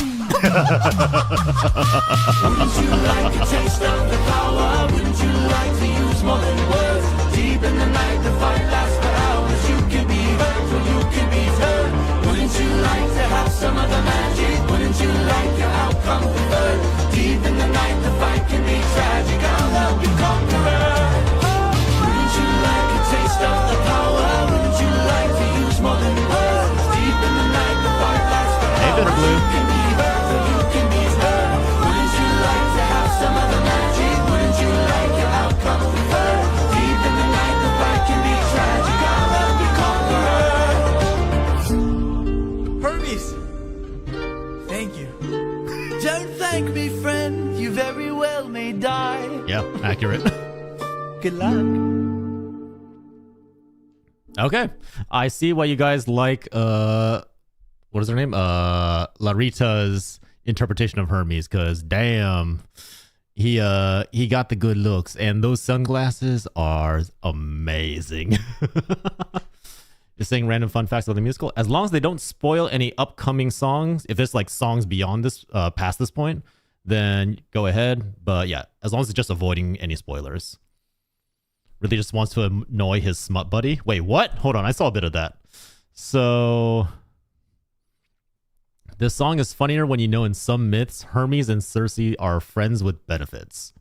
you like a taste of the power? Wouldn't you like to use more than words? Deep in the night, the fight lasts for hours. You can be hurt or you can be hurt. Wouldn't you like to have some of the magic? Wouldn't you like your outcome preferred? Deep in the night, the fight can be tragic. I'll help you conquer her. Wouldn't you like a taste of the power? Wouldn't you like to use more than words? Deep in the night, the fight lasts for Hey, Bitter hours. Blue. You can be hurt or you can be hurt. Wouldn't you like to have some of the magic? Wouldn't you like your outcome preferred? Deep in the night, the fight can be tragic. I'll help you conquer her. Hermes, thank you. Don't thank me, friend. You very well may die. Yeah, accurate. Good luck. Okay. I see why you guys like what is her name? Larita's interpretation of Hermes, because damn, he got the good looks, and those sunglasses are amazing. You're saying random fun facts about the musical. As long as they don't spoil any upcoming songs, if there's like songs beyond this, past this point, then go ahead. But yeah, as long as it's just avoiding any spoilers. Really just wants to annoy his smut buddy. Wait, what? Hold on, I saw a bit of that. So this song is funnier when you know in some myths Hermes and Circe are friends with benefits.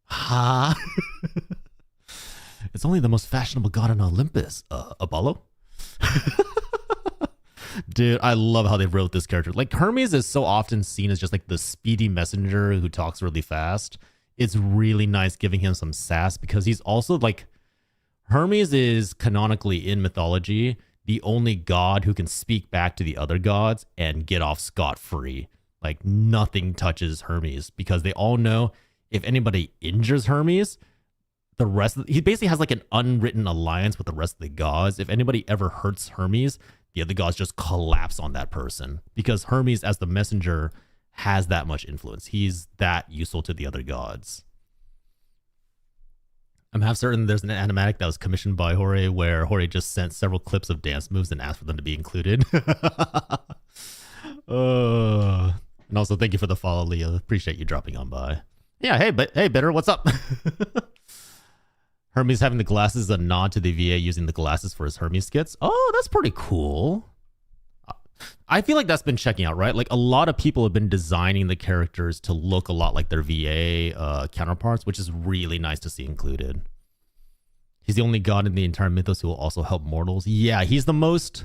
Ha! It's only the most fashionable god on Olympus, Apollo. Dude, I love how they wrote this character. Like, Hermes is so often seen as just like the speedy messenger who talks really fast. It's really nice giving him some sass because he's also like, Hermes is canonically in mythology the only god who can speak back to the other gods and get off scot-free. Like, nothing touches Hermes because they all know if anybody injures Hermes, the rest of he basically has like an unwritten alliance with the rest of the gods. If anybody ever hurts Hermes, the other gods just collapse on that person because Hermes, as the messenger, has that much influence. He's that useful to the other gods. I'm half certain there's an animatic that was commissioned by Jorge where Jorge just sent several clips of dance moves and asked for them to be included. And also, thank you for the follow, Leah. Appreciate you dropping on by. Yeah, hey, Bitter, what's up? Hermes having the glasses is a nod to the VA using the glasses for his Hermes skits. Oh, that's pretty cool. I feel like that's been checking out, right? Like, a lot of people have been designing the characters to look a lot like their VA counterparts, which is really nice to see included. He's the only god in the entire mythos who will also help mortals. Yeah, he's the most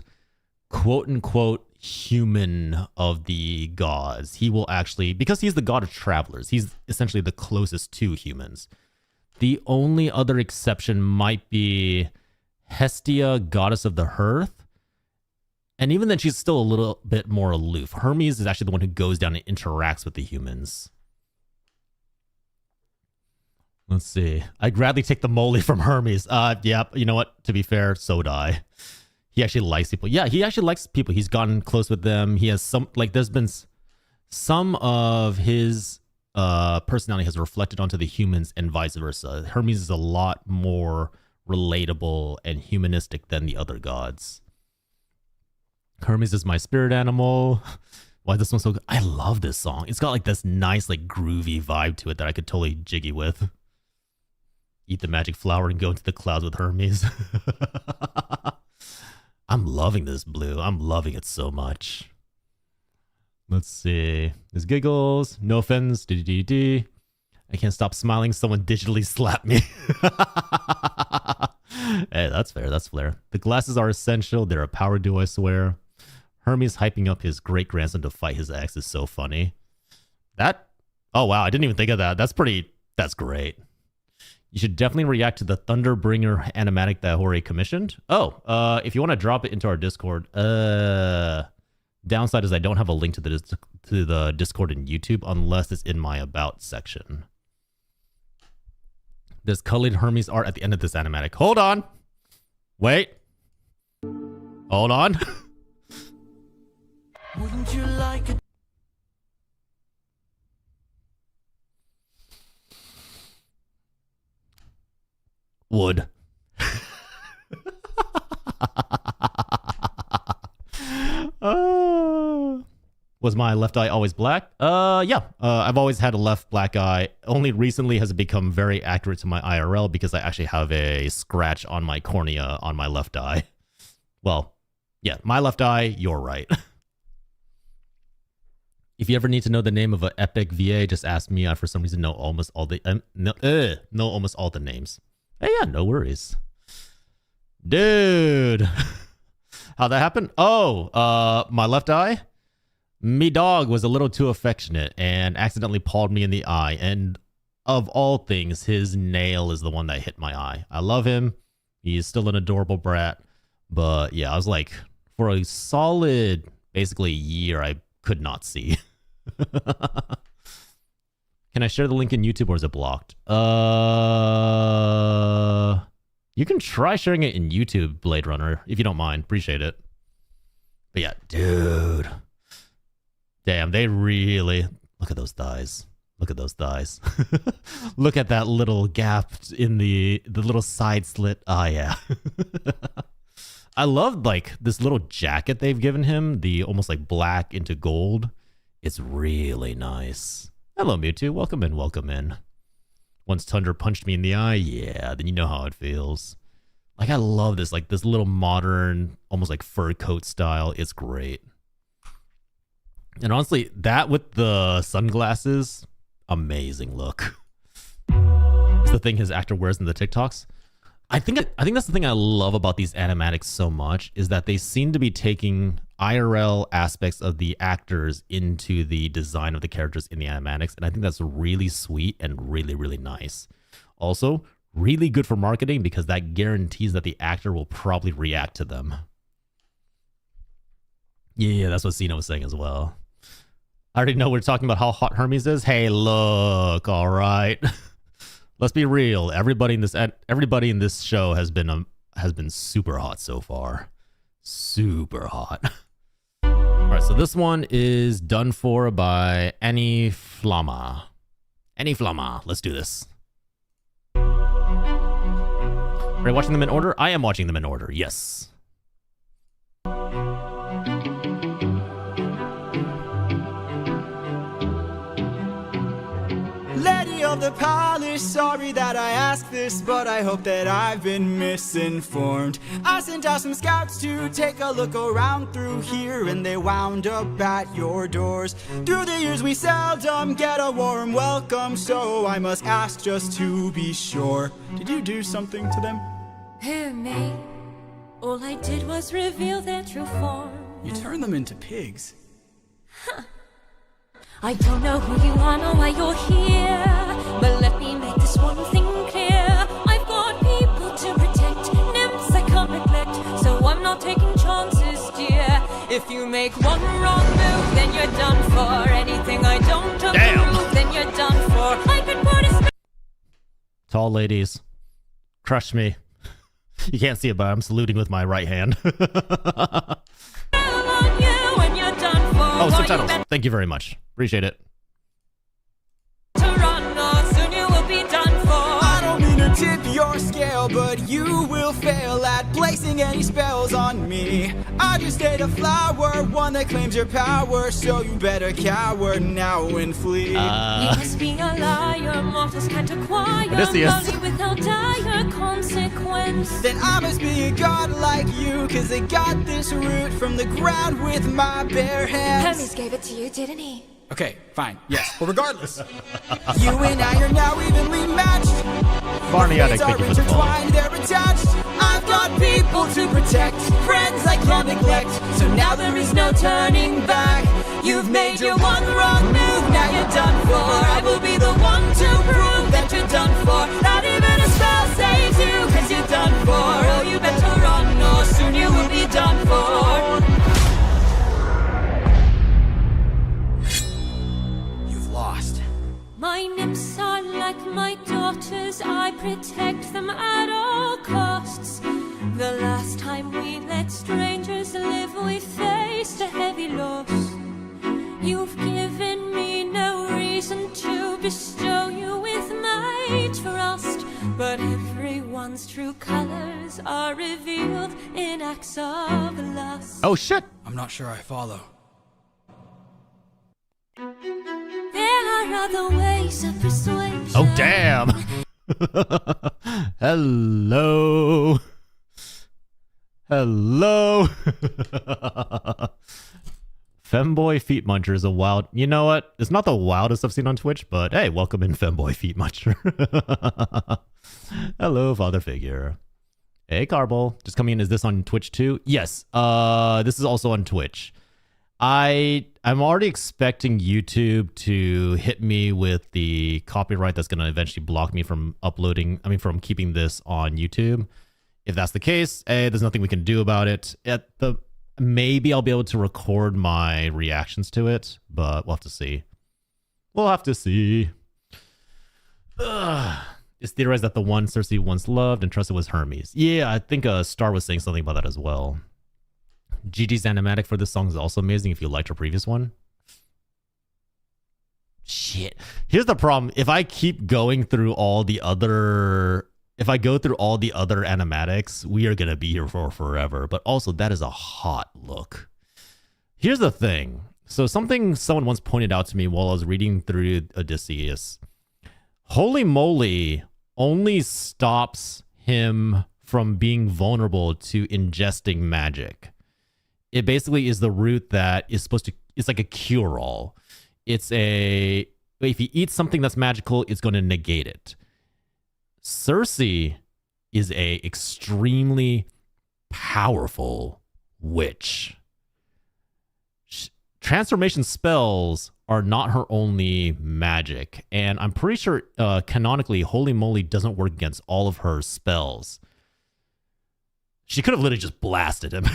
quote-unquote human of the gods. He will actually, because he's the god of travelers, he's essentially the closest to humans. The only other exception might be Hestia, goddess of the hearth. And even then, she's still a little bit more aloof. Hermes is actually the one who goes down and interacts with the humans. Let's see. I'd gladly take the moly from Hermes. Yep. You know what? To be fair, so would I. He actually likes people. Yeah, he actually likes people. He's gotten close with them. He has some, like, there's been some of his personality has reflected onto the humans and vice versa. Hermes is a lot more relatable and humanistic than the other gods. Hermes is my spirit animal. Why this one's so good? I love this song. It's got like this nice, like groovy vibe to it that I could totally jiggy with. Eat the magic flower and go into the clouds with Hermes. I'm loving this blue. I'm loving it so much. Let's see. There's giggles. No offense. I can't stop smiling. Someone digitally slapped me. Hey, that's fair. That's fair. The glasses are essential. They're a power duo, I swear. Hermes hyping up his great-grandson to fight his ex is so funny. That... Oh, wow. I didn't even think of that. That's great. You should definitely react to the Thunderbringer animatic that Jorge commissioned. Oh, if you want to drop it into our Discord, downside is I don't have a link to the Discord in YouTube unless it's in my About section. There's colored Hermes art at the end of this animatic. Hold on. Wait. Hold on. Wouldn't you like a Wood. Was my left eye always black? Yeah. I've always had a left black eye. Only recently has it become very accurate to my IRL because I actually have a scratch on my cornea on my left eye. Well, yeah, my left eye, you're right. If you ever need to know the name of an epic VA, just ask me. I, for some reason, know almost all the know almost all the names. Hey, yeah, no worries. Dude. How'd that happen? Oh, my left eye? Me dog was a little too affectionate and accidentally pawed me in the eye. And of all things, his nail is the one that hit my eye. I love him. He's still an adorable brat. But yeah, I was like, for a solid, basically year, I could not see. Can I share the link in YouTube or is it blocked? You can try sharing it in YouTube, Blade Runner, if you don't mind. Appreciate it. But yeah, dude. Damn, they really... Look at those thighs. Look at those thighs. Look at that little gap in the little side slit. Ah, yeah. I love, like, this little jacket they've given him. The almost, like, black into gold. It's really nice. Hello, Mewtwo. Welcome in, welcome in. Once Tundra punched me in the eye, yeah, then you know how it feels. Like, I love this, like, this little modern, almost like fur coat style. It's great. And honestly, that with the sunglasses, amazing look. It's the thing his actor wears in the TikToks. I think that's the thing I love about these animatics so much is that they seem to be taking IRL aspects of the actors into the design of the characters in the animatics. And I think that's really sweet and really, really nice. Also, really good for marketing because that guarantees that the actor will probably react to them. Yeah, that's what Cena was saying as well. I already know we're talking about how hot Hermes is. Hey, look, all right. Let's be real. Everybody in this show has been super hot so far. Super hot. All right, so this one is done for by Annie Flama. Annie Flama. Let's do this. Are you watching them in order? I am watching them in order. Yes. Lady of the palace, sorry that I asked this, but I hope that I've been misinformed. I sent out some scouts to take a look around through here, and they wound up at your doors. Through the years we seldom get a warm welcome, so I must ask just to be sure. Did you do something to them? Who, me? All I did was reveal their true form. You turned them into pigs. I don't know who you are nor why you're here, but let me make this one thing clear. I've got people to protect, nymphs I can't neglect, so I'm not taking chances, dear. If you make one wrong move, then you're done for. Anything I don't approve, then you're done for. I could put a spell Tall ladies, crush me. You can't see it, but I'm saluting with my right hand. on you when you're done for. Oh, subtitles. Thank you very much. Appreciate it. Toronto, soon you will be done for. I don't mean to tip your scale, but you will fail at placing any spells on me. I just ate a flower, one that claims your power, so you better cower now and flee. You must be a liar, mortals can't acquire Odysseus. money without dire consequence. Then I must be a god like you, cause I got this root from the ground with my bare hands. Hermes gave it to you, didn't he? Okay, fine, yes, but regardless, you and I are now evenly matched. Barney, Fates are intertwined, they're attached. I've got people to protect, friends I can't neglect. So now there is no turning back. You've made your one wrong move, now you're done for. I will be the one to prove that you're done for. Not even a spell saves you, cause you're done for. Oh, you better run, or soon you will be done for. You've lost. My nymphs are like my daughters, I protect them at all costs. The last time we let strangers live, we faced a heavy loss. You've given me no reason to bestow you with my trust, but everyone's true colors are revealed in acts of lust. Oh, shit. I'm not sure I follow. There are other ways of persuasion. Oh, damn. Hello. Hello. Femboy Feet Muncher is a wild... You know what? It's not the wildest I've seen on Twitch, but hey, welcome in Femboy Feet Muncher. Hello, father figure. Hey, Carbol. Just coming in. Is this on Twitch too? Yes. This is also on Twitch. I'm already expecting YouTube to hit me with the copyright that's going to eventually block me from from keeping this on YouTube. If that's the case, there's nothing we can do about it. Maybe I'll be able to record my reactions to it, but we'll have to see. We'll have to see. It's theorized that the one Cersei once loved and trusted was Hermes. Yeah, I think Star was saying something about that as well. Gigi's animatic for this song is also amazing if you liked her previous one. Shit. Here's the problem. If I keep going through all the other... If I go through all the other animatics, we are going to be here for forever. But also, that is a hot look. Here's the thing. So something someone once pointed out to me while I was reading through Odysseus. Holy moly only stops him from being vulnerable to ingesting magic. It basically is the root that is supposed to... It's like a cure-all. If you eat something that's magical, it's going to negate it. Cersei is a extremely powerful witch. Transformation spells are not her only magic, and I'm pretty sure canonically Holy Moly doesn't work against all of her spells. She could have literally just blasted him.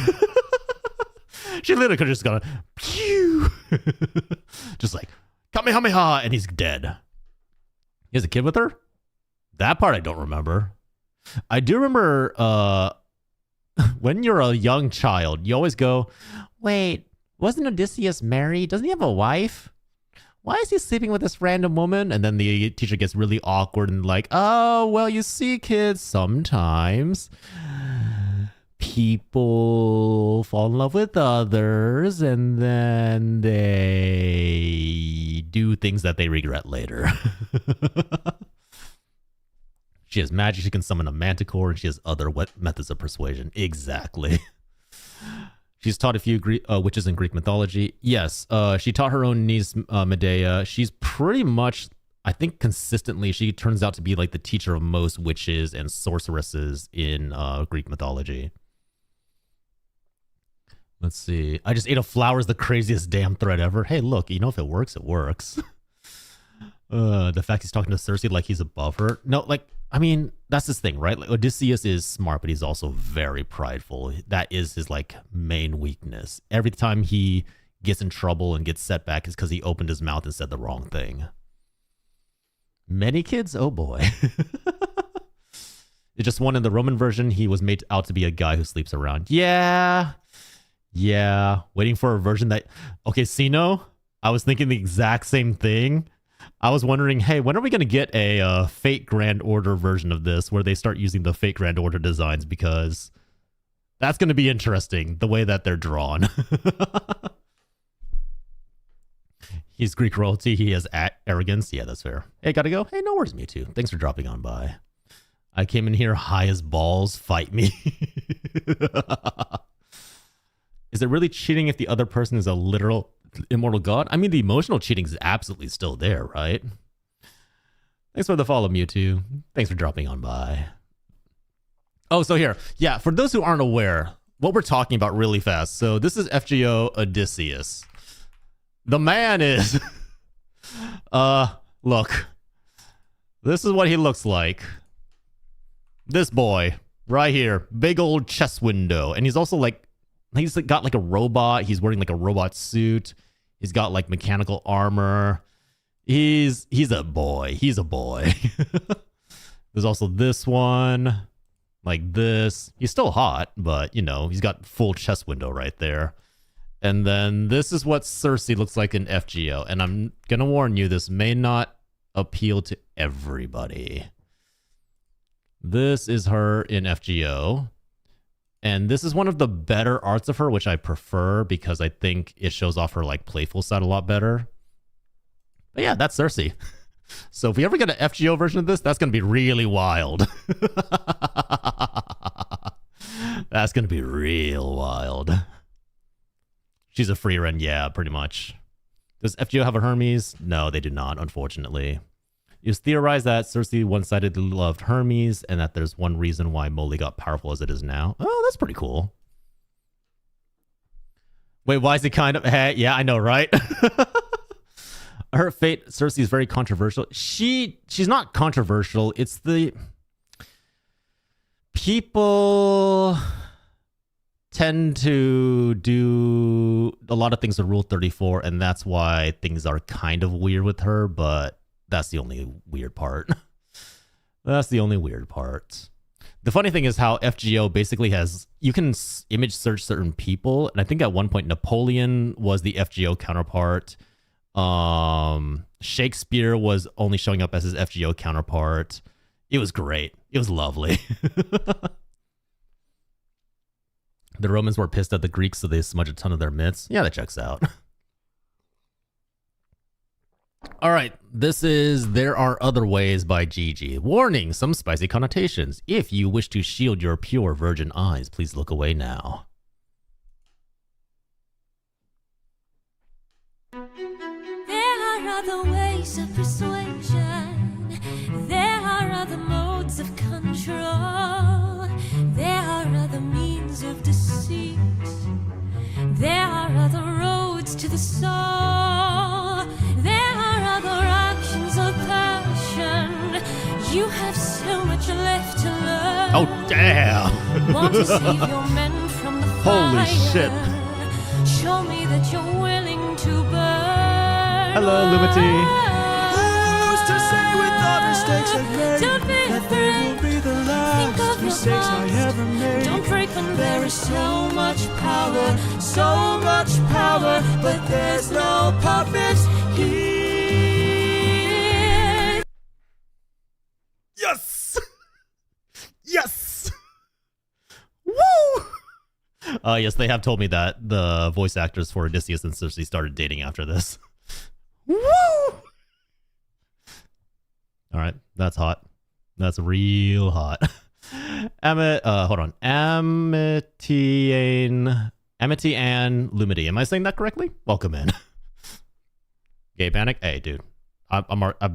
She literally could have just gone pew, just like Kamehameha, and he's dead. He has a kid with her? That part I don't remember. I do remember when you're a young child, you always go, wait, wasn't Odysseus married? Doesn't he have a wife? Why is he sleeping with this random woman? And then the teacher gets really awkward and like, oh, well, you see, kids, sometimes people fall in love with others and then they do things that they regret later. She has magic. She can summon a manticore, and she has other methods of persuasion. Exactly. She's taught a few witches in Greek mythology. Yes, she taught her own niece, Medea. She's pretty much, I think consistently, she turns out to be like the teacher of most witches and sorceresses in Greek mythology. Let's see. I just ate a flower is the craziest damn thread ever. Hey, look, you know, if it works, it works. The fact he's talking to Cersei like he's above her. No, like, I mean, that's his thing, right? Like Odysseus is smart, but he's also very prideful. That is his like main weakness. Every time he gets in trouble and gets set back is because he opened his mouth and said the wrong thing. Many kids? Oh boy. It's just one in the Roman version. He was made out to be a guy who sleeps around. Yeah. Yeah. Waiting for a version that... Okay, Sino, I was thinking the exact same thing. I was wondering, hey, when are we going to get a Fate Grand Order version of this where they start using the Fate Grand Order designs? Because that's going to be interesting, the way that they're drawn. He's Greek royalty. He has arrogance. Yeah, that's fair. Hey, gotta go. Hey, no worries, Mewtwo. Thanks for dropping on by. I came in here high as balls. Fight me. Is it really cheating if the other person is a literal immortal god? I mean, the emotional cheating is absolutely still there, right? Thanks for the follow, Mewtwo. Thanks for dropping on by. Oh, so here. Yeah, for those who aren't aware, what we're talking about really fast. So this is FGO Odysseus. The man is... look. This is what he looks like. This boy right here, big old chest window. And he's also like, he's got like a robot. He's wearing like a robot suit. He's got like mechanical armor. He's a boy. He's a boy. There's also this one, like this. He's still hot, but you know, he's got full chest window right there. And then this is what Cersei looks like in FGO. And I'm going to warn you, this may not appeal to everybody. This is her in FGO. And this is one of the better arts of her, which I prefer because I think it shows off her like playful side a lot better. But yeah, that's Cersei. So if we ever get an FGO version of this, that's going to be really wild. That's going to be real wild. She's a free run, yeah, pretty much. Does FGO have a Hermes? No, they do not, unfortunately. It was theorized that Cersei one-sidedly loved Hermes, and that there's one reason why Molly got powerful as it is now. Oh, that's pretty cool. Wait, why is it kind of... Hey, yeah, I know, right? Her fate, Cersei, is very controversial. She's not controversial. It's the... People tend to do a lot of things to Rule 34, and that's why things are kind of weird with her, but that's the only weird part. That's the only weird part. The funny thing is how FGO basically has, you can image search certain people, and I think at one point Napoleon was the FGO counterpart. Shakespeare was only showing up as his FGO counterpart. It was great. It was lovely. The Romans were pissed at the Greeks, so they smudged a ton of their myths. Yeah, that checks out. All right, this is There Are Other Ways by Gigi. Warning, some spicy connotations. If you wish to shield your pure virgin eyes, please look away now. There are other ways of persuasion. There are other modes of control. There are other means of deceit. There are other roads to the soul. There are other actions of passion. You have so much left to learn. Oh, damn. Want to save your men from the fire. Holy shit. Show me that you're willing to burn. Hello, Lumity. Who's to say with all mistakes I've made Don't be that they will afraid. be the Think last of your mistakes I past. ever made? Don't break when There is so much power, but there's no purpose here. Yes! Yes! Woo! Yes, they have told me that the voice actors for Odysseus and Cersei started dating after this. Woo! All right, that's hot. That's real hot. Hold on. Amity and Lumity. Am I saying that correctly? Welcome in. Gay panic? Hey, dude. I've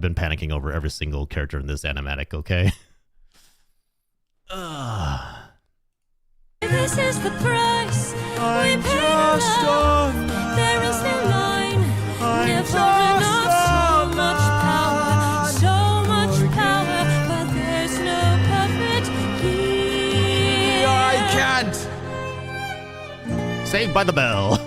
been panicking over every single character in this animatic, okay? This is the price I'm we pay just for love. on that. There is no line. I'm Never just enough. So on much power, but there's no Saved by the Bell.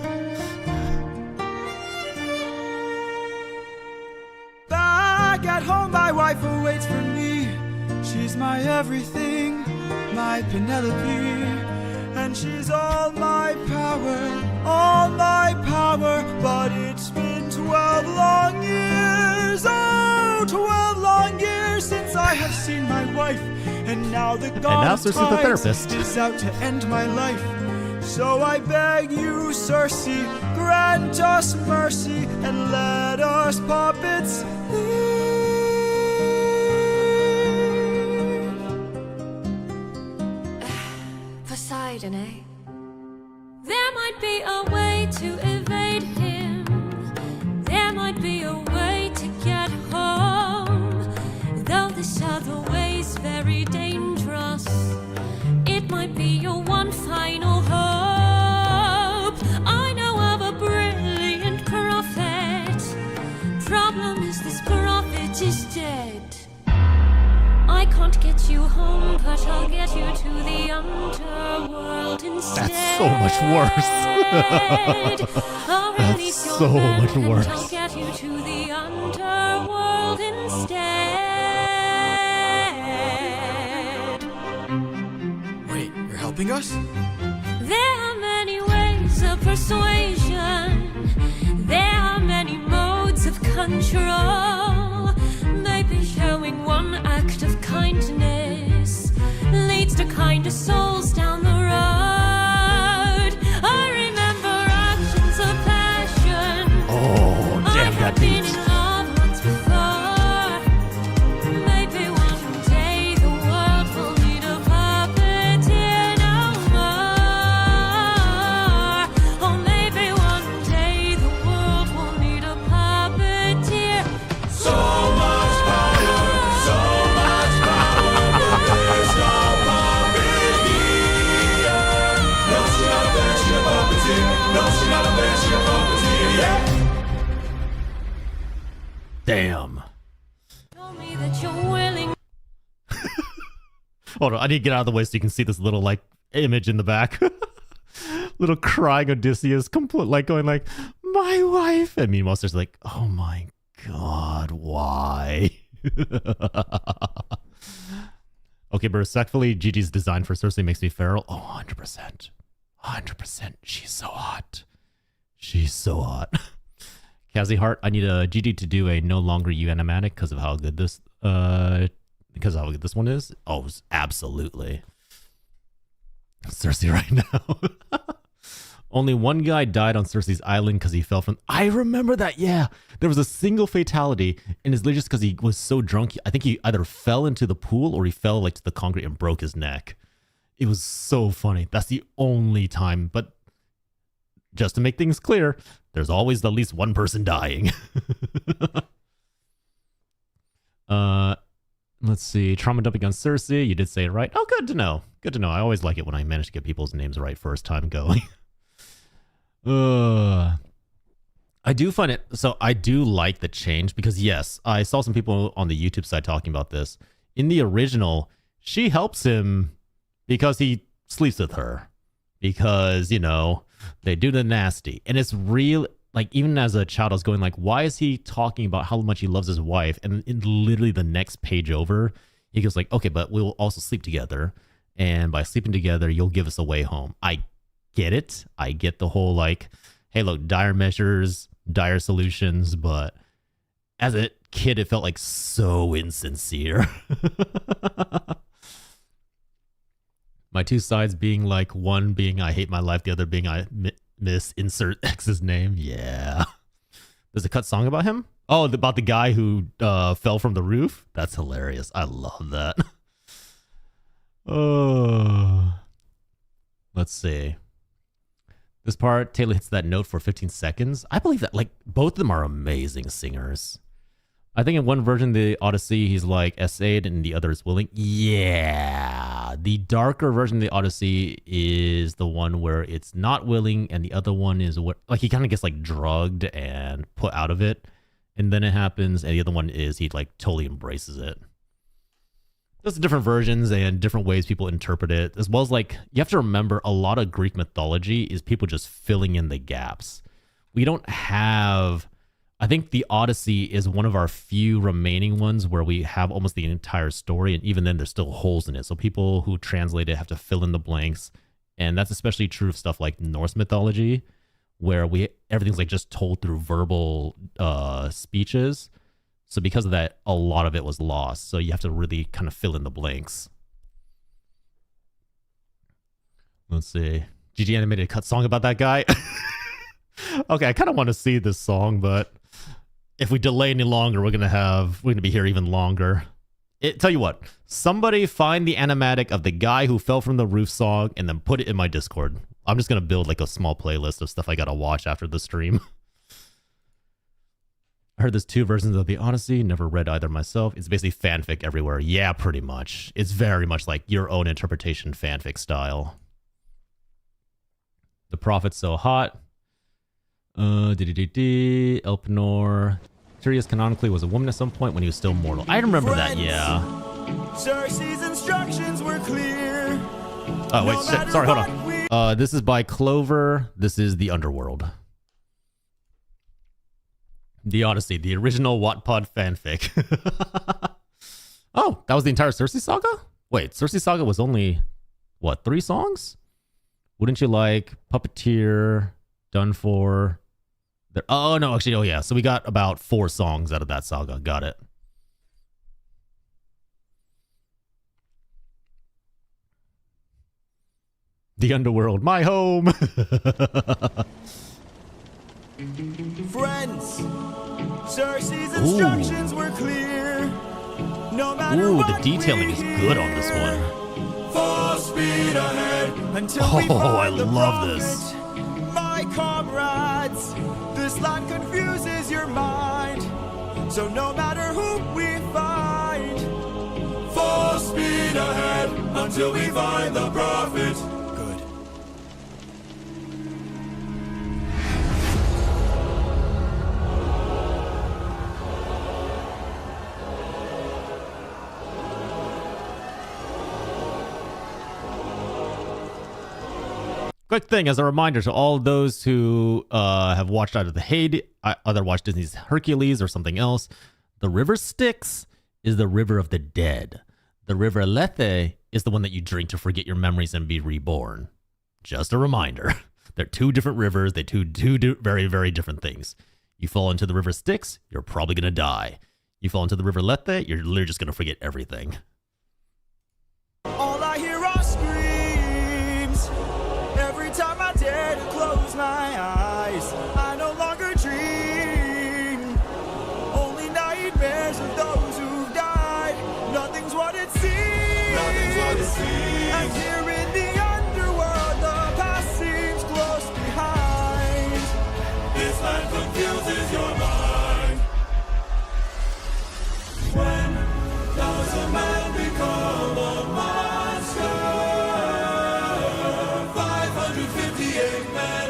Back at home, my wife awaits for me. She's my everything, my Penelope. And she's all my power. But it's been 12 long years, oh, 12 long years since I have seen my wife. And now the god of Cersei's the therapist. is out to end my life. So I beg you, Cersei, grant us mercy and let us puppets live. Poseidon, eh? There might be a way to evade him. There might be a way to get home. Though this other way's very dangerous, it might be your one final hope. I know of a brilliant prophet. Problem is this prophet is dead. I can't get you home, but I'll get you to the underworld instead. That's so much worse. That's so much worse. I'll get you to the underworld instead. Wait, you're helping us? There are many ways of persuasion. There are many modes of control. Maybe showing one act of kindness leads to kinder souls down the road. I remember actions of passion. Oh, damn, I that have been beat. in love once before. Maybe one day the world will need a puppeteer no more. Or maybe one day the world will need a puppeteer. So much power, so much power, but there's no puppet here. No, she not a bitch, she a puppeteer. No, she not a bitch, she a puppeteer, yeah. Damn. Show me that you're willing. Hold on, I need to get out of the way so you can see this little like image in the back. Little crying Odysseus, complete like going like, my wife. And meanwhile, there's like, oh my god, why? Okay, but respectfully, Gigi's design for Cersei makes me feral. Oh, 100%. 100%. She's so hot. She's so hot. Kazi Hart, I need a Gigi to do a no longer you animatic because of how good this one is. Oh, absolutely. Cersei right now. Only one guy died on Cersei's island because he fell from... I remember that, yeah. There was a single fatality, and it's literally just because he was so drunk. I think he either fell into the pool or he fell like to the concrete and broke his neck. It was so funny. That's the only time. But just to make things clear, there's always at least one person dying. Let's see. Trauma dumping on Cersei. You did say it right. Oh, good to know. Good to know. I always like it when I manage to get people's names right first time going. I do find it, so I do like the change because yes, I saw some people on the YouTube side talking about this. In the original, she helps him because he sleeps with her because, you know, they do the nasty. And it's real, like even as a child, I was going like, why is he talking about how much he loves his wife? And in literally the next page over, he goes like, okay, but we'll also sleep together. And by sleeping together, you'll give us a way home. I get it. I get the whole like, hey, look, dire measures, dire solutions. But as a kid, it felt like so insincere. My two sides being like, one being I hate my life, the other being I miss insert X's name. Yeah. There's a cut song about him. Oh, about the guy who fell from the roof. That's hilarious. I love that. Oh, let's see. This part, Taylor hits that note for 15 seconds. I believe that, like, both of them are amazing singers. I think in one version, the Odyssey, he's like essayed and the other is willing. Yeah. The darker version of the Odyssey is the one where it's not willing and the other one is where, like, he kind of gets like drugged and put out of it. And then it happens and the other one is he like totally embraces it. There's different versions and different ways people interpret it, as well as like you have to remember a lot of Greek mythology is people just filling in the gaps. We don't have, I think the Odyssey is one of our few remaining ones where we have almost the entire story, and even then there's still holes in it. So people who translate it have to fill in the blanks, and that's especially true of stuff like Norse mythology, where everything's like just told through verbal speeches. So because of that, a lot of it was lost. So you have to really kind of fill in the blanks. Let's see. GG Animated a cut song about that guy. Okay, I kind of want to see this song, but if we delay any longer, we're gonna be here even longer. Tell you what, somebody find the animatic of the guy who fell from the roof song and then put it in my Discord. I'm just gonna build like a small playlist of stuff I gotta watch after the stream. I heard there's 2 versions of the Odyssey, never read either myself. It's basically fanfic everywhere. Yeah, pretty much. It's very much like your own interpretation fanfic style. The Prophet's so hot. Elpenor. Tyrius canonically was a woman at some point when he was still mortal. I remember that, yeah. Cersei's instructions were clear. Oh, wait, sorry, hold on. This is by Clover. This is The Underworld. The Odyssey, the original Wattpad fanfic. Oh, that was the entire Cersei saga? Wait, Cersei saga was only, what, 3 songs? Wouldn't You Like, Puppeteer, Done For. Oh, no, actually, oh yeah. So we got about 4 songs out of that saga. Got it. The Underworld, my home. Friends, Cersei's instructions were clear. No matter Ooh, the what detailing we is good on this hear. one. Full speed ahead until we Oh, find I the love prophet. this. My comrades, this land confuses your mind. So no matter who we find, full speed ahead until we find the prophet. Good. Quick thing as a reminder to all those who have watched either either watched Disney's Hercules or something else, the river Styx is the river of the dead. The river Lethe is the one that you drink to forget your memories and be reborn. Just a reminder. They're 2 different rivers. They do very, very different things. You fall into the river Styx, you're probably going to die. You fall into the river Lethe, you're literally just going to forget everything. All I hear are screams. Every time I dare to close my eyes, I no longer dream. Only nightmares of those who've died. Nothing's what it seems. Nothing's what it seems. And here in the underworld, the past seems close behind. This land confuses your mind. When does a man become a monster? 558 men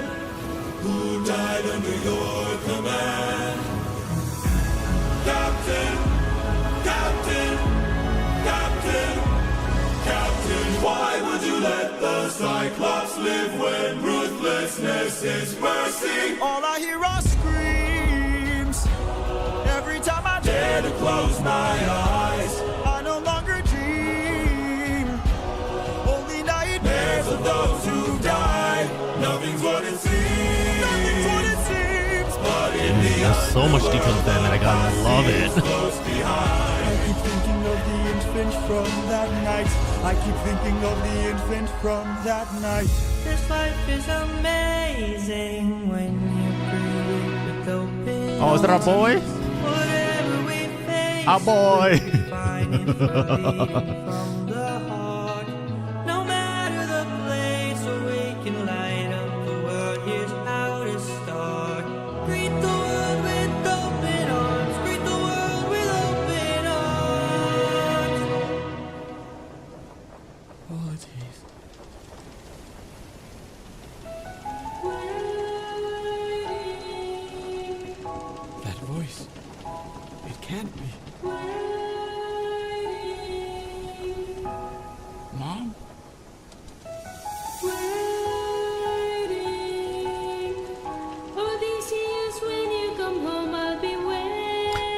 who died under your command. Captain, Captain, Captain, Captain, why would you let the Cyclops live when ruthlessness is mercy? All I hear are screams. Every time I dare to close my eyes, I no longer dream. Only nightmares of those who died. Nothing's what it seems. Nothing's what it seems. But in the There's so much detail in that, I gotta love it. close behind. I keep thinking of the infant from that night. I keep thinking of the infant from that night. This life is amazing when you breathe with open Oh, is that our boy? Whatever we face, Our boy. we find it from the heart. No matter the place where we can light up the world, here's how to start. Greet the world with open arms. Greet the world with open arms. Apologies. That voice. It can't be.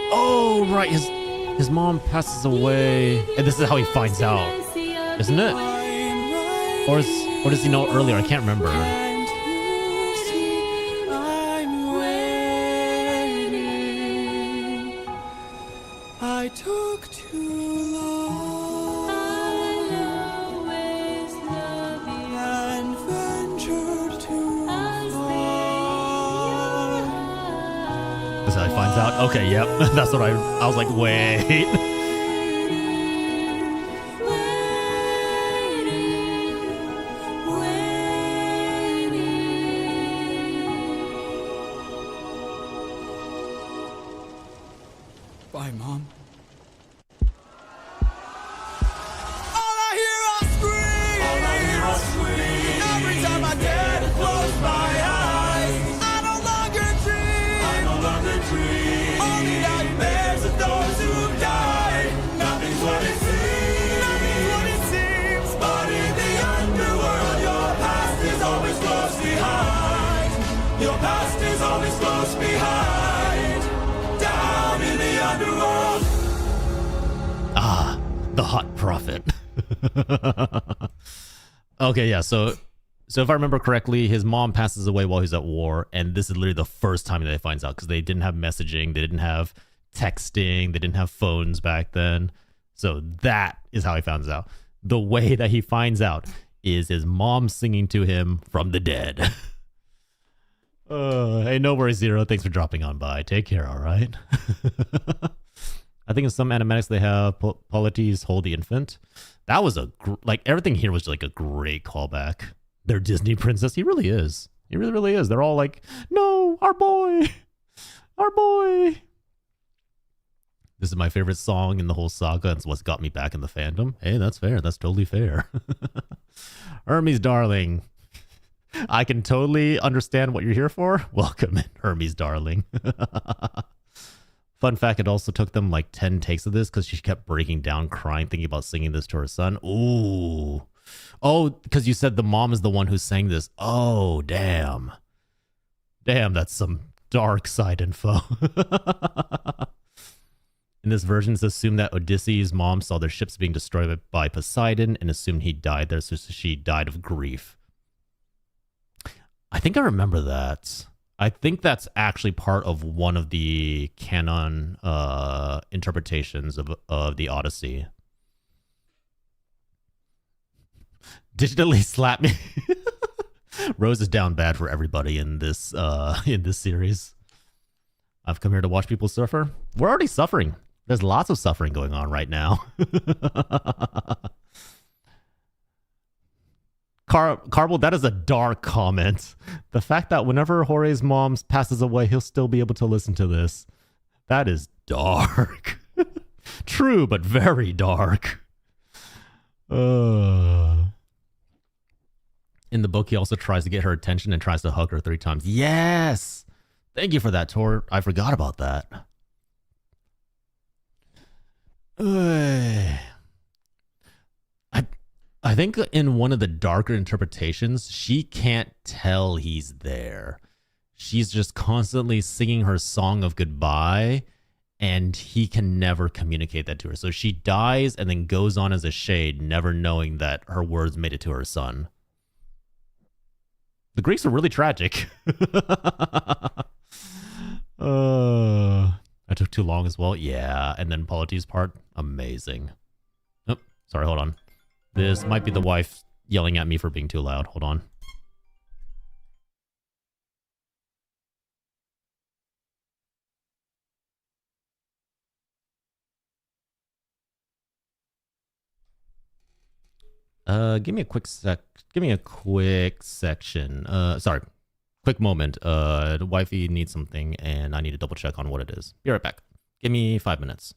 Oh, right. His mom passes away, and this is how he finds out, isn't it? Or does he know earlier? I can't remember. I took too long and ventured too far. This is how he finds out. Okay, yep. That's what I was like, wait. Bye, Mom. All I hear are screams. Every time I dare to close my eyes, I no longer dream. Only nightmares of those who died. Nothing's what it seems. But in the underworld, your past is always close behind. Your past is always close behind. Down in the underworld. Ah, the hot prophet. Okay, yeah. So if I remember correctly, his mom passes away while he's at war, and this is literally the first time that he finds out because they didn't have messaging, they didn't have texting, they didn't have phones back then. So that is how he finds out. The way that he finds out is his mom singing to him from the dead. Hey, no worries, Zero. Thanks for dropping on by. Take care, all right? I think in some animatics they have Polites hold the infant. That was like everything here was like a great callback. Their Disney princess, he really is. He really, really is. They're all like, no, our boy, our boy. This is my favorite song in the whole saga. It's what's got me back in the fandom. Hey, that's fair. That's totally fair. Hermes, darling. I can totally understand what you're here for. Welcome in, Hermes, darling. Fun fact, it also took them like 10 takes of this because she kept breaking down, crying, thinking about singing this to her son. Ooh. Oh, because you said the mom is the one who sang this. Oh, damn. Damn, that's some dark side info. In this version, it's assumed that Odysseus' mom saw their ships being destroyed by Poseidon and assumed he died there, so she died of grief. I think I remember that. I think that's actually part of one of the canon interpretations of the Odyssey. Digitally slap me. Rose is down bad for everybody in this series. I've come here to watch people suffer. We're already suffering. There's lots of suffering going on right now. Carble, that is a dark comment. The fact that whenever Jorge's mom passes away, he'll still be able to listen to this. That is dark. True, but very dark. In the book, he also tries to get her attention and tries to hug her 3 times. Yes! Thank you for that, Tor. I forgot about that. I think in one of the darker interpretations, she can't tell he's there. She's just constantly singing her song of goodbye, and he can never communicate that to her. So she dies and then goes on as a shade, never knowing that her words made it to her son. The Greeks are really tragic. I took too long as well. Yeah, and then Polites' part, amazing. Oh, sorry, hold on. This might be the wife yelling at me for being too loud. Hold on. Give me a quick section. Sorry. Quick moment. The wifey needs something and I need to double check on what it is. Be right back. Give me 5 minutes.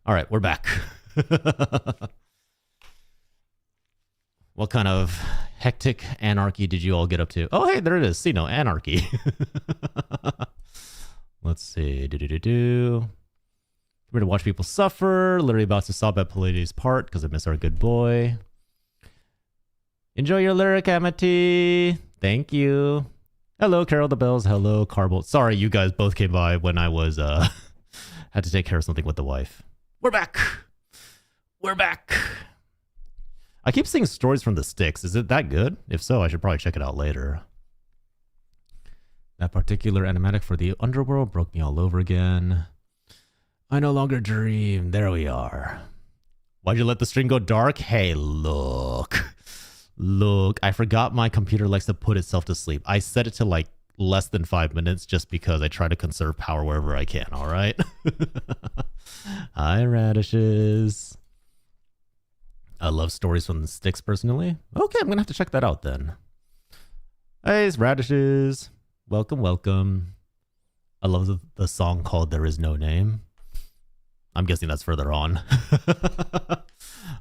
All right, we're back. What kind of hectic anarchy did you all get up to? Oh, hey, there it is. See, no, anarchy. Let's see. We're to watch people suffer. Literally about to sob at Palladius' part because I miss our good boy. Enjoy your lyric, Amity. Thank you. Hello, Carol the Bells. Hello, Carbolt. Sorry, you guys both came by when I was had to take care of something with the wife. We're back. We're back. I keep seeing stories from the sticks. Is it that good? If so, I should probably check it out later. That particular animatic for the underworld broke me all over again. I no longer dream. There we are. Why'd you let the stream go dark? Hey, look. Look, I forgot my computer likes to put itself to sleep. I set it to like less than 5 minutes just because I try to conserve power wherever I can, all right? Hi, radishes. I love stories from the sticks personally. Okay, I'm gonna have to check that out then. Hey, it's radishes. Welcome, welcome. I love the song called There Is No Name. I'm guessing that's further on.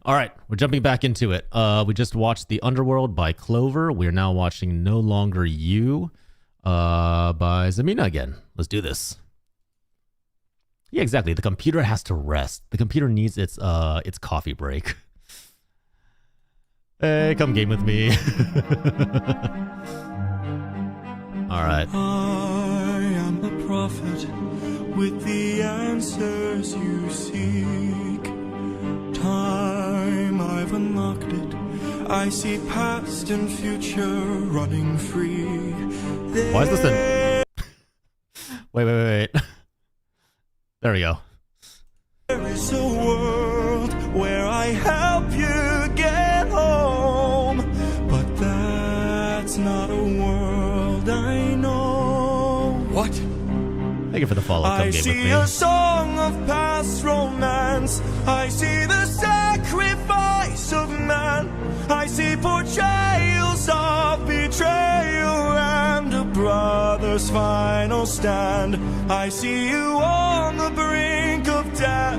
All right, we're jumping back into it. We just watched The Underworld by Clover. We're now watching No Longer You by Zamina again. Let's do this. Yeah, exactly. The computer has to rest. The computer needs its coffee break. Hey, come game with me. All right. I am the prophet with the answers you seek. Time, I've unlocked it. I see past and future running free. Why is this in... Wait. There we go. There is a world where I help you get home, but that's not a world I know. What? Thank you for the follow. Come I game with see me. a song of past romance. I see the sacrifice of man. I see portrayals of betrayal and a brother's final stand. I see you on the brink of death.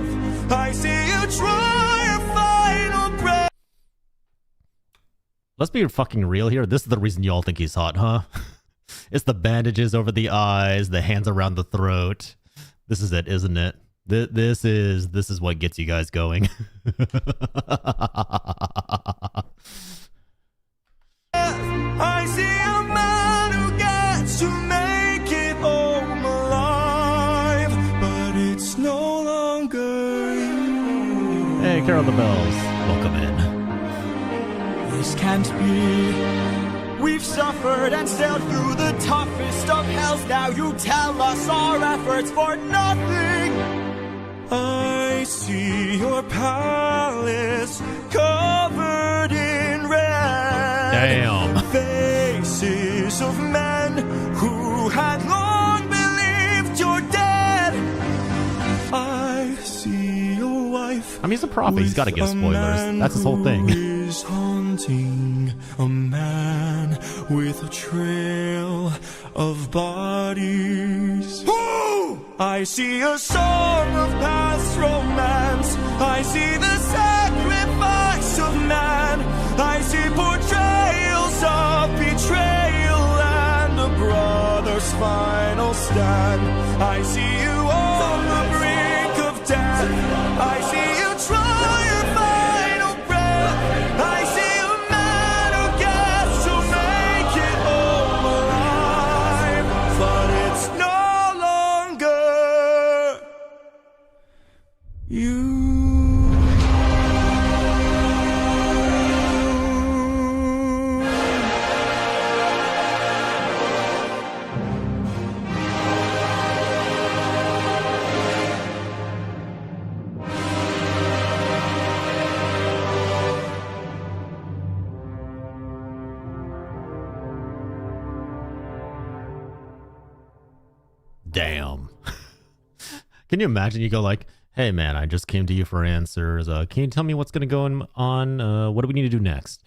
I see you try a final breath. Let's be fucking real here. This is the reason you all think he's hot, huh? It's the bandages over the eyes, the hands around the throat. This is it, isn't it? This is what gets you guys going. I see a man who gets to make it home alive, but it's no longer you. Hey, Carol the Bells. Welcome in. This can't be. We've suffered and sailed through the toughest of hells. Now you tell us our efforts for nothing. I see your palace covered in red. Damn. Faces of men who had long believed you're dead. I see your wife. I mean, he's a prophet. He's got to give spoilers. That's his whole thing. Is haunting a man with a trail of bodies. Who? I see a song of past romance. I see the sacrifice of man. I see portrayals of betrayal and a brother's final stand. I see you on the brink of death. I see you try a final breath. I see a man who gets to make it home alive, but it's no longer you. Damn. Can you imagine? You go like, hey man, I just came to you for answers. Can you tell me what's going to go on? What do we need to do next?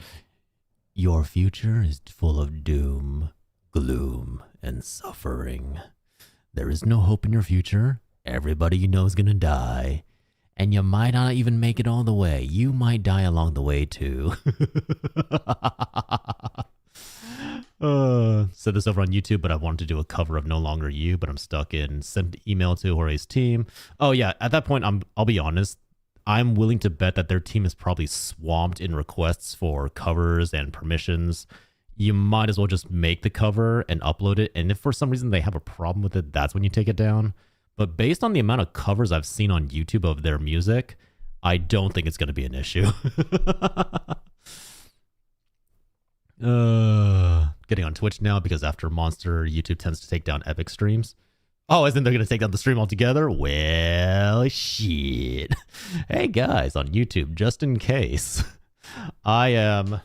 Your future is full of doom, gloom, and suffering. There is no hope in your future. Everybody you know is going to die. And you might not even make it all the way. You might die along the way too. Said this over on YouTube, but I wanted to do a cover of No Longer You, but I'm stuck in send email to Jorge's team. Oh yeah, at that point, I'll be honest. I'm willing to bet that their team is probably swamped in requests for covers and permissions. You might as well just make the cover and upload it. And if for some reason they have a problem with it, that's when you take it down. But based on the amount of covers I've seen on YouTube of their music, I don't think it's going to be an issue. Getting on Twitch now because after Monster, YouTube tends to take down Epic streams. Oh, isn't they going to take down the stream altogether? Well, shit. Hey guys, on YouTube, just in case, I am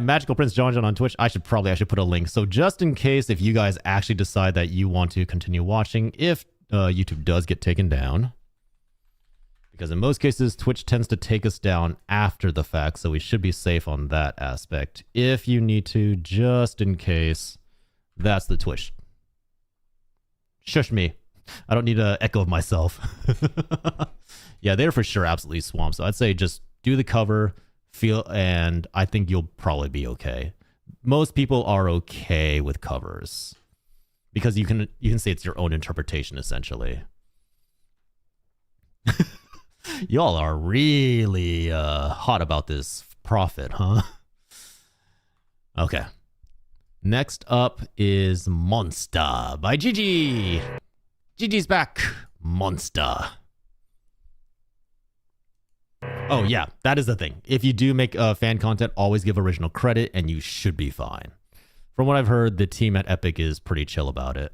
Magical Prince John on Twitch. I should put a link. So just in case, if you guys actually decide that you want to continue watching, if YouTube does get taken down, because in most cases, Twitch tends to take us down after the fact, so we should be safe on that aspect. If you need to, just in case, that's the Twitch. Shush me. I don't need an echo of myself. Yeah, they're for sure absolutely swamped. So I'd say just do the cover, and I think you'll probably be okay. Most people are okay with covers because you can say it's your own interpretation essentially. Y'all are really hot about this profit, huh? Okay. Next up is Monster by Gigi. Gigi's back. Monster. Oh, yeah, that is the thing. If you do make fan content, always give original credit and you should be fine. From what I've heard, the team at Epic is pretty chill about it.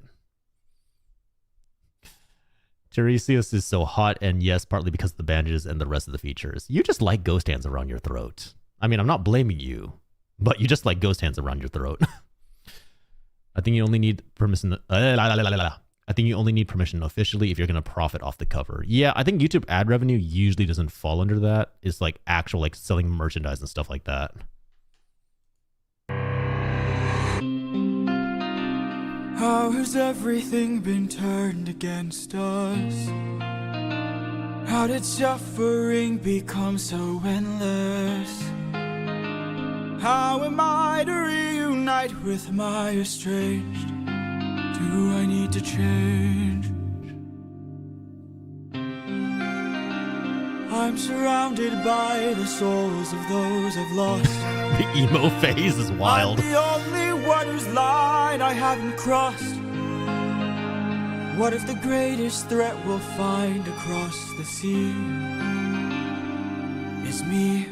Tiresias is so hot, and yes, partly because of the bandages and the rest of the features. You just like ghost hands around your throat. I mean, I'm not blaming you, but you just like ghost hands around your throat. I think you only need permission. I think you only need permission officially if you're going to profit off the cover. Yeah, I think YouTube ad revenue usually doesn't fall under that. It's like actual like selling merchandise and stuff like that. How has everything been turned against us? How did suffering become so endless? How am I to reunite with my estranged? Do I need to change? I'm surrounded by the souls of those I've lost. The emo phase is wild. I'm the only one whose line I haven't crossed. What if the greatest threat we'll find across the sea is me?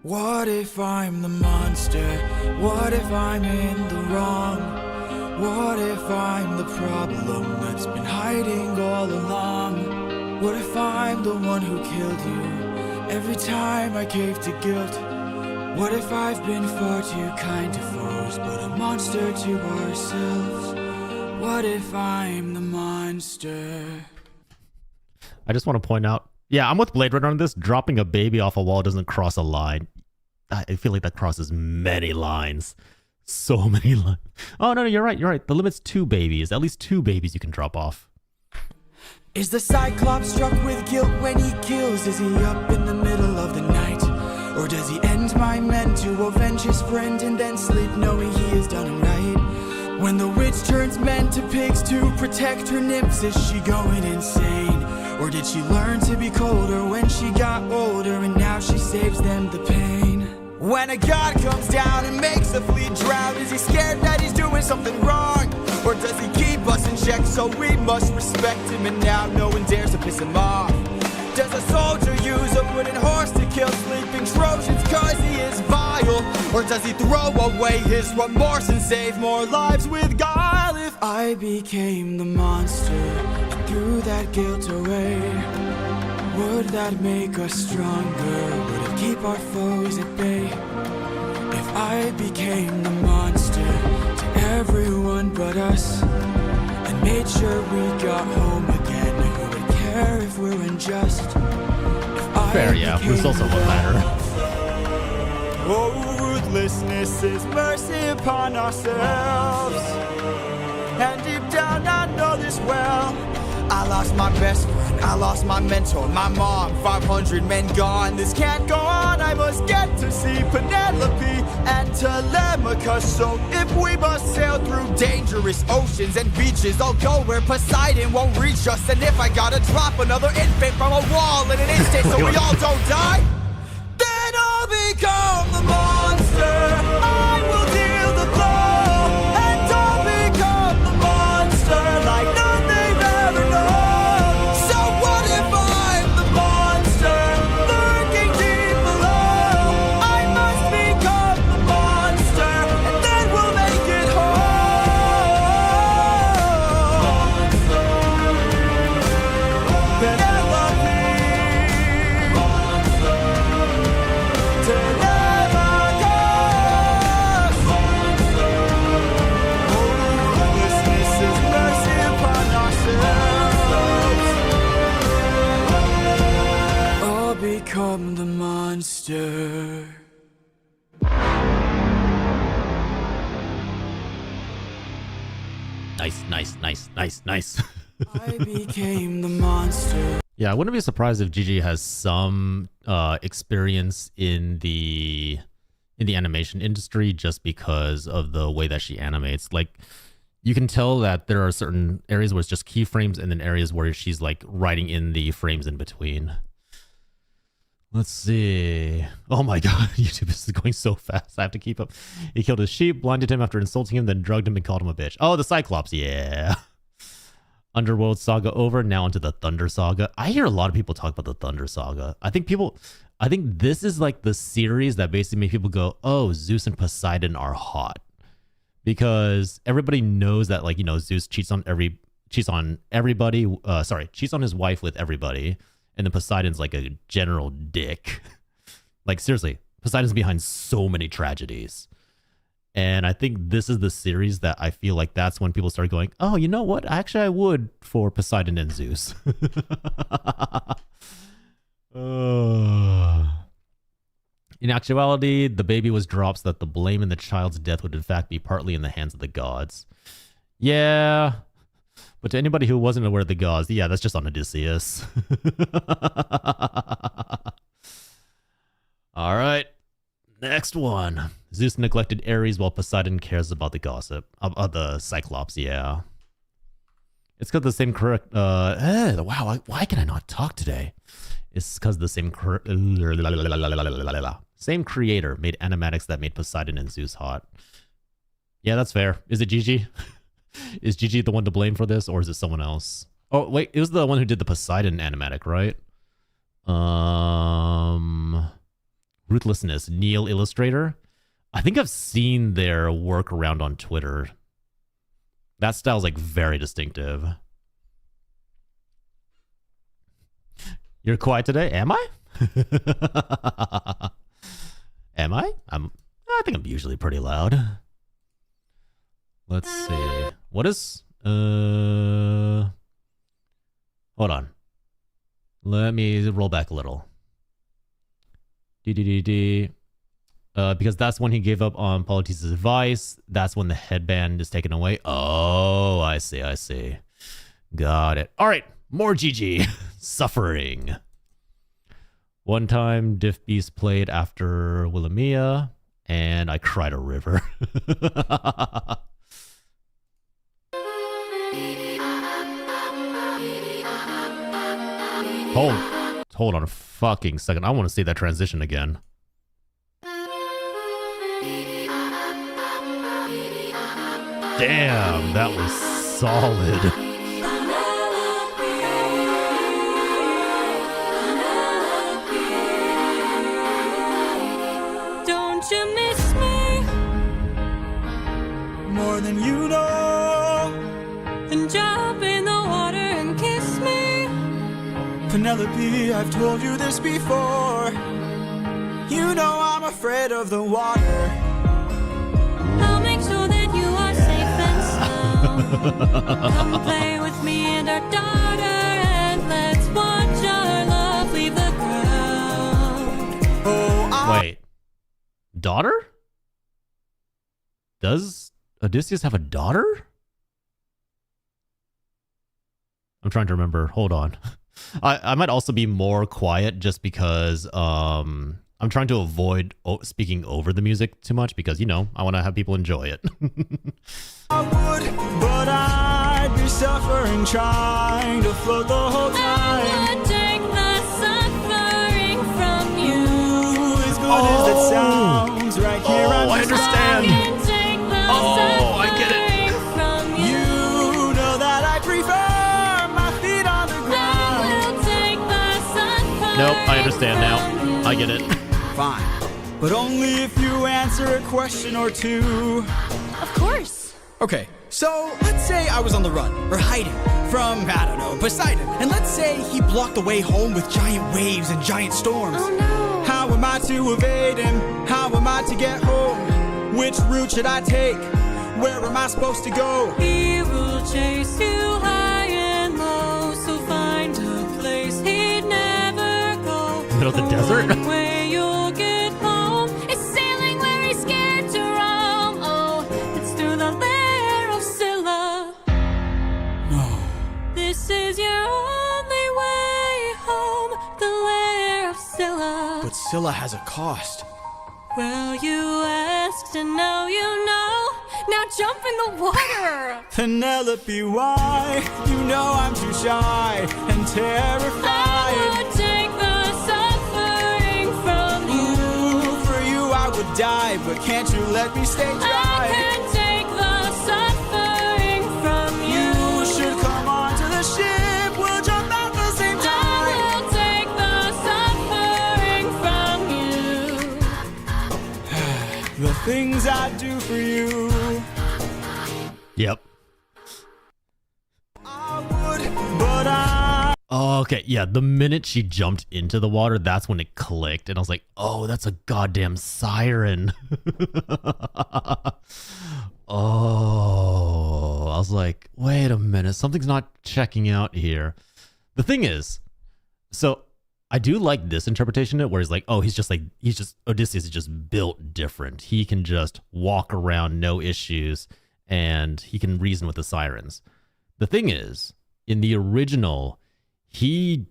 What if I'm the monster? What if I'm in the wrong? What if I'm the problem that's been hiding all along? What if I'm the one who killed you every time I cave to guilt? What if I've been far too kind to foes, but a monster to ourselves? What if I'm the monster? I just want to point out, yeah, I'm with Blade Runner on this. Dropping a baby off a wall doesn't cross a line. I feel like that crosses many lines. So many lines. Oh, no, you're right. You're right. The limit's 2 babies. At least 2 babies you can drop off. Is the Cyclops struck with guilt when he kills? Is he up in the middle of the night? Or does he end my men to avenge his friend and then sleep knowing he has done right? When the witch turns men to pigs to protect her nymphs, is she going insane? Or did she learn to be colder when she got older and now she saves them the pain? When a god comes down and makes a fleet drown, is he scared that he's doing something wrong? Or does he keep us in check so we must respect him and now no one dares to piss him off? Does a soldier use a wooden horse to kill sleeping Trojans cause he is vile? Or does he throw away his remorse and save more lives with guile? If I became the monster and threw that guilt away, would that make us stronger? Would it keep our foes at bay? If I became the monster to everyone but us and made sure we got home again, who would care if we're unjust? Fair, yeah. Results are what matter. Oh, ruthlessness is mercy upon ourselves. And deep down I know lost my best friend, I lost my mentor, my mom, 500 men gone. This can't go on, I must get to see Penelope and Telemachus. So if we must sail through dangerous oceans and beaches, I'll go where Poseidon won't reach us. And if I gotta drop another infant from a wall in an instant so we all don't die, then I'll become the monster. I will deal the blow, and I'll become the monster like none they've ever known. So what if I'm the monster lurking deep below? I must become the monster, and then we'll make it home. Penelope, Telemachus. Hopelessness is mercy upon ourselves. I'll become the monster. Nice. I became the monster. Yeah, I wouldn't be surprised if Gigi has some experience in the animation industry just because of the way that she animates. Like, you can tell that there are certain areas where it's just keyframes and then areas where she's like writing in the frames in between. Let's see. Oh my god, YouTube is going so fast. I have to keep up. He killed his sheep, blinded him after insulting him, then drugged him and called him a bitch. Oh, the Cyclops, yeah. Underworld saga over, now into the Thunder saga. I hear a lot of people talk about the Thunder saga. I think this is like the series that basically make people go, oh, Zeus and Poseidon are hot. Because everybody knows that, like, you know, Zeus cheats on everybody. Cheats on his wife with everybody. And then Poseidon's like a general dick. Like, seriously, Poseidon's behind so many tragedies. And I think this is the series that I feel like that's when people start going, oh, you know what? Actually, I would for Poseidon and Zeus. In actuality, the baby was dropped so that the blame in the child's death would in fact be partly in the hands of the gods. Yeah. But to anybody who wasn't aware of the gods, yeah, that's just on Odysseus. All right. Next one. Zeus neglected Ares while Poseidon cares about the gossip. Of the Cyclops, yeah. It's because the same correct... wow, why can I not talk today? It's because the same same creator made animatics that made Poseidon and Zeus hot. Yeah, that's fair. Is it Gigi? Is Gigi the one to blame for this, or is it someone else? Oh, wait, it was the one who did the Poseidon animatic, right? Ruthlessness, Neil Illustrator. I think I've seen their work around on Twitter. That style's like very distinctive. You're quiet today? Am I? Am I? I think I'm usually pretty loud. Let's see. What is... Hold on. Let me roll back a little. Because that's when he gave up on Polites' advice. That's when the headband is taken away. Oh, I see. Got it. All right, more GG. Suffering. One time, Diff Beast played after Wilhelmia, and I cried a river. Hold on a fucking second. I want to see that transition again. Damn, that was solid. Don't you miss me More than you know. then jump in the water and kiss me? Penelope, I've told you this before. You know I'm afraid of the water. I'll make sure that you are safe and sound. Come play with me and our daughter, and let's watch our love leave the ground. Oh, Wait. Daughter? Does Odysseus have a daughter? I'm trying to remember. Hold on. I might also be more quiet just because I'm trying to avoid speaking over the music too much because, you know, I want to have people enjoy it. I would, but I'd be suffering trying to float the whole time. I would take the suffering from you. As good as it sounds, right here I'm I understand. I can take the I get it. suffering from you. You know that I prefer my feet on the I ground. will take the suffering Nope, I understand now. I get it. Fine, but only if you answer a question or two. Of course. Okay, so let's say I was on the run, or hiding, from, I don't know, Poseidon. And let's say he blocked the way home with giant waves and giant storms. Oh no. How am I to evade him? How am I to get home? Which route should I take? Where am I supposed to go? He will chase you high and low, so find a place he'd never go. Middle of the desert? One way you'll get home. It's sailing where he's scared to roam. Oh, It's through the lair of Scylla. No. This is your only way home, the lair of Scylla. But Scylla has a cost. Well, you asked and now you know. now jump in the water. Penelope, why? You know I'm too shy and terrified. I would take the suffering from you. Ooh, for you I would die, but can't you let me stay I dry? can take the suffering from you. You should come on to the ship. We'll jump at the same I time. will take the suffering from you. The things I do for you. Yep. I would, but I. Oh, okay. Yeah. The minute she jumped into the water, that's when it clicked. And I was like, oh, that's a goddamn siren. Oh, I was like, wait a minute. Something's not checking out here. The thing is, so I do like this interpretation of it where he's like, oh, Odysseus is just built different. He can just walk around, no issues, and he can reason with the sirens. The thing is, in the original, he's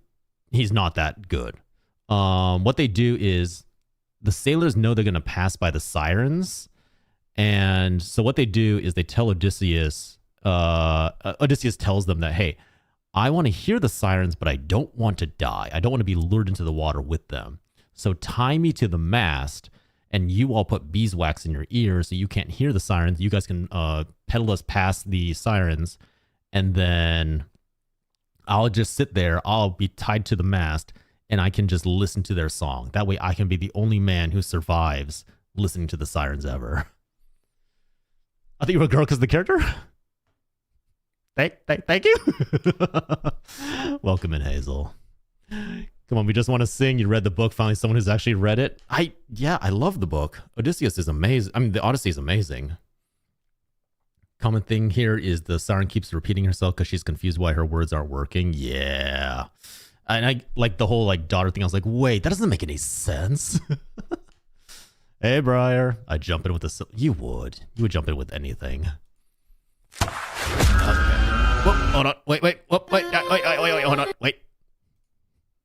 not that good. What they do is the sailors know they're going to pass by the sirens. And so what they do is they tell Odysseus tells them that, hey, I want to hear the sirens, but I don't want to die. I don't want to be lured into the water with them. So tie me to the mast, and you all put beeswax in your ears so you can't hear the sirens. You guys can pedal us past the sirens, and then I'll just sit there. I'll be tied to the mast, and I can just listen to their song. That way I can be the only man who survives listening to the sirens ever. I think you were a girl because of the character? Thank you. Welcome in, Hazel. Come on, we just want to sing. You read the book. Finally, someone who's actually read it. I love the book. Odysseus is amazing. I mean, the Odyssey is amazing. Common thing here is the siren keeps repeating herself because she's confused why her words aren't working. Yeah. And I like the whole like daughter thing. I was like, wait, that doesn't make any sense. Hey, Briar. I jump in with a... You would jump in with anything. Okay. Whoop, hold on. Wait. Wait, hold on. Wait.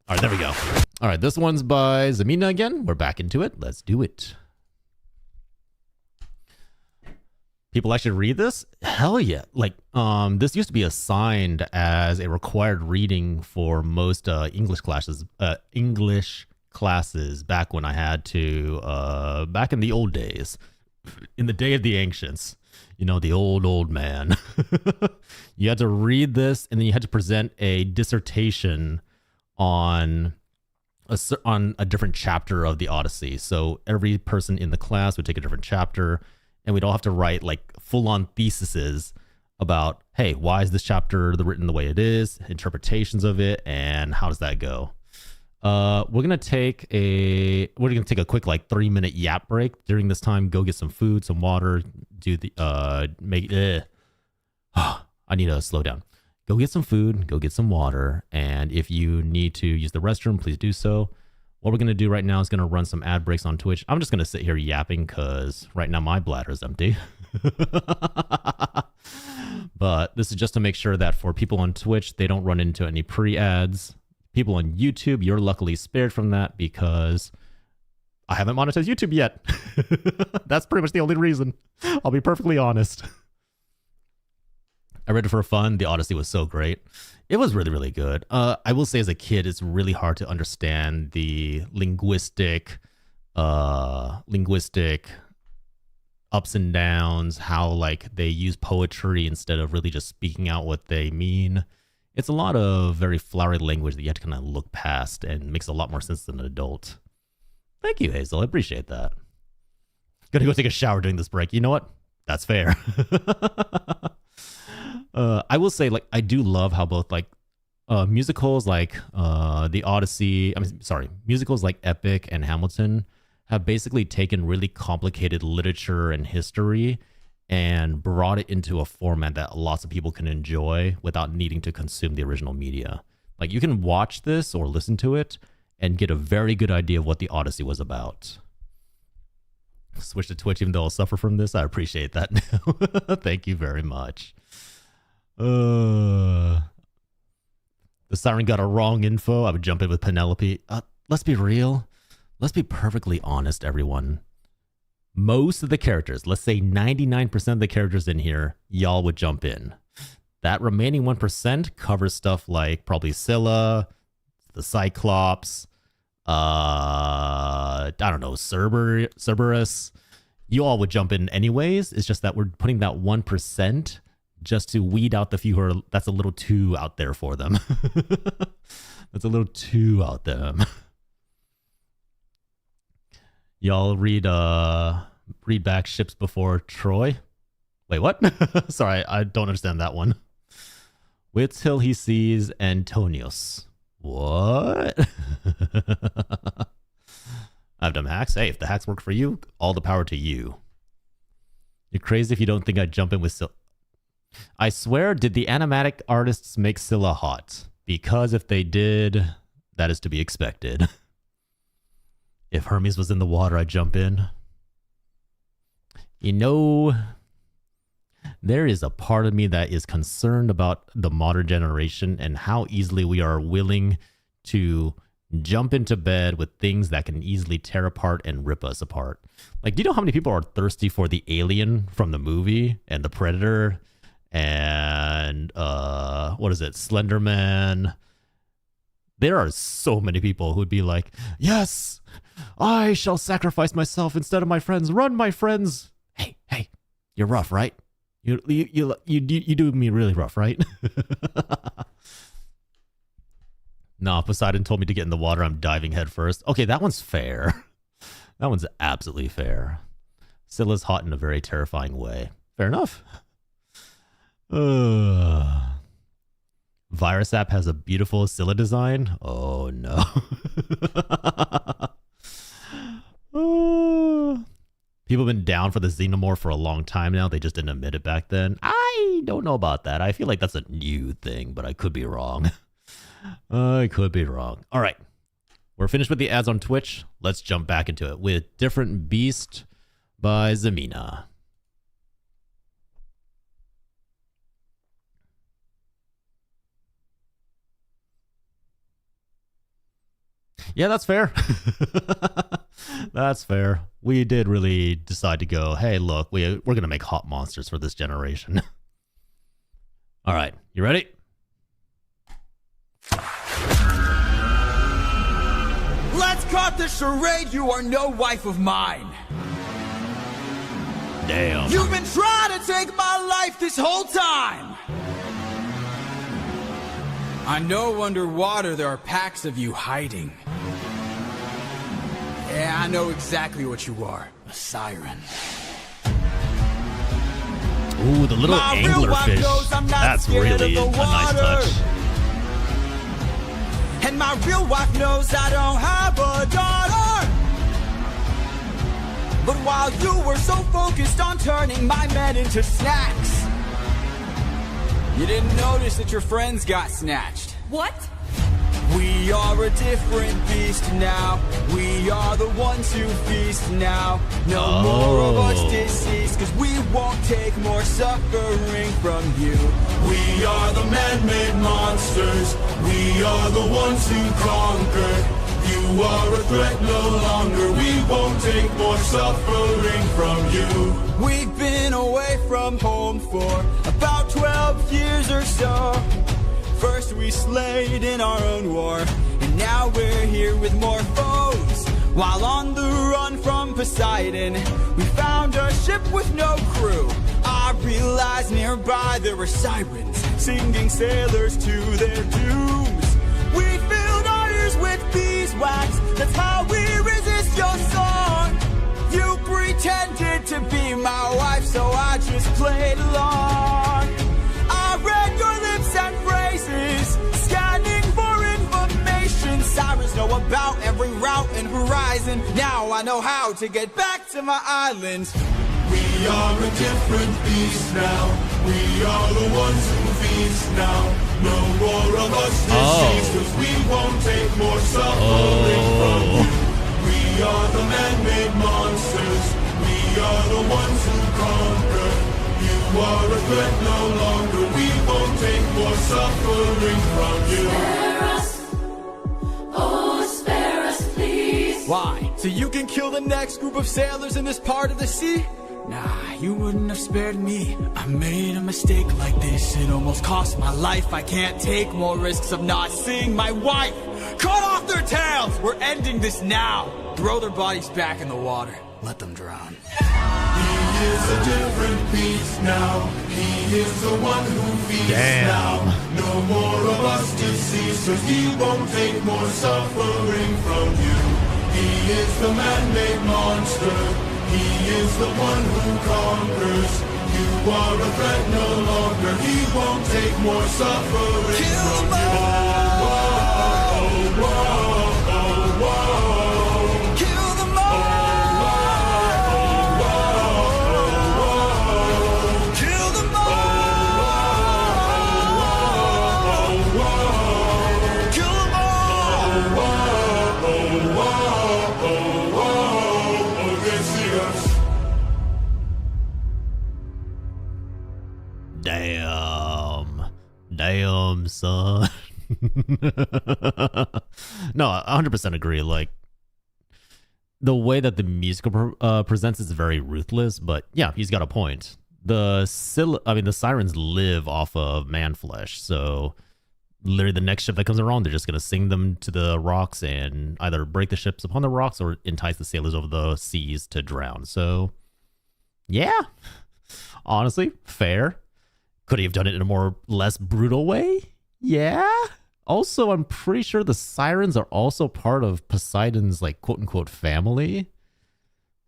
All right, there we go. All right, this one's by Zamina again. We're back into it. Let's do it. People actually read this? Hell yeah. Like, this used to be assigned as a required reading for most English classes back when I had to, back in the old days, in the day of the ancients, you know, the old man. You had to read this, and then you had to present a dissertation on a different chapter of the Odyssey. So every person in the class would take a different chapter, and we'd all have to write like full-on theses about, hey, why is this chapter written the way it is, interpretations of it, and how does that go? We're gonna take a quick like 3-minute yap break. During this time, go get some food, some water. I need to slow down. Go get some food, go get some water, and if you need to use the restroom, please do so. What we're gonna do right now is gonna run some ad breaks on Twitch. I'm just gonna sit here yapping because right now my bladder is empty. But this is just to make sure that for people on Twitch, they don't run into any pre-ads. People on YouTube, you're luckily spared from that because I haven't monetized YouTube yet. That's pretty much the only reason. I'll be perfectly honest. I read it for fun. The Odyssey was so great. It was really, really good. I will say as a kid, it's really hard to understand the linguistic ups and downs, how like they use poetry instead of really just speaking out what they mean. It's a lot of very flowery language that you have to kind of look past and makes a lot more sense than an adult. Thank you, Hazel. I appreciate that. Gonna go take a shower during this break. You know what? That's fair. I will say, like, I do love how both like musicals like the Odyssey, musicals like Epic and Hamilton have basically taken really complicated literature and history and brought it into a format that lots of people can enjoy without needing to consume the original media. Like, you can watch this or listen to it and get a very good idea of what the Odyssey was about. Switch to Twitch, even though I'll suffer from this. I appreciate that now. Thank you very much. The Siren got a wrong info. I would jump in with Penelope. Let's be real. Let's be perfectly honest, everyone. Most of the characters, let's say 99% of the characters in here, y'all would jump in. That remaining 1% covers stuff like probably Scylla, the Cyclops, I don't know, Cerberus. You all would jump in anyways. It's just that we're putting that 1% just to weed out the few who are, that's a little too out there for them. That's a little too out there. Y'all read back Ships Before Troy? Wait, what? Sorry, I don't understand that one. Wait till he sees Antonius. What? I've done hacks. Hey, if the hacks work for you, all the power to you. You're crazy if you don't think I'd jump in with Scylla. I swear, did the animatic artists make Scylla hot? Because if they did, that is to be expected. If Hermes was in the water, I'd jump in. You know, there is a part of me that is concerned about the modern generation and how easily we are willing to jump into bed with things that can easily tear apart and rip us apart. Like, do you know how many people are thirsty for the alien from the movie and the Predator and what is it, Slender Man? There are so many people who would be like, yes, I shall sacrifice myself instead of my friends. Run, my friends. Hey, you're rough, right? You do me really rough, right? Nah, Poseidon told me to get in the water. I'm diving head first. Okay, that one's fair. That one's absolutely fair. Scylla's hot in a very terrifying way. Fair enough. Virus app has a beautiful Scylla design. Oh no. People have been down for the Xenomorph for a long time now. They just didn't admit it back then. I don't know about that. I feel like that's a new thing, but I could be wrong. I could be wrong. All right. We're finished with the ads on Twitch. Let's jump back into it with Different Beast by Zamina. Yeah, that's fair. That's fair. We did really decide to go, hey, look, we're going to make hot monsters for this generation. All right, you ready? Let's cut the charade. You are no wife of mine. Damn. You've been trying to take my life this whole time. I know underwater there are packs of you hiding. Yeah, I know exactly what you are. A siren. Ooh, the little anglerfish. That's really a nice touch. And my real wife knows I don't have a daughter. But while you were so focused on turning my men into snacks, you didn't notice that your friends got snatched. What? We are a different beast now. We are the ones who feast now. No more of us deceased, cause we won't take more suffering from you. We are the man-made monsters. We are the ones who conquer. You are a threat no longer. We won't take more suffering from you. We've been away from home for about 12 years or so. First we slayed in our own war, and now we're here with more foes. While on the run from Poseidon, we found a ship with no crew. I realized nearby there were sirens, singing sailors to their dooms. We filled our ears with beeswax, that's how we resist your song. You pretended to be my wife, so I just played along. I read your lips and phrases, scanning for information. Sirens know about every route and horizon. Now I know how to get back to my island. We are a different beast now. We are the ones who feast now. No more of us deceased, cause we won't take more suffering from you. We are the man-made monsters. We are the ones who conquer. You are a threat no longer. We won't take more suffering from you. Spare us, oh spare us please. Why? So you can kill the next group of sailors in this part of the sea? Nah, you wouldn't have spared me. I made a mistake like this, it almost cost my life. I can't take more risks of not seeing my wife. Cut off their tails! We're ending this now. Throw their bodies back in the water. Let them drown. He is a different beast now. He is the one who feeds now. No more of us deceased, cause he won't take more suffering from you. He is the man-made monster. He is the one who conquers. You are a threat no longer. He won't take more suffering from you. Whoa, whoa, whoa, whoa. Kill them all! Kill them all! Kill them Damn, son. No, I 100% agree. Like, the way that the musical presents is very ruthless, but yeah, he's got a point. The sirens live off of man flesh, so literally the next ship that comes around, they're just gonna sing them to the rocks and either break the ships upon the rocks or entice the sailors over the seas to drown. So, yeah, honestly, fair. Could he have done it in a less brutal way? Yeah. Also, I'm pretty sure the sirens are also part of Poseidon's, like, quote-unquote family.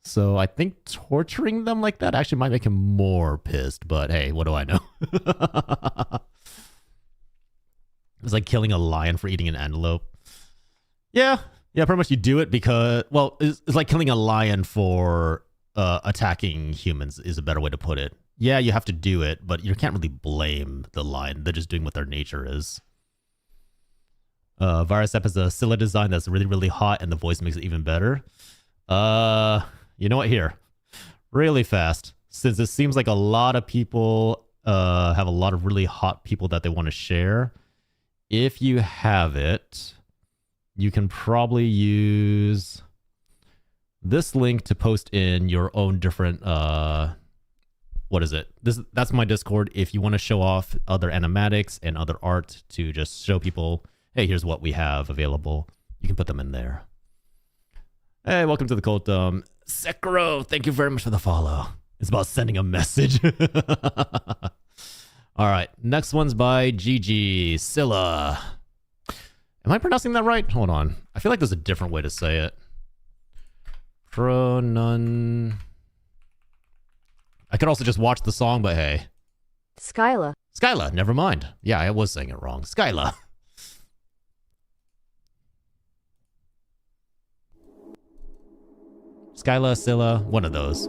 So I think torturing them like that actually might make him more pissed. But hey, what do I know? It's like killing a lion for eating an antelope. Yeah, pretty much you do it because, well, it's like killing a lion for attacking humans is a better way to put it. Yeah, you have to do it, but you can't really blame the lion. They're just doing what their nature is. Virus App has a Scylla design that's really, really hot, and the voice makes it even better. You know what? Here, really fast, since it seems like a lot of people have a lot of really hot people that they want to share. If you have it, you can probably use this link to post in your own different what is it? That's my Discord. If you want to show off other animatics and other art to just show people, hey, here's what we have available, you can put them in there. Hey, welcome to the cult. Sekiro, thank you very much for the follow. It's about sending a message. All right, next one's by Gigi Scylla. Am I pronouncing that right? Hold on. I feel like there's a different way to say it. Pronon. I could also just watch the song, but hey. Skyla. Skyla, never mind. Yeah, I was saying it wrong. Skyla. Skyla, Scylla, one of those.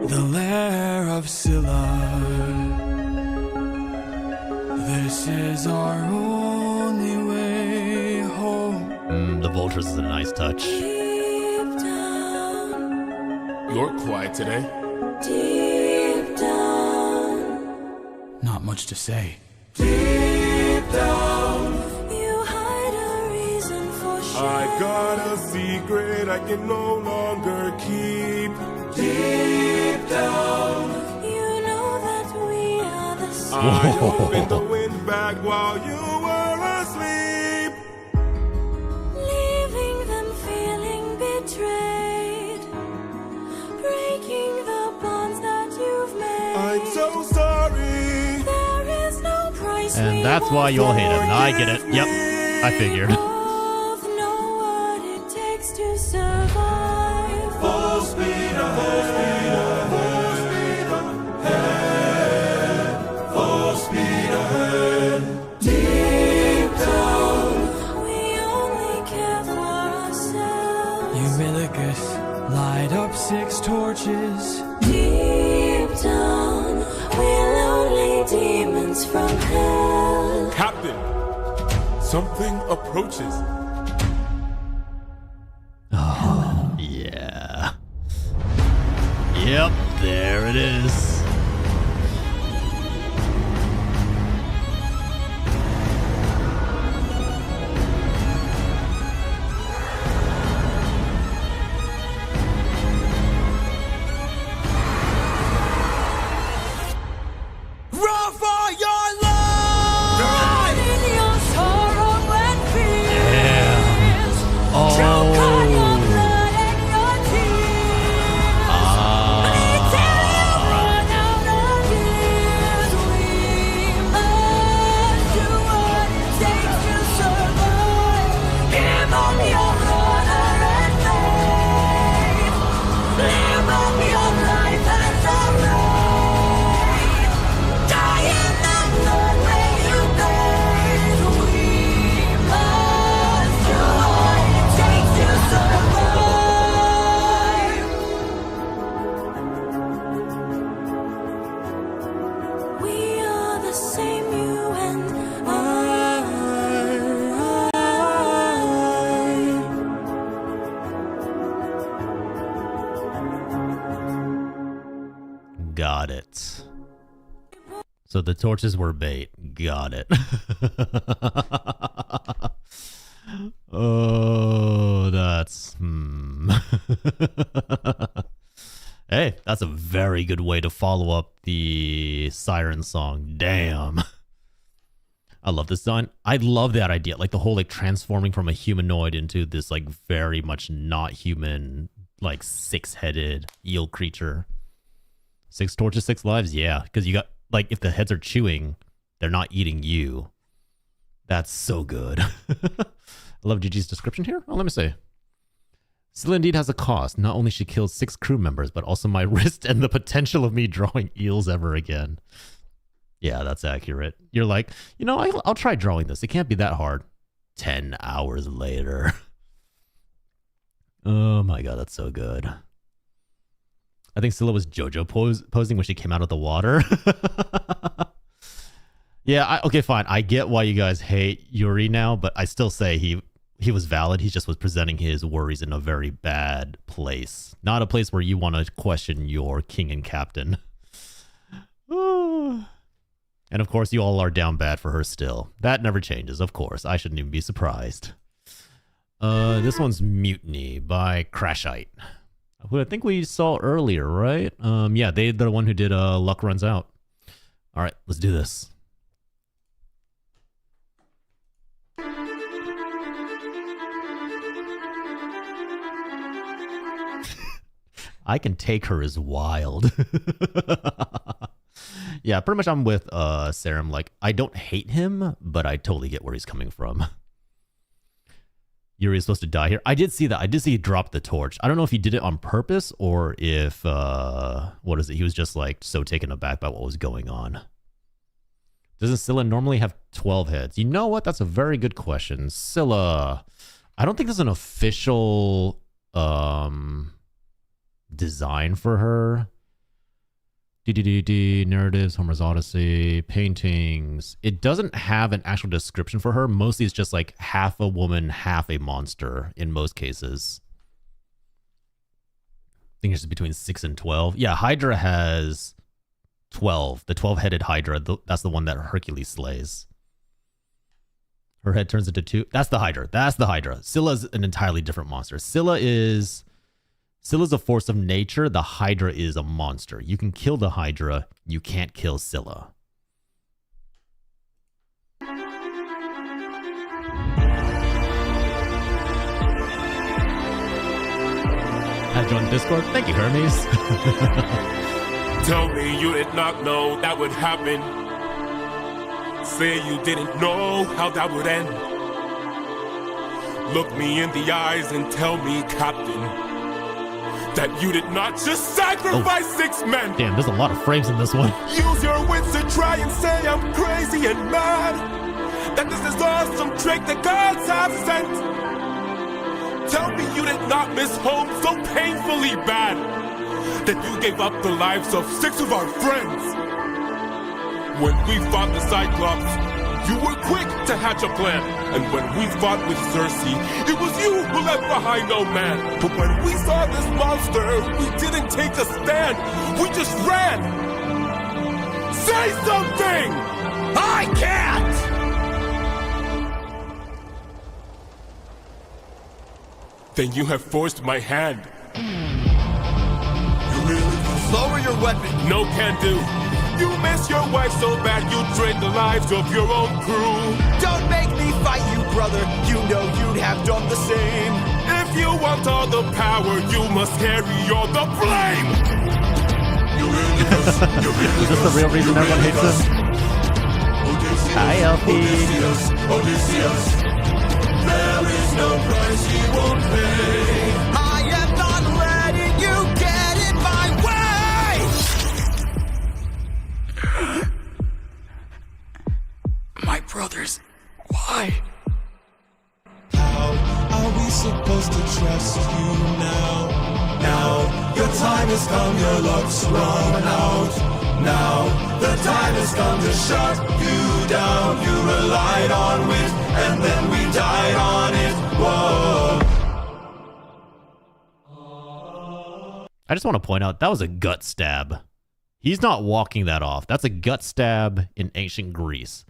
The lair of Scylla. This This is our only way home. The vultures is a nice touch. Deep down, You're quiet today. deep down, Not much to say. Deep down, you hide a reason for shame. I got a secret I can no longer keep. Deep down, You know that we are the same. I opened the wind back while you were asleep. Leaving them feeling betrayed, breaking the bonds that you've made. I'm so sorry. There is no price we And that's why you all hate him. I get it. Yep, I figured. both know what it takes to survive. Full speed ahead. Full speed ahead. Full speed ahead. Deep down, We only care for ourselves. Eurylochus, light up 6 torches. Deep down, we're lonely demons from hell. Captain, something approaches. Yeah. Yep, there it is. Run for your life! Run in your sorrow and Yeah. fears. Choke on your Oh. blood and your tears. Until you run out of years, we must do what it takes to survive. Give up your honor and faith. Live up your life as a right. Die in the blood where you bathe. We must do what it takes to survive. We are the same, you and I. Got it. So the torches were bait. Got it. Oh, that's... Hey, that's a very good way to follow up the Siren song. Damn. I love this design. I love that idea. Like the whole like transforming from a humanoid into this like very much not human, like 6-headed eel creature. 6 torches, 6 lives. Yeah, because you got like if the heads are chewing, they're not eating you. That's so good. I love Gigi's description here. Oh, let me see. Scylla indeed has a cost. Not only she killed 6 crew members, but also my wrist and the potential of me drawing eels ever again. Yeah, that's accurate. You're like, you know, I'll try drawing this. It can't be that hard. 10 hours later. Oh my god, that's so good. I think Scylla was JoJo posing when she came out of the water. Yeah, okay, fine. I get why you guys hate Yuri now, but I still say he was valid. He just was presenting his worries in a very bad place. Not a place where you want to question your king and captain. And of course, you all are down bad for her still. That never changes, of course. I shouldn't even be surprised. This one's Mutiny by Crashite, who I think we saw earlier, right? Yeah, they're the one who did Luck Runs Out. All right, let's do this. I can take her as wild. Yeah, pretty much I'm with Sarum. Like, I don't hate him, but I totally get where he's coming from. Yuri is supposed to die here. I did see that. I did see he dropped the torch. I don't know if he did it on purpose or if, what is it? He was just like so taken aback by what was going on. Doesn't Scylla normally have 12 heads? You know what? That's a very good question. Scylla. I don't think there's an official design for her. Narratives, Homer's Odyssey, paintings. It doesn't have an actual description for her. Mostly it's just like half a woman, half a monster in most cases. I think it's between 6 and 12. Yeah, Hydra has 12. The 12-headed Hydra, that's the one that Hercules slays. Her head turns into 2. That's the Hydra. That's the Hydra. Scylla's an entirely different monster. Scylla's a force of nature. The Hydra is a monster. You can kill the Hydra. You can't kill Scylla. I joined Discord. Thank you, Hermes. Tell me you did not know that would happen. Say you didn't know how that would end. Look me in the eyes and tell me, Captain, that you did not just sacrifice 6 men. Damn, there's a lot of frames in this one. Use your wits to try and say I'm crazy and mad. That this is all some trick the gods have sent. Tell me you did not miss home so painfully bad that you gave up the lives of 6 of our friends. When we fought the Cyclops, you were quick to hatch a plan. And when we fought with Circe, it was you who left behind no man. But when we saw this monster, we didn't take a stand. We just ran. Say something! I can't! Then you have forced my hand. You really? Lower your weapon. No can do. You miss your wife so bad you trade the lives of your own crew. Don't make me fight you, brother. You know you'd have done the same. If you want all the power, you must carry all the blame. Is this the real reason everyone hates him? Hi, Elfie. Odysseus, there is no price he won't pay. I am not letting you get in my way! My brothers, why? How are we supposed to trust you now? Now, your time has come, your luck's run out. Now, the time has come to shut you down. You relied on wit, and then we died on it. Whoa. I just want to point out, that was a gut stab. He's not walking that off. That's a gut stab in ancient Greece.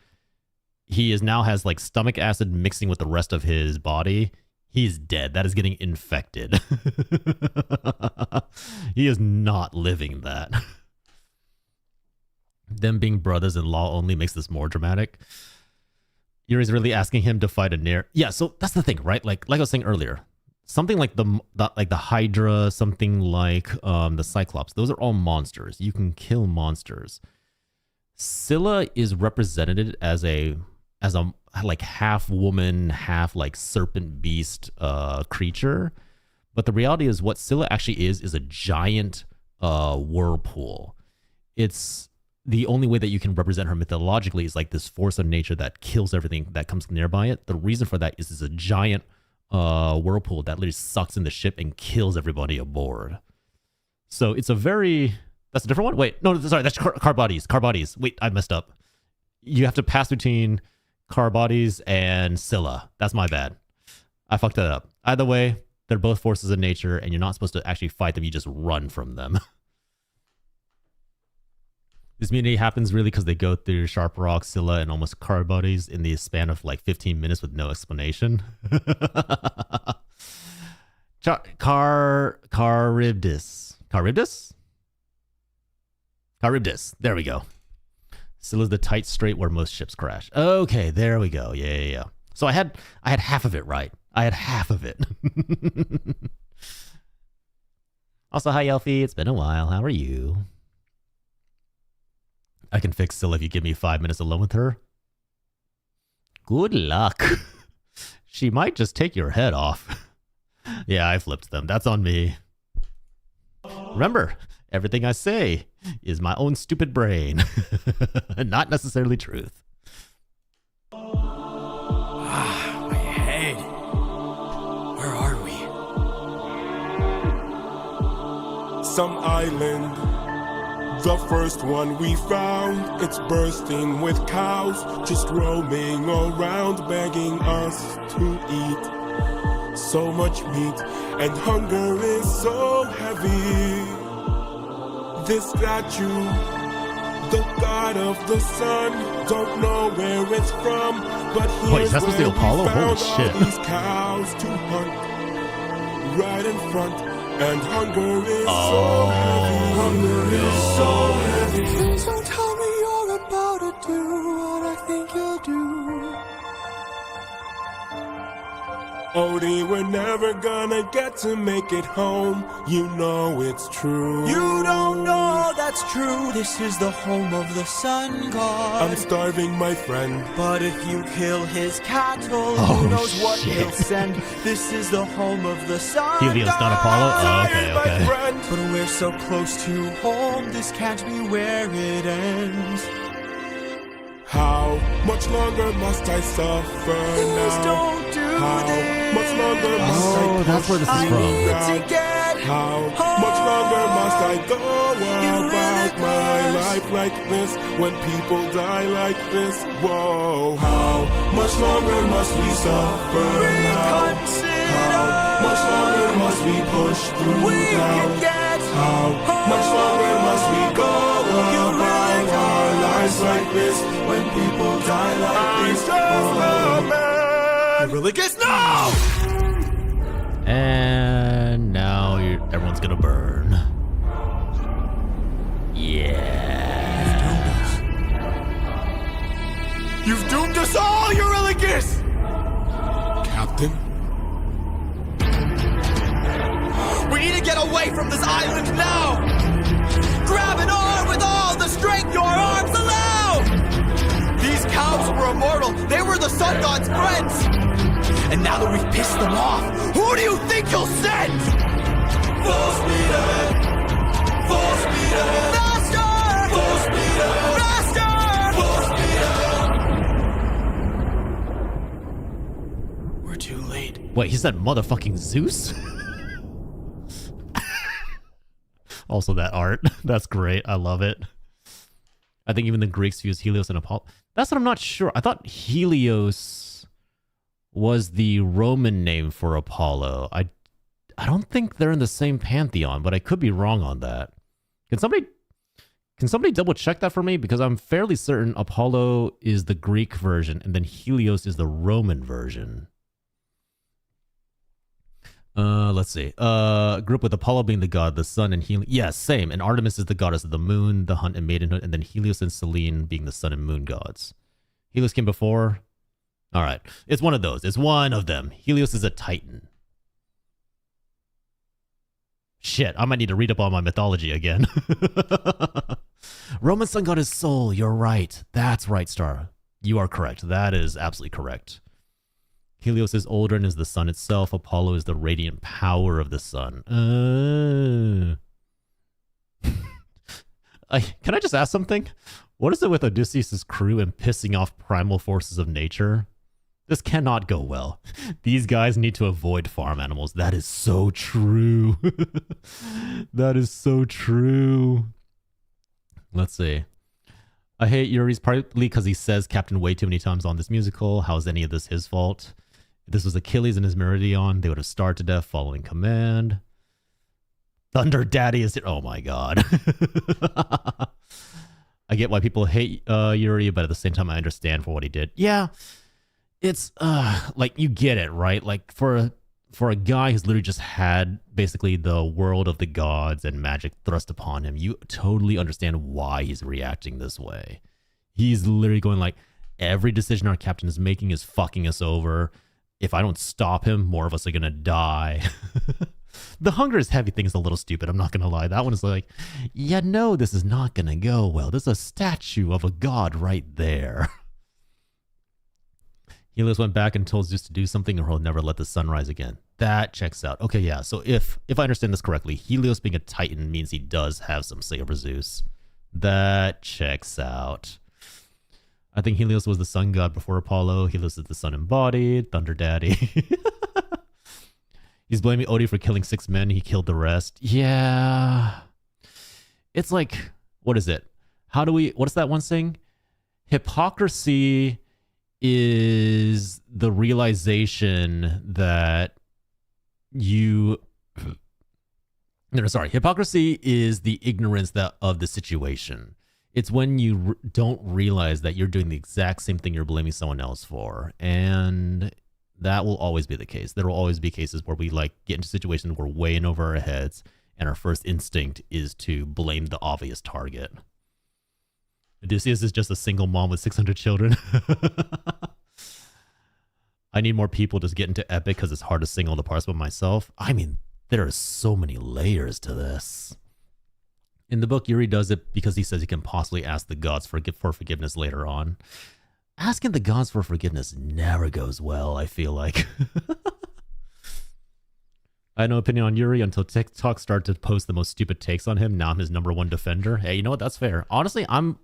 He now has like stomach acid mixing with the rest of his body. He's dead. That is getting infected. He is not living that. Them being brothers-in-law only makes this more dramatic. Yuri's really asking him to fight a Nair. Yeah, so that's the thing, right? Like I was saying earlier, something like the Hydra, something like the Cyclops. Those are all monsters. You can kill monsters. Scylla is represented as a like half woman, half like serpent beast creature. But the reality is what Scylla actually is a giant whirlpool. It's the only way that you can represent her mythologically is like this force of nature that kills everything that comes nearby it. The reason for that is it's a giant whirlpool that literally sucks in the ship and kills everybody aboard. So it's a very... That's a different one? Wait, no, sorry, that's car bodies. Car bodies. Wait, I messed up. You have to pass between car bodies and Scylla. That's my bad. I fucked that up. Either way, they're both forces of nature, and you're not supposed to actually fight them. You just run from them. This immunity happens really because they go through Sharp Rock, Scylla, and almost car bodies in the span of like 15 minutes with no explanation. Charybdis. Charybdis. There we go. Scylla's the tight strait where most ships crash. Okay, there we go. Yeah. So I had half of it right. I had half of it. Also, hi, Elfie. It's been a while. How are you? I can fix Scylla if you give me 5 minutes alone with her. Good luck. She might just take your head off. Yeah, I flipped them. That's on me. Remember, everything I say is my own stupid brain. Not necessarily truth. My head. Where are we? Some island The first one we found, it's bursting with cows, just roaming around begging us to eat. So much meat, and hunger is so heavy. This statue, the god of the sun, don't know where it's from, but Wait, here's that's supposed to be where we Apollo? Holy found shit. all these cows to hunt. Right in front, and hunger is so heavy. Hunger is so heavy. Please don't tell me you're about to do what I think you'll do. Odie, we're never gonna get to make it home. You know it's true. You don't know that's true. This is the home of the sun god. I'm starving, my friend. But if you kill his cattle, Oh, who knows what shit. he'll send. This is the home of the sun Helios, not Apollo? Oh, okay, My okay. friend. But we're so close to home, this can't be where it ends. How much longer must I suffer Please now? don't do How this. much longer must I Oh, that's where this is I from. need to get How much longer must I go about really my must. life like this when people die like this? Whoa, how much longer must we suffer now? reconsider. How much longer must we push through We now? can get How much longer must we go about our lives like this when people die like this? really gets no! And now everyone's gonna burn. Yeah. You've doomed us all, Eurylicus! Captain? We need to get away from this island now! Grab an arm with all the strength your arms allow! These cows were immortal, they were the sun god's friends! And now that we've pissed them off, who do you think you'll send? Full speed ahead! Full speed ahead! Faster! Full speed ahead! Faster! Full speed ahead! We're too late. Wait, he said motherfucking Zeus? Also, that art. That's great. I love it. I think even the Greeks use Helios and Apollo. That's what I'm not sure. I thought Helios was the Roman name for Apollo. I don't think they're in the same pantheon, but I could be wrong on that. Can somebody double check that for me? Because I'm fairly certain Apollo is the Greek version and then Helios is the Roman version. Let's see. Group with Apollo being the god of the sun and Helios. Yeah, same. And Artemis is the goddess of the moon, the hunt and maidenhood, and then Helios and Selene being the sun and moon gods. Helios came before. All right. It's one of those. It's one of them. Helios is a titan. Shit, I might need to read up on my mythology again. Roman sun god is Sol. You're right. That's right, Star. You are correct. That is absolutely correct. Helios is older and is the sun itself. Apollo is the radiant power of the sun. Can I just ask something? What is it with Odysseus' crew and pissing off primal forces of nature? This cannot go well. These guys need to avoid farm animals. That is so true. That is so true. Let's see. I hate Yuri's partly because he says Captain way too many times on this musical. How is any of this his fault? If this was Achilles and his Meridian, they would have starved to death following command. Thunder Daddy is... Oh my god. I get why people hate Yuri, but at the same time I understand for what he did. Yeah. It's like you get it, right? Like for a guy who's literally just had basically the world of the gods and magic thrust upon him, you totally understand why he's reacting this way. He's literally going like, every decision our captain is making is fucking us over. If I don't stop him, more of us are gonna die. The hunger is heavy thing is a little stupid, I'm not gonna lie. That one is like, yeah, no, this is not gonna go well. There's a statue of a god right there. Helios went back and told Zeus to do something or he'll never let the sun rise again. That checks out. Okay, yeah, so if I understand this correctly, Helios being a titan means he does have some say over Zeus. That checks out. I think Helios was the sun god before Apollo. Helios is the sun embodied. Thunder Daddy. He's blaming Odie for killing 6 men. He killed the rest. Yeah. It's like, what is it? What's that one saying? Hypocrisy is the realization that hypocrisy is the ignorance of the situation. It's when you don't realize that you're doing the exact same thing you're blaming someone else for. And that will always be the case. There will always be cases where we get into situations where we're way in over our heads and our first instinct is to blame the obvious target. Odysseus is just a single mom with 600 children. I need more people to get into Epic because it's hard to sing all the parts by myself. I mean, there are so many layers to this. In the book, Yuri does it because he says he can possibly ask the gods for forgiveness later on. Asking the gods for forgiveness never goes well, I feel like. I had no opinion on Yuri until TikTok started to post the most stupid takes on him. Now I'm his #1 defender. Hey, you know what? That's fair. Honestly, I'm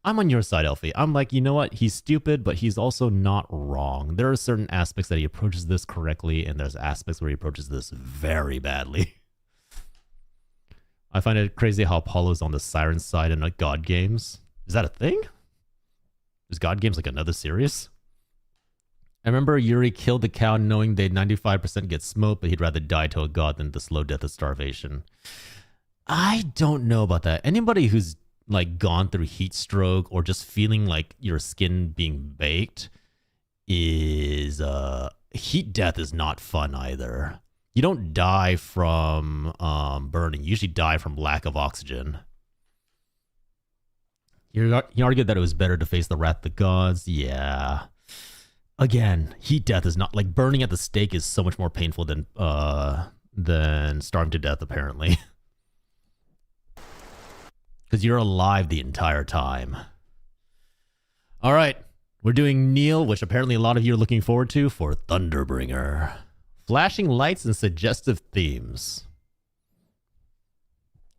on your side, Elfie. I'm like, you know what? He's stupid, but he's also not wrong. There are certain aspects that he approaches this correctly, and there's aspects where he approaches this very badly. I find it crazy how Apollo's on the Siren side in God games. Is that a thing? Is God games like another series? I remember Yuri killed the cow knowing they'd 95% get smoked, but he'd rather die to a god than the slow death of starvation. I don't know about that. Anybody who's gone through heat stroke or just feeling like your skin being baked is heat death is not fun either. You don't die from burning. You usually die from lack of oxygen. He argued that it was better to face the wrath of the gods. Yeah. Again, heat death is not burning at the stake is so much more painful than starving to death, apparently. Because you're alive the entire time. All right. We're doing Neil, which apparently a lot of you are looking forward to, for Thunderbringer. Flashing lights and suggestive themes.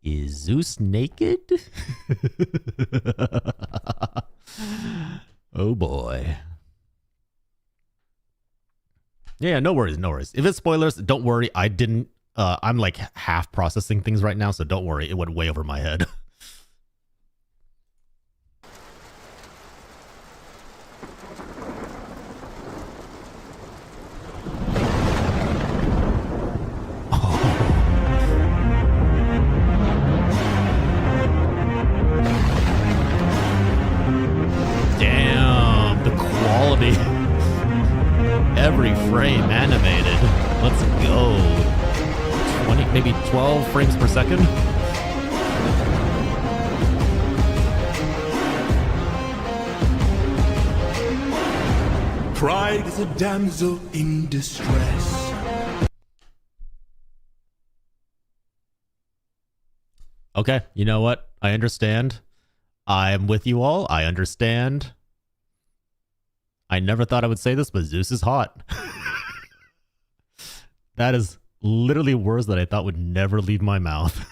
Is Zeus naked? Oh boy. Yeah, no worries, no worries. If it's spoilers, don't worry. I'm half processing things right now, so don't worry. It went way over my head. Every frame animated. Let's go. 20, maybe 12 frames per second. Pride is a damsel in distress. Okay, you know what? I understand. I'm with you all. I understand. I never thought I would say this, but Zeus is hot. That is literally words that I thought would never leave my mouth.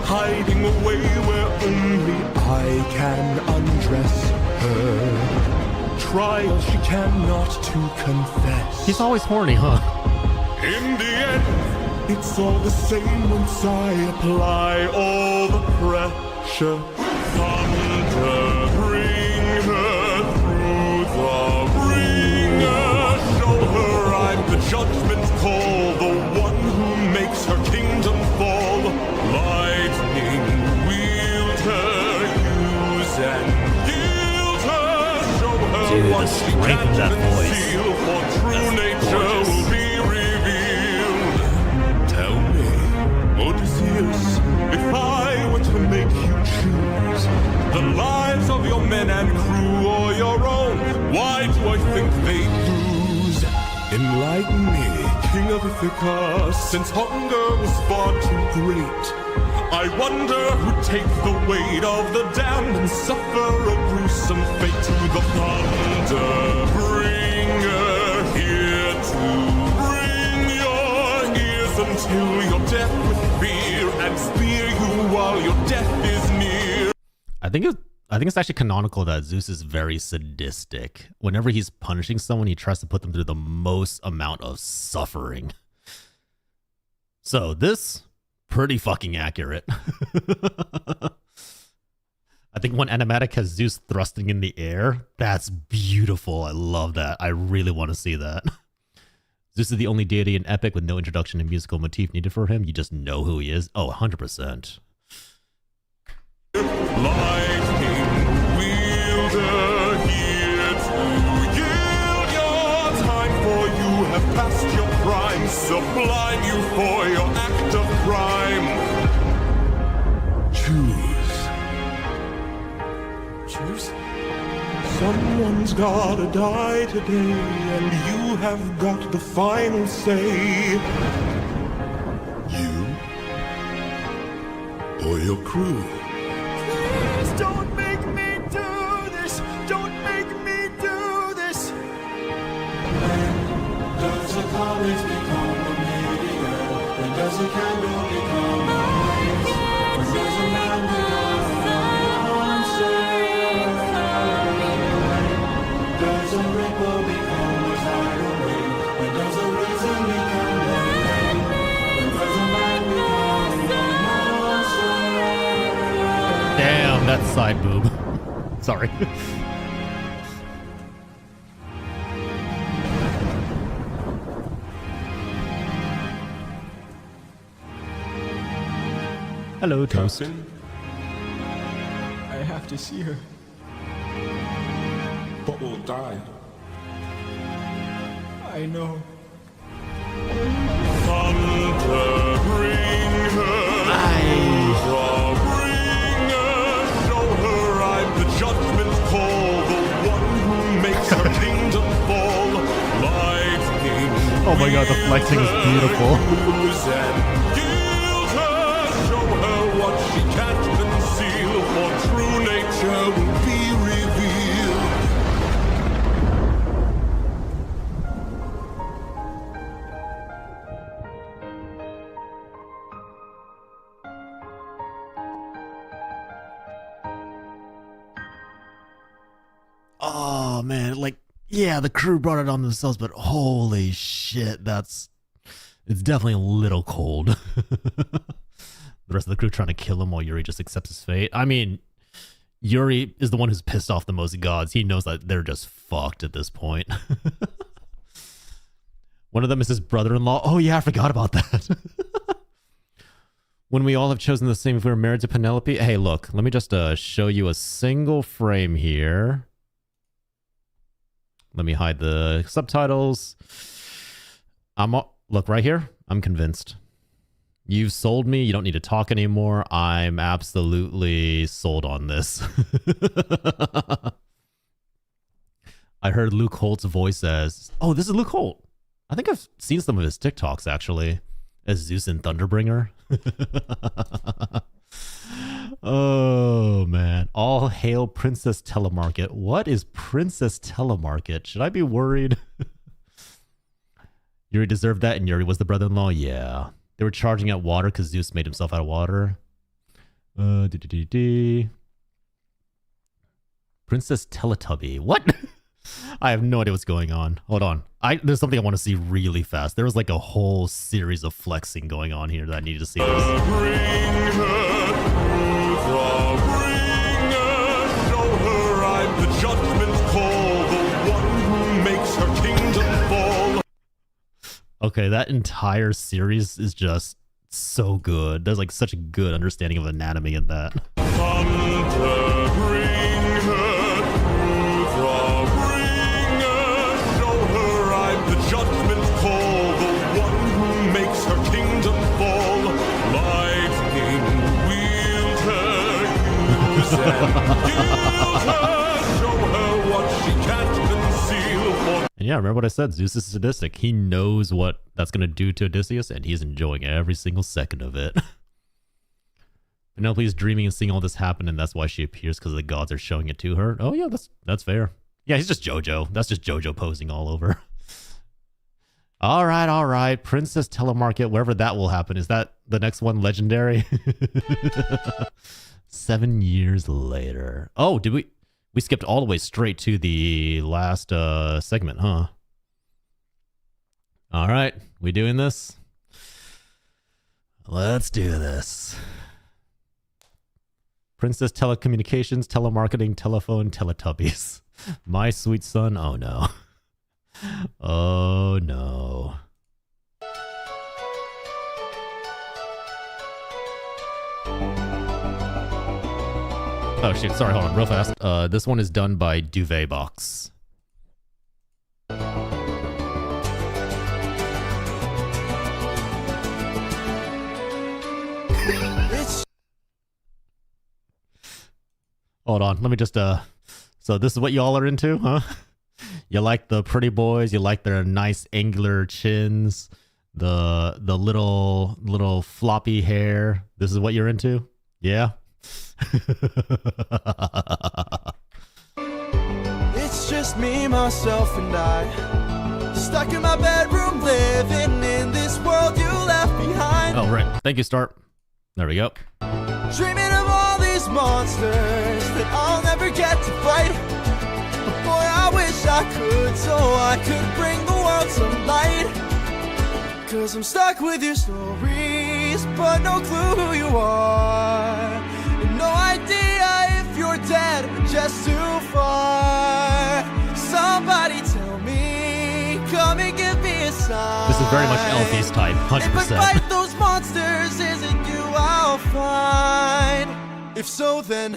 Hiding away where only I can undress her. Trials she cannot to confess. He's always horny, huh? In the end, it's all the same once I apply all the pressure. Thunder, bring her through the ringer. Show her I'm the judgment call, the one who makes her kingdom fall. Lightning, wield her, use and gild her. Show her Dude, what the she strength can of that voice. conceal, for true nature will be revealed. Tell me, Odysseus, if I were to make you choose the lives of your men and crew or your own, why do I think they lose? Enlighten me, King of Ithaca, since hunger was far too great. I wonder who'd take the weight of the damned and suffer a gruesome fate. To the thunder bringer, here to bring your ears until you're deaf with fear and spear you while your death is near. I think it's actually canonical that Zeus is very sadistic. Whenever he's punishing someone, he tries to put them through the most amount of suffering. So this, pretty fucking accurate. I think one animatic has Zeus thrusting in the air. That's beautiful. I love that. I really want to see that. Zeus is the only deity in Epic with no introduction and musical motif needed for him. You just know who he is. Oh, 100%. Lightning wielder here to yield your time, for you have passed your prime. Sublime you for your act of crime. Choose. Someone's gotta die today, and you have got the final say. You or your crew. Please don't make me do this. Don't make me do this. Does a college become a meteor? When does a candle become a blaze? When does a man become a monster? Does a ripple become a tidal wave? When does a reason become a name? When does a man become a monster? Damn, that's side boob. Sorry. Hello, Toast. Captain, I have to see her. but will die. I know. Thunder, bring her. Bring her. Show her I'm the judgment call, the one who makes her kingdom fall. Lightning. Oh my god, the flexing is beautiful. Use and gild her. Show her what she can't conceal, for true nature will be revealed. Oh man, like, yeah, the crew brought it on themselves, but holy shit, it's definitely a little cold. The rest of the crew trying to kill him while Yuri just accepts his fate. I mean, Yuri is the one who's pissed off the most gods. He knows that they're just fucked at this point. One of them is his brother-in-law. Oh yeah, I forgot about that. When we all have chosen the same, if we were married to Penelope. Hey, look, let me just show you a single frame here. Let me hide the subtitles. Look right here. I'm convinced. You've sold me. You don't need to talk anymore. I'm absolutely sold on this. I heard Luke Holt's voice as... Oh, this is Luke Holt. I think I've seen some of his TikToks, actually. As Zeus and Thunderbringer. Oh, man. All hail Princess Telemarket. What is Princess Telemarket? Should I be worried? Yuri deserved that, and Yuri was the brother-in-law? Yeah. They were charging out water because Zeus made himself out of water. Princess Teletubby. What? I have no idea what's going on. Hold on. There's something I want to see really fast. There was like a whole series of flexing going on here that I needed to see this. Bring her, show her I'm the judgment call, the one who makes her kingdom fall. Okay, that entire series is just so good. There's like such a good understanding of anatomy in that. Thunder, bring her, show her I'm the judgment call, the one who makes her kingdom fall. Lightning, wield her, use and gild her, show her what she can't conceal. And yeah, remember what I said? Zeus is sadistic. He knows what that's going to do to Odysseus, and he's enjoying every single second of it. Penelope is dreaming and seeing all this happen, and that's why she appears, because the gods are showing it to her. Oh yeah, that's fair. Yeah, he's just JoJo. That's just JoJo posing all over. All right. Princess Telemarket, wherever that will happen. Is that the next one legendary? 7 years later. Oh, did we skipped all the way straight to the last segment, huh? All right, we doing this? Let's do this. Princess Telecommunications, Telemarketing, Telephone, Teletubbies. My sweet son, oh no. Oh no. Oh shit, sorry, hold on, real fast. This one is done by Duvet Box. Hold on, let me just, so this is what y'all are into, huh? You like the pretty boys, you like their nice angular chins, the little floppy hair. This is what you're into? Yeah? It's just me, myself, and I. Stuck in my bedroom, living in this world you left behind. Oh, right. Thank you, Start. There we go. Dreaming of all these monsters that I'll never get to fight. But boy, I wish I could, so I could bring the world some light. Cause I'm stuck with your stories, but no clue who you are. And no idea if you're dead or just too far. Somebody tell me, come and give me a sign. This is very much Elfie's type, 100%. If I fight those monsters, is it you I'll find? If so, then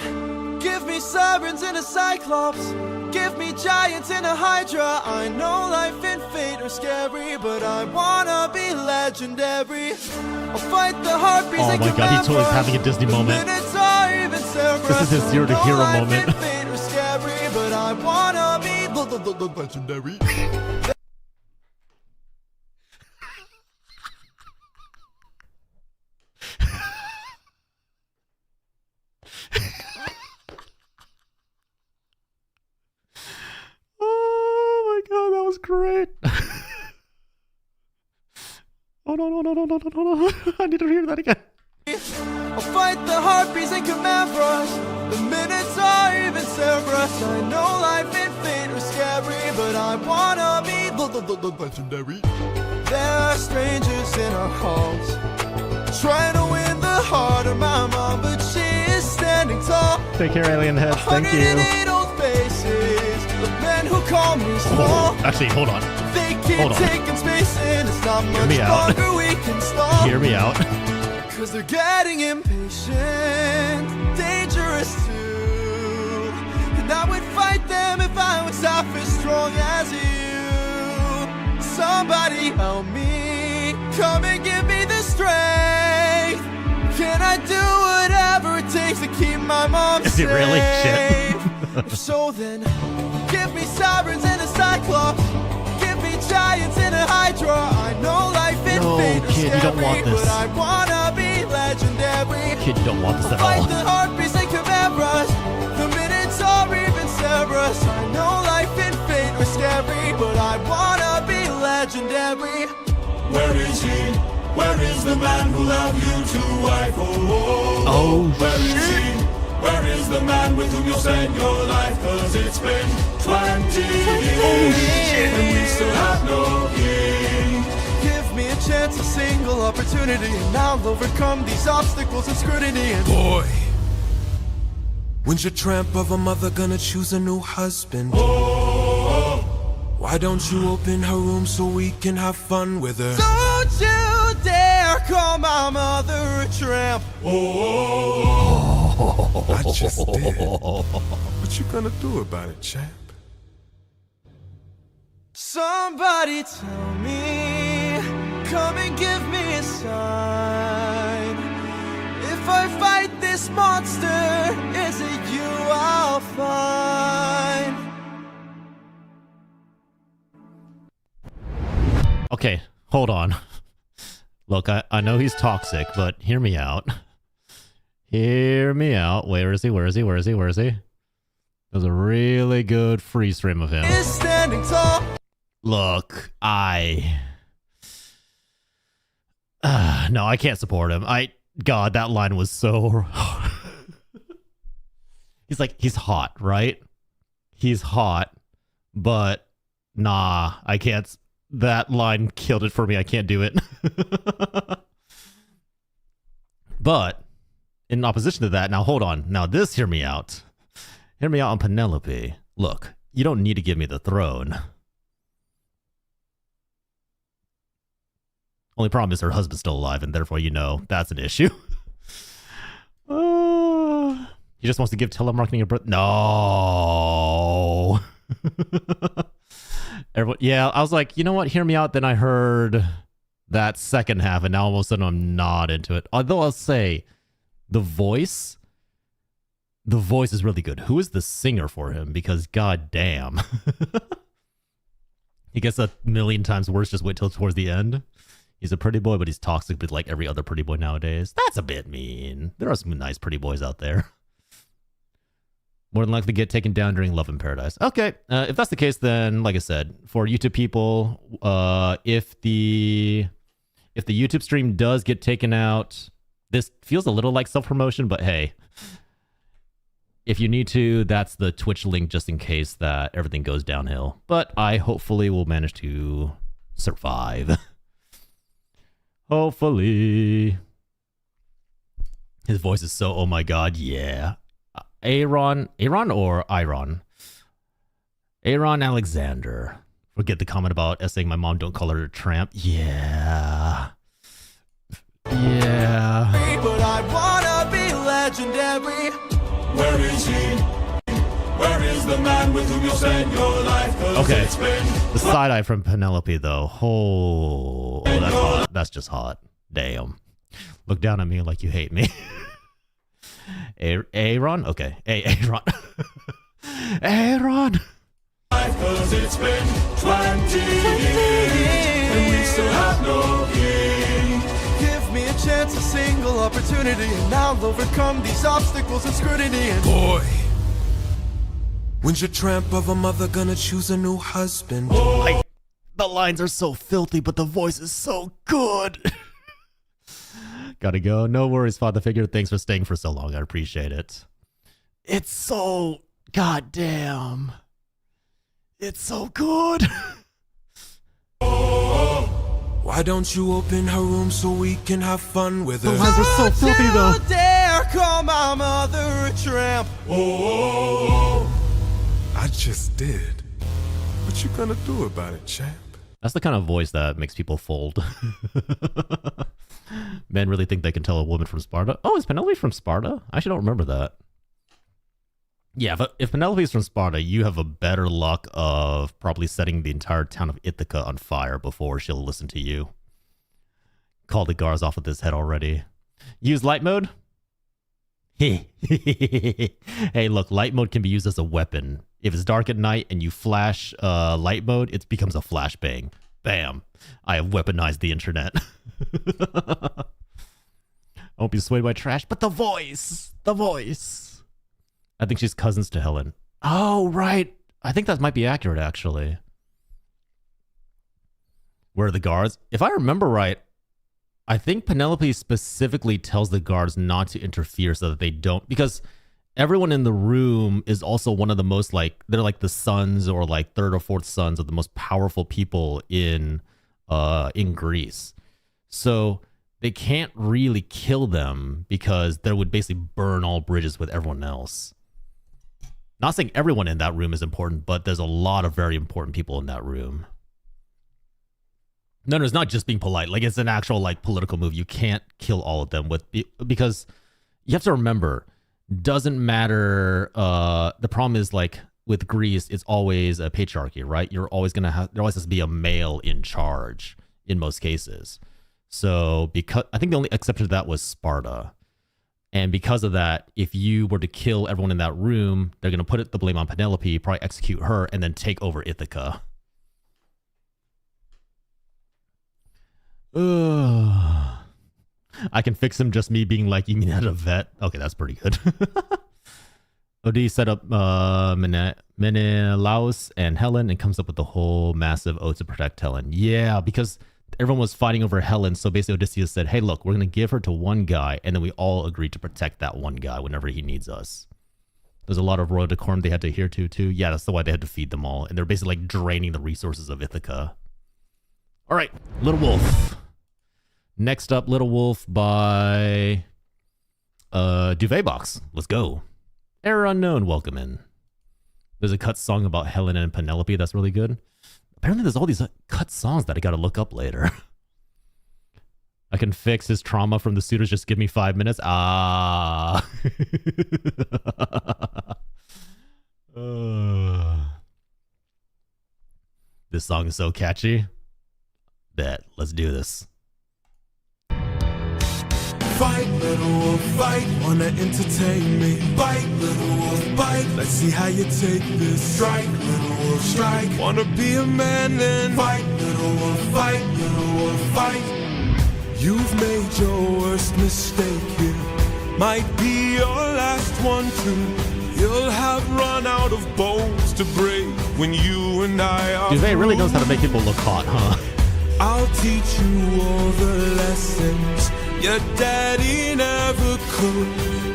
give me sirens and a cyclops. Give me giants and a hydra. I know life and fate are scary, but I wanna be legendary. I'll fight the harpies. Oh my god, he totally is having a Disney moment. This is his Zero to Hero moment. Fate are scary, but I wanna be legendary. Oh my god, that was great. Oh no. I need to hear that again. I'll fight the harpies and Camavras, the Minotaur, even Cerberus. I know life and fate are scary, but I wanna be legendary. There are strangers in our halls, trying to win the heart of my mom, but she is standing tall. Take care, alien heads. Thank you. 108 old faces of men who call me small. Oh, actually, hold on. They keep taking space and it's not much me out. longer we can stall. Hear me out. Cause they're getting impatient, dangerous too. And I would fight them if I was half as strong as you. Somebody help me, come and give me the strength. Can I do whatever it takes to keep my mom safe? Is it really? Shit. If so, then give me sirens and a cyclops. Give me giants and a hydra. I know life and fate are kid, you don't want scary, this. but I wanna be legendary. Kid, you don't want this at Fight all. the harpies and Camavras, the Minotaur, even Cerberus. I know life and fate are scary, but I wanna be legendary. Where is he? Where is the man who loved you to wife? Oh, where is he? Where is the man with whom you'll spend your life? Cause it's been 20 years and we still have no king. Give me a chance, a single opportunity, and I'll overcome these obstacles and scrutiny. And Boy, when's your tramp of a mother gonna choose a new husband? Why don't you open her room so we can have fun with her? don't you dare call my mother a tramp. I just did. What you gonna do about it, champ? Somebody tell me, come and give me a sign. If I fight this monster, is it you I'll find? Okay, hold on. Look, I know he's toxic, but hear me out. Hear me out. Where is he? Where is he? Where is he? Where is he? There's a really good freeze frame of him. Is standing tall. Look, no, I can't support him. God, that line was so... he's hot, right? He's hot, but nah, I can't... That line killed it for me. I can't do it. But in opposition to that, now hold on. Now this, hear me out. Hear me out on Penelope. Look, you don't need to give me the throne. Only problem is her husband's still alive, and therefore, you know, that's an issue. He just wants to give telemarketing a breath. No. Yeah, I was like, you know what? Hear me out. Then I heard that second half, and now all of a sudden I'm not into it. Although I'll say the voice is really good. Who is the singer for him? Because god damn. He gets a million times worse. Just wait till towards the end. He's a pretty boy, but he's toxic, but like every other pretty boy nowadays. That's a bit mean. There are some nice pretty boys out there. More than likely to get taken down during Love in Paradise. Okay, if that's the case, then like I said, for YouTube people, if the YouTube stream does get taken out, this feels a little like self-promotion, but hey, if you need to, that's the Twitch link just in case that everything goes downhill. But I hopefully will manage to survive. Hopefully. His voice is so, oh my god, yeah. Aaron or Iron? Aaron Alexander. Forget the comment about saying my mom don't call her a tramp. Yeah. Yeah. But I wanna be legendary. Where is he? Where is the man with whom you'll spend your life? 'Cause Okay. it's been The side eye from Penelope, though. Oh, that's hot. That's just hot. Damn. Look down at me like you hate me. Aaron? Okay. Aaron. Aaron. life, 'cause it's been 20 years, and we still have no king. Give me a chance, a single opportunity, and I'll overcome these obstacles and scrutiny. And boy, when's your tramp of a mother gonna choose a new husband? The lines are so filthy, but the voice is so good. Gotta go. No worries, father figure. Thanks for staying for so long. I appreciate it. It's so goddamn. It's so good. Why don't you open her room so we can have fun with her? The lines are so filthy, though. Don't you dare call my mother a tramp. I just did. What you gonna do about it, champ? That's the kind of voice that makes people fold. Men really think they can tell a woman from Sparta. Oh, is Penelope from Sparta? I actually don't remember that. Yeah, but if Penelope's from Sparta, you have a better luck of probably setting the entire town of Ithaca on fire before she'll listen to you. Call the guards off with his head already. Use light mode? Hey, look, light mode can be used as a weapon. If it's dark at night and you flash light mode, it becomes a flashbang. Bam. I have weaponized the internet. I won't be swayed by trash, but the voice. The voice. I think she's cousins to Helen. Oh, right. I think that might be accurate, actually. Where are the guards? If I remember right, I think Penelope specifically tells the guards not to interfere so that they don't, because everyone in the room is also one of the most, like, they're like the sons or like third or fourth sons of the most powerful people in Greece. So they can't really kill them because they would basically burn all bridges with everyone else. Not saying everyone in that room is important, but there's a lot of very important people in that room. No, it's not just being polite. Like, it's an actual, like, political move. You can't kill all of them because you have to remember, doesn't matter. The problem is, like, with Greece, it's always a patriarchy, right? You're always going to have, there always has to be a male in charge in most cases. So because I think the only exception to that was Sparta. And because of that, if you were to kill everyone in that room, they're going to put the blame on Penelope, probably execute her, and then take over Ithaca. I can fix him, just me being like, you mean at a vet? Okay, that's pretty good. OD set up Menelaus and Helen and comes up with the whole massive oath to protect Helen. Yeah, because everyone was fighting over Helen, so basically Odysseus said, hey, look, we're going to give her to one guy, and then we all agreed to protect that one guy whenever he needs us. There's a lot of royal decorum they had to adhere to, too. Yeah, that's why they had to feed them all, and they're basically like draining the resources of Ithaca. All right, Little Wolf. Next up, Little Wolf by Duvet Box. Let's go. Error unknown, welcome in. There's a cut song about Helen and Penelope that's really good. Apparently there's all these cut songs that I gotta look up later. I can fix his trauma from the suitors, just give me 5 minutes. Ah. This song is so catchy. Bet. Let's do this. Fight, little wolf, fight, wanna entertain me. Bite, little wolf, bite, let's see how you take this. Strike, little wolf, strike, wanna be a man then. Fight, little wolf, fight, little wolf, fight. You've made your worst mistake here. Might be your last one too. You'll have run out of bones to break when you and I are Duvet really knows how to make people look hot, huh? I'll teach you all the lessons your daddy never could.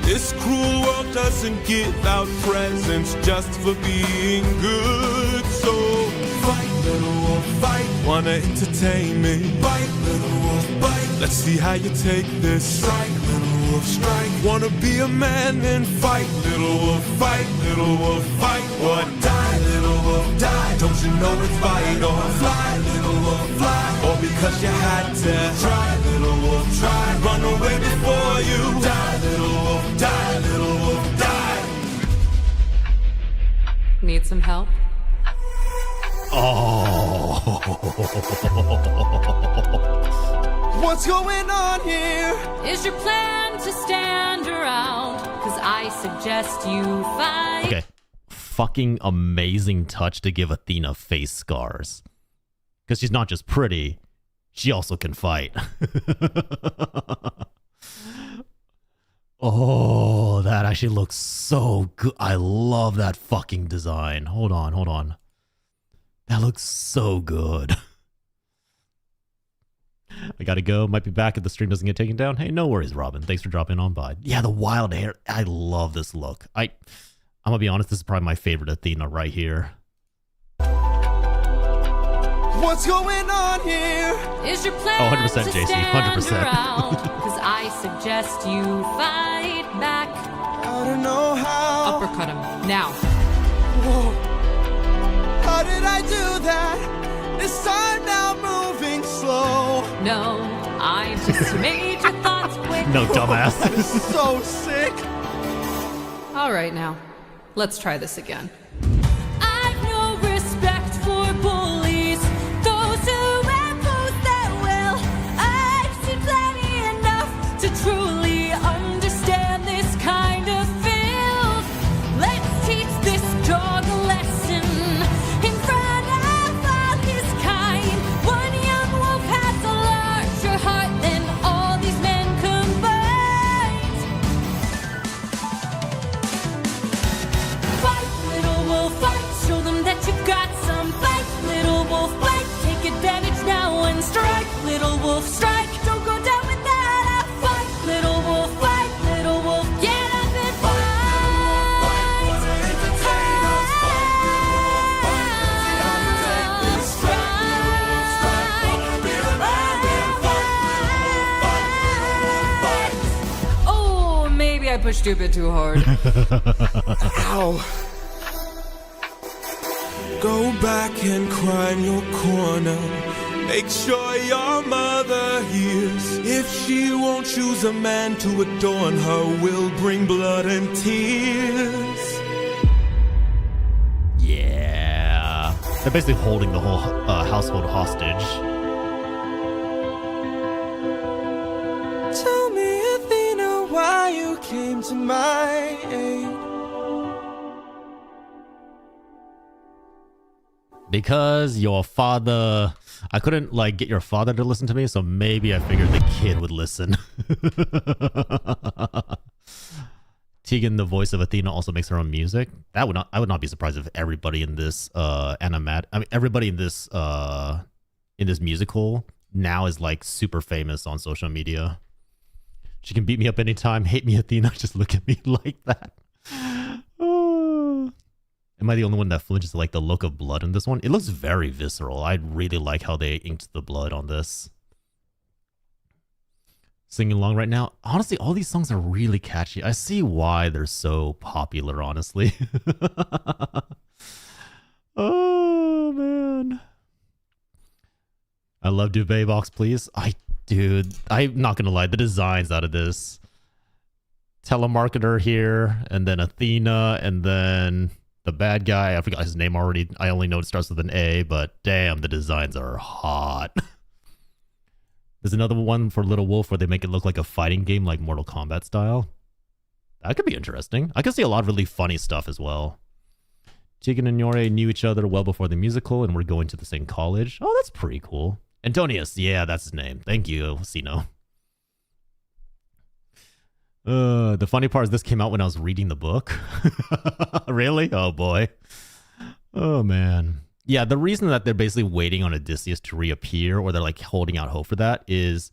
This cruel world doesn't give out presents just for being good. So fight, little wolf, fight, wanna entertain me. Bite, little wolf, bite, let's see how you take this. Strike, little wolf, strike, wanna be a man then fight, little wolf, fight, little wolf, fight. Or die, little wolf, die, don't you know it's fight or fly, little wolf, fly. Or because you had to try, little wolf, try, run away before you die, little wolf, die, little wolf, die. Need some help? Oh. What's going on here? Is your plan to stand around? Cause I suggest you fight. Okay. Fucking amazing touch to give Athena face scars. Because she's not just pretty, she also can fight. Oh, that actually looks so good. I love that fucking design. Hold on. That looks so good. I gotta go. Might be back if the stream doesn't get taken down. Hey, no worries, Robin. Thanks for dropping on by. Yeah, the wild hair. I love this look. I'm gonna be honest, this is probably my favorite Athena right here. What's going on here? Is your plan 100% to JC, stand 100%. around? Cause I suggest you fight back. I don't know how. Uppercut him. Now. Whoa. How did I do that? This time now moving slow. No, I just made your thoughts quick. No, dumbass. That is so sick. All right, now. Let's try this again. I've no respect for bullies, those who impose their will. I've seen plenty enough to truly understand this kind of filth. Let's teach this dog a lesson in front of all his kind. One young wolf has a larger heart than all these men combined. Fight, little wolf, fight. Show them that you've got some fight. Little wolf, fight. Take advantage now and strike. Little wolf, strike. Don't go down without a fight. Little wolf, fight. Little wolf, get up and fight. Oh, maybe I pushed you a bit too hard. Ow. Go back and cry in your corner. Make sure your mother hears. If she won't choose a man to adorn her, we'll bring blood and tears. Yeah. They're basically holding the whole household hostage. Tell me, Athena, why you came to my aid. Because your father... I couldn't, like, get your father to listen to me, so maybe I figured the kid would listen. Tegan, the voice of Athena, also makes her own music. I would not be surprised if everybody in this everybody in this musical now is, like, super famous on social media. She can beat me up anytime. Hate me, Athena. Just look at me like that. Am I the only one that flinches to like the look of blood in this one? It looks very visceral. I really like how they inked the blood on this. singing along right now. Honestly, all these songs are really catchy. I see why they're so popular, honestly. Oh, man. I love Duvet Box, please. Dude, I'm not going to lie. The designs out of this. Telemarketer here, and then Athena, and then the bad guy. I forgot his name already. I only know it starts with an A, but damn, the designs are hot. There's another one for Little Wolf where they make it look like a fighting game, like Mortal Kombat style. That could be interesting. I could see a lot of really funny stuff as well. Tegan and Yore knew each other well before the musical and were going to the same college. Oh, that's pretty cool. Antonius, yeah, that's his name. Thank you, Sino. The funny part is this came out when I was reading the book. Really? Oh, boy. Oh, man. Yeah, the reason that they're basically waiting on Odysseus to reappear, or they're like holding out hope for that, is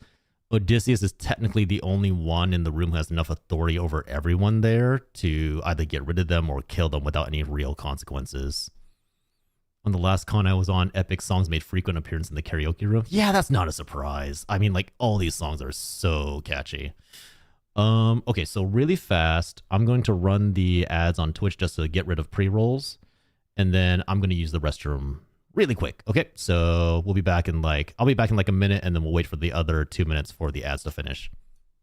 Odysseus is technically the only one in the room who has enough authority over everyone there to either get rid of them or kill them without any real consequences. On the last con I was on, epic songs made frequent appearance in the karaoke room. Yeah, that's not a surprise. I mean, like, all these songs are so catchy. Okay, so really fast, I'm going to run the ads on Twitch just to get rid of pre-rolls, and then I'm going to use the restroom really quick. Okay, so I'll be back in like a minute, and then we'll wait for the other 2 minutes for the ads to finish.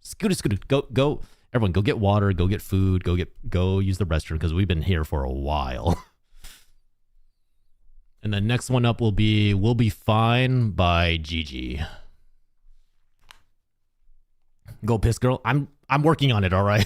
Scooter, go, everyone, go get water, go get food, go use the restroom, because we've been here for a while. And the next one up will be "We'll Be Fine" by Gigi. Go piss, girl. I'm working on it, all right?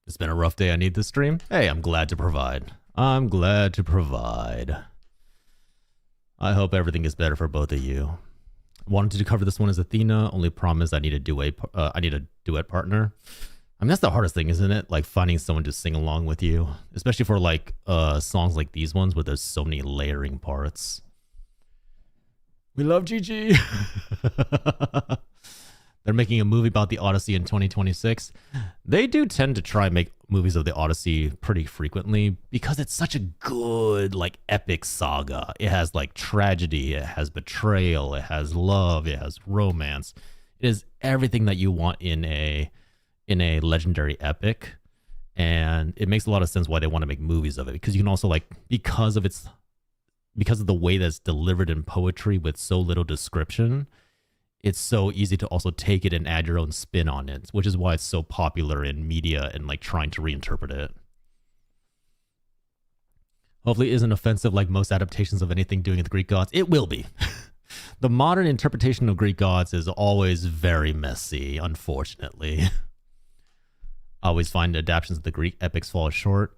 It's been a rough day. I need this stream. Hey, I'm glad to provide. I hope everything is better for both of you. Wanted to cover this one as Athena. Only problem is I need a duet partner. I mean, that's the hardest thing, isn't it? Like finding someone to sing along with you, especially for like songs like these ones where there's so many layering parts. We love Gigi. They're making a movie about the Odyssey in 2026. They do tend to try and make movies of the Odyssey pretty frequently because it's such a good, like, epic saga. It has, like, tragedy. It has betrayal. It has love. It has romance. It is everything that you want in a legendary epic. And it makes a lot of sense why they want to make movies of it, because you can also, like, because of the way that's delivered in poetry with so little description, it's so easy to also take it and add your own spin on it, which is why it's so popular in media and like trying to reinterpret it. Hopefully it isn't offensive like most adaptations of anything doing with the Greek gods. It will be. The modern interpretation of Greek gods is always very messy, unfortunately. I always find adaptations of the Greek epics fall short.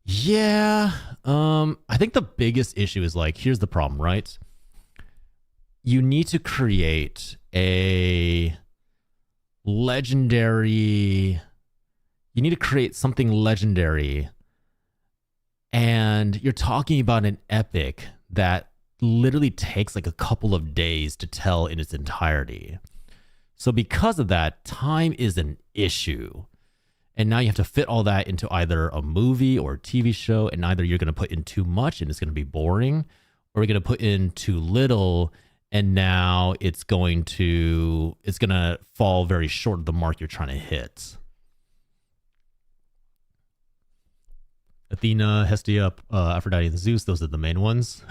Yeah, I think the biggest issue is like, here's the problem, right? You need to create something legendary. And you're talking about an epic that literally takes like a couple of days to tell in its entirety. So because of that, time is an issue. And now you have to fit all that into either a movie or a TV show, and either you're going to put in too much and it's going to be boring, or you're going to put in too little and now it's gonna fall very short of the mark you're trying to hit. Athena, Hestia, Aphrodite, and Zeus, those are the main ones.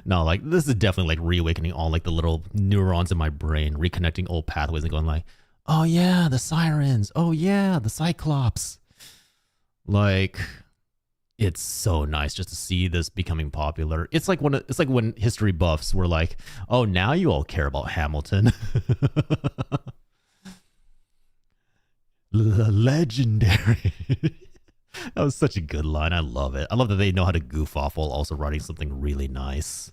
No, like this is definitely like reawakening all like the little neurons in my brain, reconnecting old pathways and going like, oh yeah, the sirens. Oh yeah, the Cyclops. Like, it's so nice just to see this becoming popular. It's like when history buffs were like, oh, now you all care about Hamilton. Legendary. That was such a good line. I love it. I love that they know how to goof off while also writing something really nice.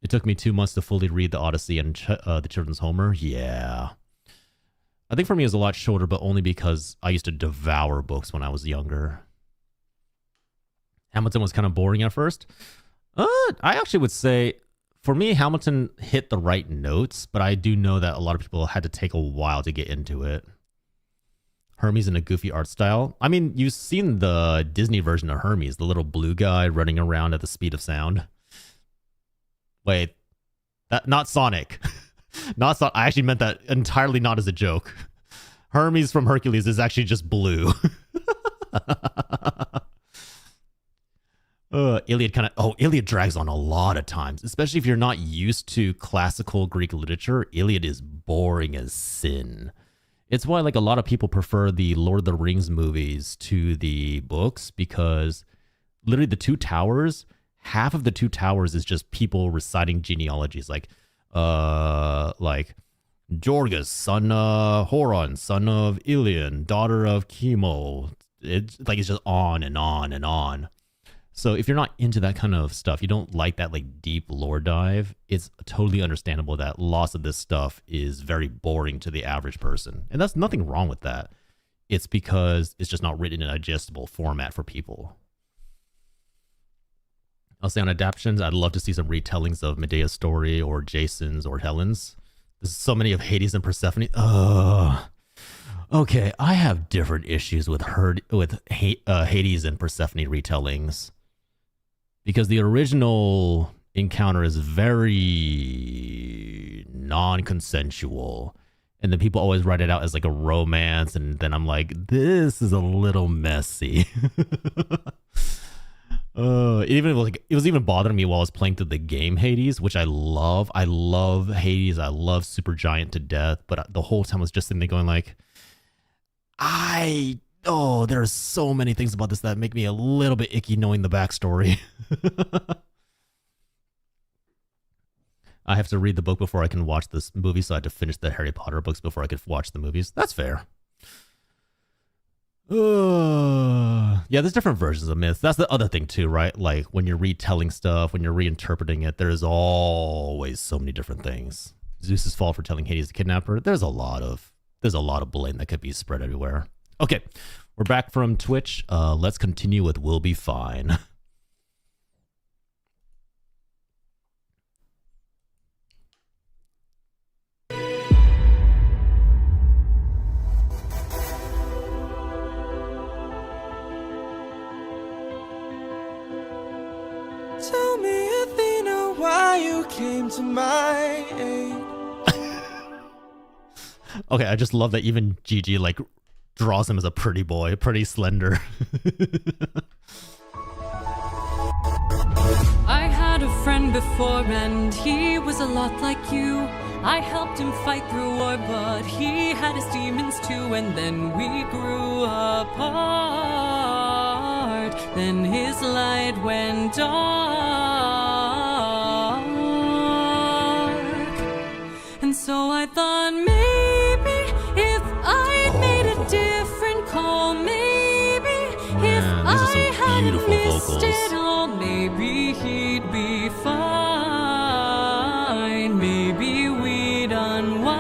It took me 2 months to fully read the Odyssey and the Children's Homer. Yeah. I think for me it was a lot shorter, but only because I used to devour books when I was younger. Hamilton was kind of boring at first. I actually would say, for me, Hamilton hit the right notes, but I do know that a lot of people had to take a while to get into it. Hermes in a goofy art style. I mean, you've seen the Disney version of Hermes, the little blue guy running around at the speed of sound. Wait, not Sonic. Not Sonic. I actually meant that entirely not as a joke. Hermes from Hercules is actually just blue. Iliad drags on a lot of times, especially if you're not used to classical Greek literature. Iliad is boring as sin. It's why like a lot of people prefer the Lord of the Rings movies to the books, because literally the Two Towers, half of the Two Towers is just people reciting genealogies like Jorgus, son of Horon, son of Ilion, daughter of Chemo. It's just on and on and on. So if you're not into that kind of stuff, you don't like that like deep lore dive, it's totally understandable that lots of this stuff is very boring to the average person. And that's nothing wrong with that. It's because it's just not written in a digestible format for people. I'll say on adaptations, I'd love to see some retellings of Medea's story or Jason's or Helen's. There's so many of Hades and Persephone. Okay, I have different issues with Hades and Persephone retellings. Because the original encounter is very non-consensual. And then people always write it out as like a romance. And then I'm like, this is a little messy. It was even bothering me while I was playing through the game Hades, which I love. I love Hades. I love Supergiant to death. But the whole time I was just sitting there going like, there are so many things about this that make me a little bit icky knowing the backstory. I have to read the book before I can watch this movie, so I had to finish the Harry Potter books before I could watch the movies. That's fair. Yeah, there's different versions of myths. That's the other thing too, right? Like when you're retelling stuff, when you're reinterpreting it, there's always so many different things. Zeus's fault for telling Hades to kidnap her. There's a lot of blame that could be spread everywhere. Okay, we're back from Twitch. Let's continue with We'll Be Fine. Tell me, Athena, why you came to my aid. Okay, I just love that even Gigi like draws him as a pretty boy, pretty slender. I had a friend before and he was a lot like you. I helped him fight through war, but he had his demons too. And then we grew apart. Then his light went dark. And so I thought maybe if I made a different call, maybe if I hadn't missed it all, maybe he'd be fine. Maybe we'd unwind.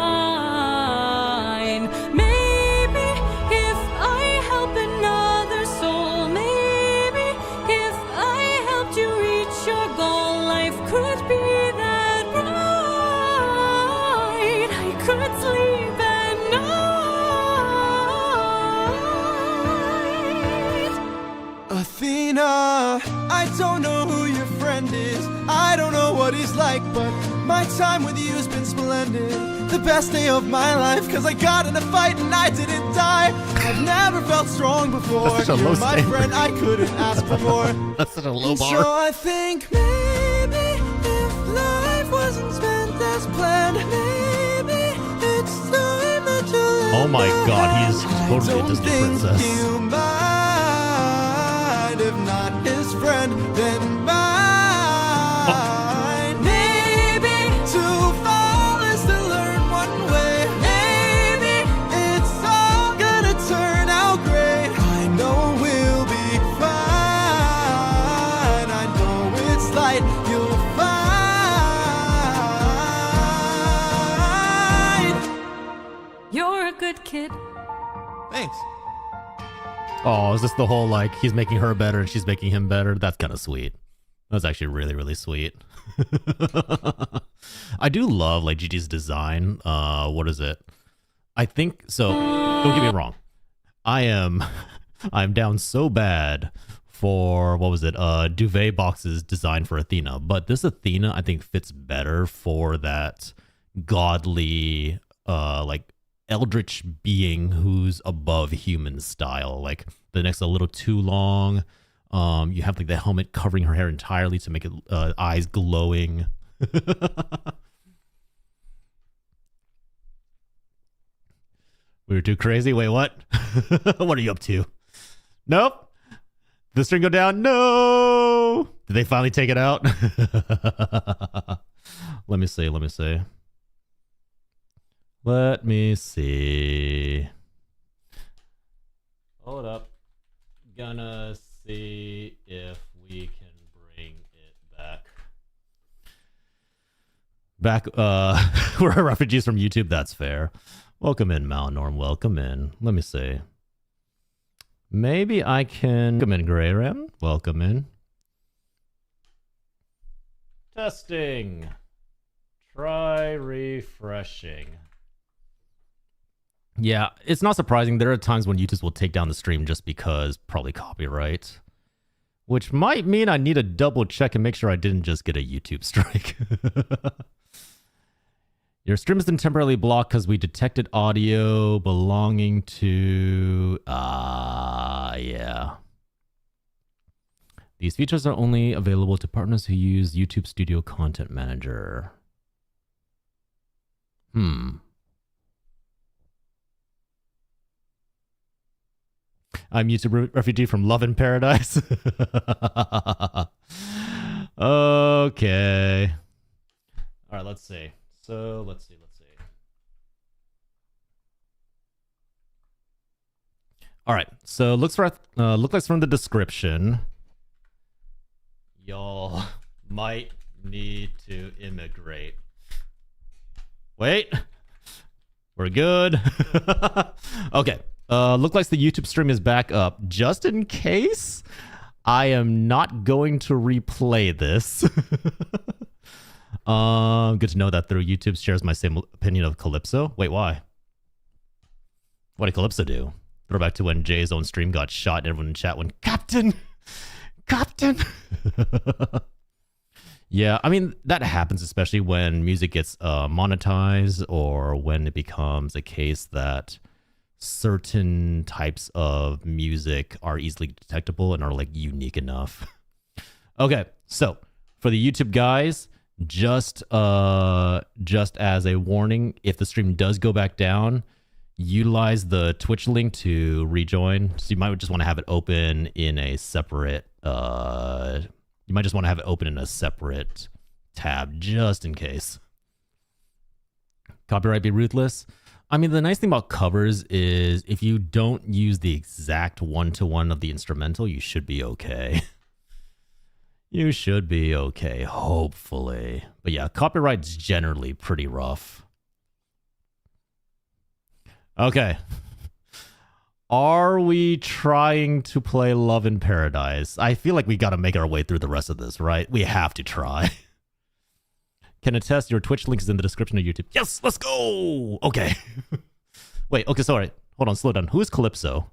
Maybe if I help another soul, maybe if I helped you reach your goal, life could be that bright. I could sleep at night. Athena, I don't know who your friend is, I don't know what he's like, but my time with you's been splendid. The best day of my life, cause I got in a fight and I didn't die. I've never felt strong before. That's such a You're low my standard. friend, I couldn't ask for more. That's such a low And bar. so I think maybe if life wasn't spent as planned, maybe it's time that you let Oh my go. god, he's totally a I Disney don't think princess. he'll mind if not his friend, then mine. Maybe to fall is to learn one way. Maybe it's all gonna turn out great. I know we'll be fine. I know it's light. You'll find. You're a good kid. Thanks. Oh, is this the whole like he's making her better and she's making him better? That's kind of sweet. That's actually really, really sweet. I do love like Gigi's design. What is it? I think so. Don't get me wrong. I'm down so bad for what was it? Duvet boxes designed for Athena, but this Athena I think fits better for that godly like eldritch being who's above human style. Like the neck's a little too long. You have like the helmet covering her hair entirely to make it eyes glowing. We were too crazy. Wait, what? What are you up to? Nope. Did the string go down? No. Did they finally take it out? Let me see. Let me see. Let me see. Hold up. Gonna see if we can bring it back. We're refugees from YouTube. That's fair. Welcome in, Malnorm. Welcome in. Let me see. Maybe I can... Welcome in, Greyram. Welcome in. Testing. Try refreshing. Yeah, it's not surprising. There are times when YouTube will take down the stream just because probably copyright. Which might mean I need to double check and make sure I didn't just get a YouTube strike. Your stream has been temporarily blocked because we detected audio belonging to... yeah. These features are only available to partners who use YouTube Studio Content Manager. I'm YouTube refugee from Love in Paradise. Okay. All right, let's see. So let's see. All right. So looks like from the description, y'all might need to immigrate. Wait. We're good. Okay. Look like the YouTube stream is back up. Just in case, I am not going to replay this. Good to know that through YouTube shares my same opinion of Calypso. Wait, why? What did Calypso do? Throw back to when Jay's own stream got shot and everyone in chat went, Captain! Captain! Yeah, I mean, that happens especially when music gets monetized or when it becomes a case that certain types of music are easily detectable and are like unique enough. Okay, so for the YouTube guys, just as a warning, if the stream does go back down, utilize the Twitch link to rejoin. So you might just want to have it open in a separate tab just in case. Copyright be ruthless. I mean, the nice thing about covers is if you don't use the exact one-to-one of the instrumental, you should be okay. You should be okay, hopefully. But yeah, copyright's generally pretty rough. Okay. Are we trying to play Love in Paradise? I feel like we got to make our way through the rest of this, right? We have to try. Can attest your Twitch link is in the description of YouTube. Yes, let's go. Okay. Wait, okay, sorry. Hold on, slow down. Who is Calypso?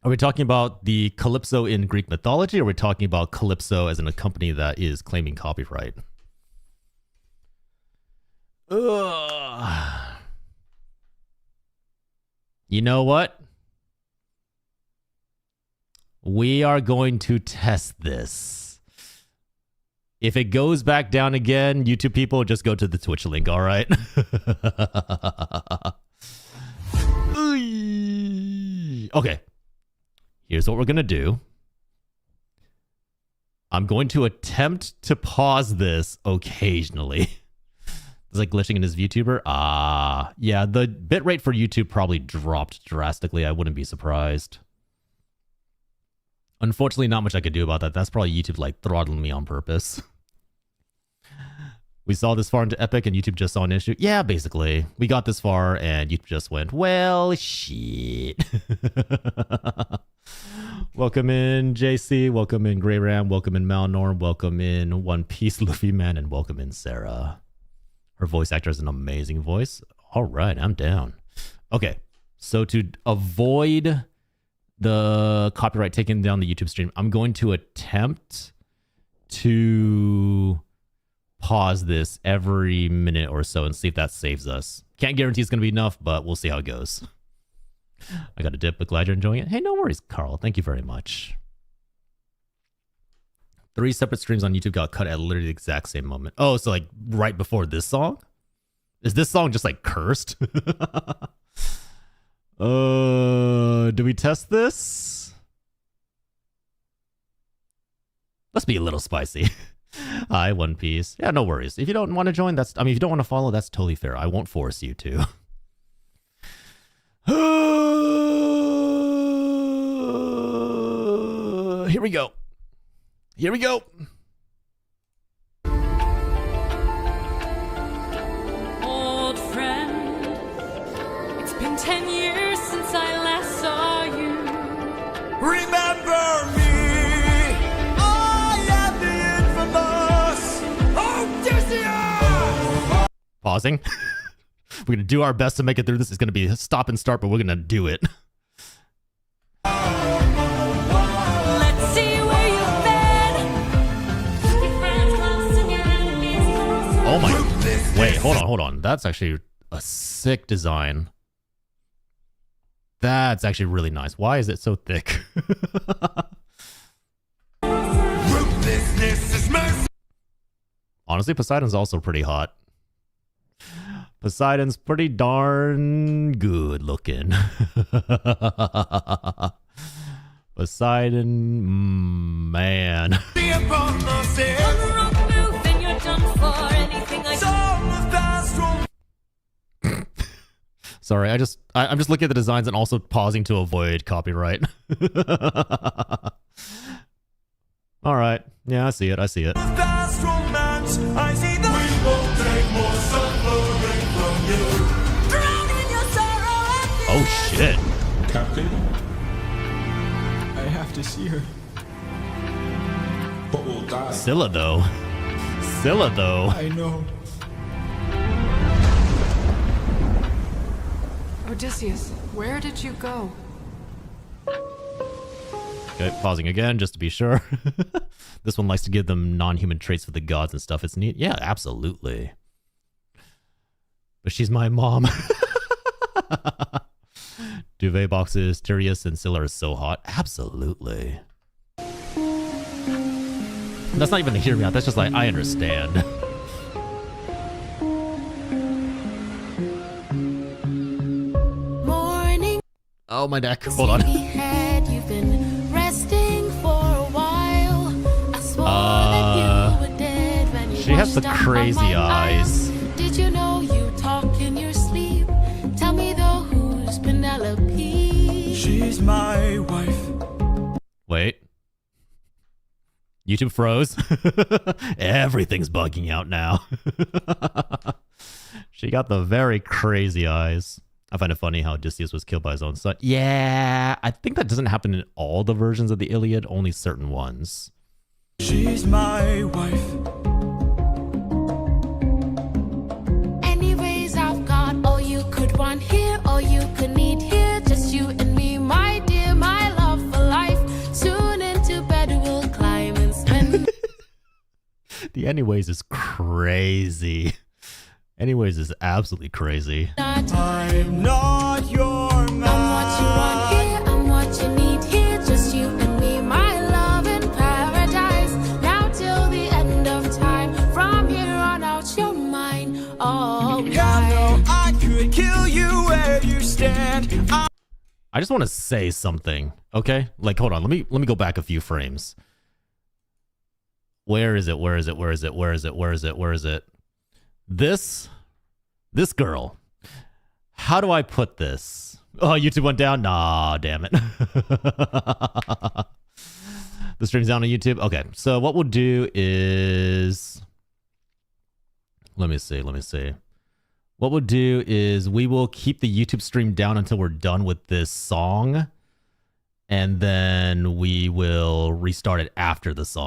Are we talking about the Calypso in Greek mythology, or are we talking about Calypso as in a company that is claiming copyright? Ugh. You know what? We are going to test this. If it goes back down again, YouTube people, just go to the Twitch link, all right? Okay. Here's what we're going to do. I'm going to attempt to pause this occasionally. It's like glitching in his VTuber. Yeah, the bitrate for YouTube probably dropped drastically. I wouldn't be surprised. Unfortunately, not much I could do about that. That's probably YouTube like throttling me on purpose. We saw this far into Epic and YouTube just saw an issue. Yeah, basically. We got this far and YouTube just went, well, shit. Welcome in JC, welcome in Grey Ram, welcome in Malnorm, welcome in One Piece Luffy Man, and welcome in Sarah. Her voice actor has an amazing voice. All right, I'm down. Okay, so to avoid the copyright taking down the YouTube stream, I'm going to attempt to pause this every minute or so and see if that saves us. Can't guarantee it's going to be enough, but we'll see how it goes. I got a dip, but glad you're enjoying it. Hey, no worries, Carl. Thank you very much. 3 separate streams on YouTube got cut at literally the exact same moment. Oh, so like right before this song? Is this song just like cursed? Do we test this? Let's be a little spicy. Hi, One Piece. Yeah, no worries. If you don't want to join, if you don't want to follow, that's totally fair. I won't force you to. Here we go. Here we go. Old friend, it's been 10 years since I last saw you. Remember me, I am the infamous Odysseus! Pausing. We're going to do our best to make it through this. It's going to be a stop and start, but we're going to do it. Let's see where you've been. Oh my. Wait, hold on. That's actually a sick design. That's actually really nice. Why is it so thick? Honestly, Poseidon's also pretty hot. Poseidon's pretty darn good looking. Poseidon, man. Sorry, I'm just looking at the designs and also pausing to avoid copyright. All right, yeah, I see it. Oh shit. Captain, I have to see her. but we'll die. Scylla though. I know. Odysseus, where did you go? Okay, pausing again just to be sure. This one likes to give them non-human traits for the gods and stuff. It's neat. Yeah, absolutely. But she's my mom. Duvet boxes, Tyrius and Scylla are so hot. Absolutely. That's not even to hear me out. That's just like, I understand. Morning. Oh, my neck. Hold on. You've been resting for a while. I swore that you were dead when you She has the washed up on crazy my eyes. mind. Did you know you talk in your sleep? Tell me though, who's Penelope? She's my wife. Wait. YouTube froze. Everything's bugging out now. She got the very crazy eyes. I find it funny how Odysseus was killed by his own son. Yeah, I think that doesn't happen in all the versions of the Iliad, only certain ones. She's my wife. Anyways, I've got all you could want here, all you could need here. Just you and me, my dear, my love The anyways is crazy. Anyways is absolutely crazy. I'm not your man. I'm what you want here, I'm what you need here. Just you and me, my love in paradise. Now till the end of time. From here on out, you're mine. All I know I could kill you where you stand. I just want to say something, okay? Like, hold on, let me go back a few frames. Where is it? Where is it? Where is it? Where is it? Where is it? Where is it? This girl. How do I put this? Oh, YouTube went down? Nah, damn it. The stream's down on YouTube? Okay, so what we'll do is... Let me see. What we'll do is we will keep the YouTube stream down until we're done with this song. And then we will restart it after the song.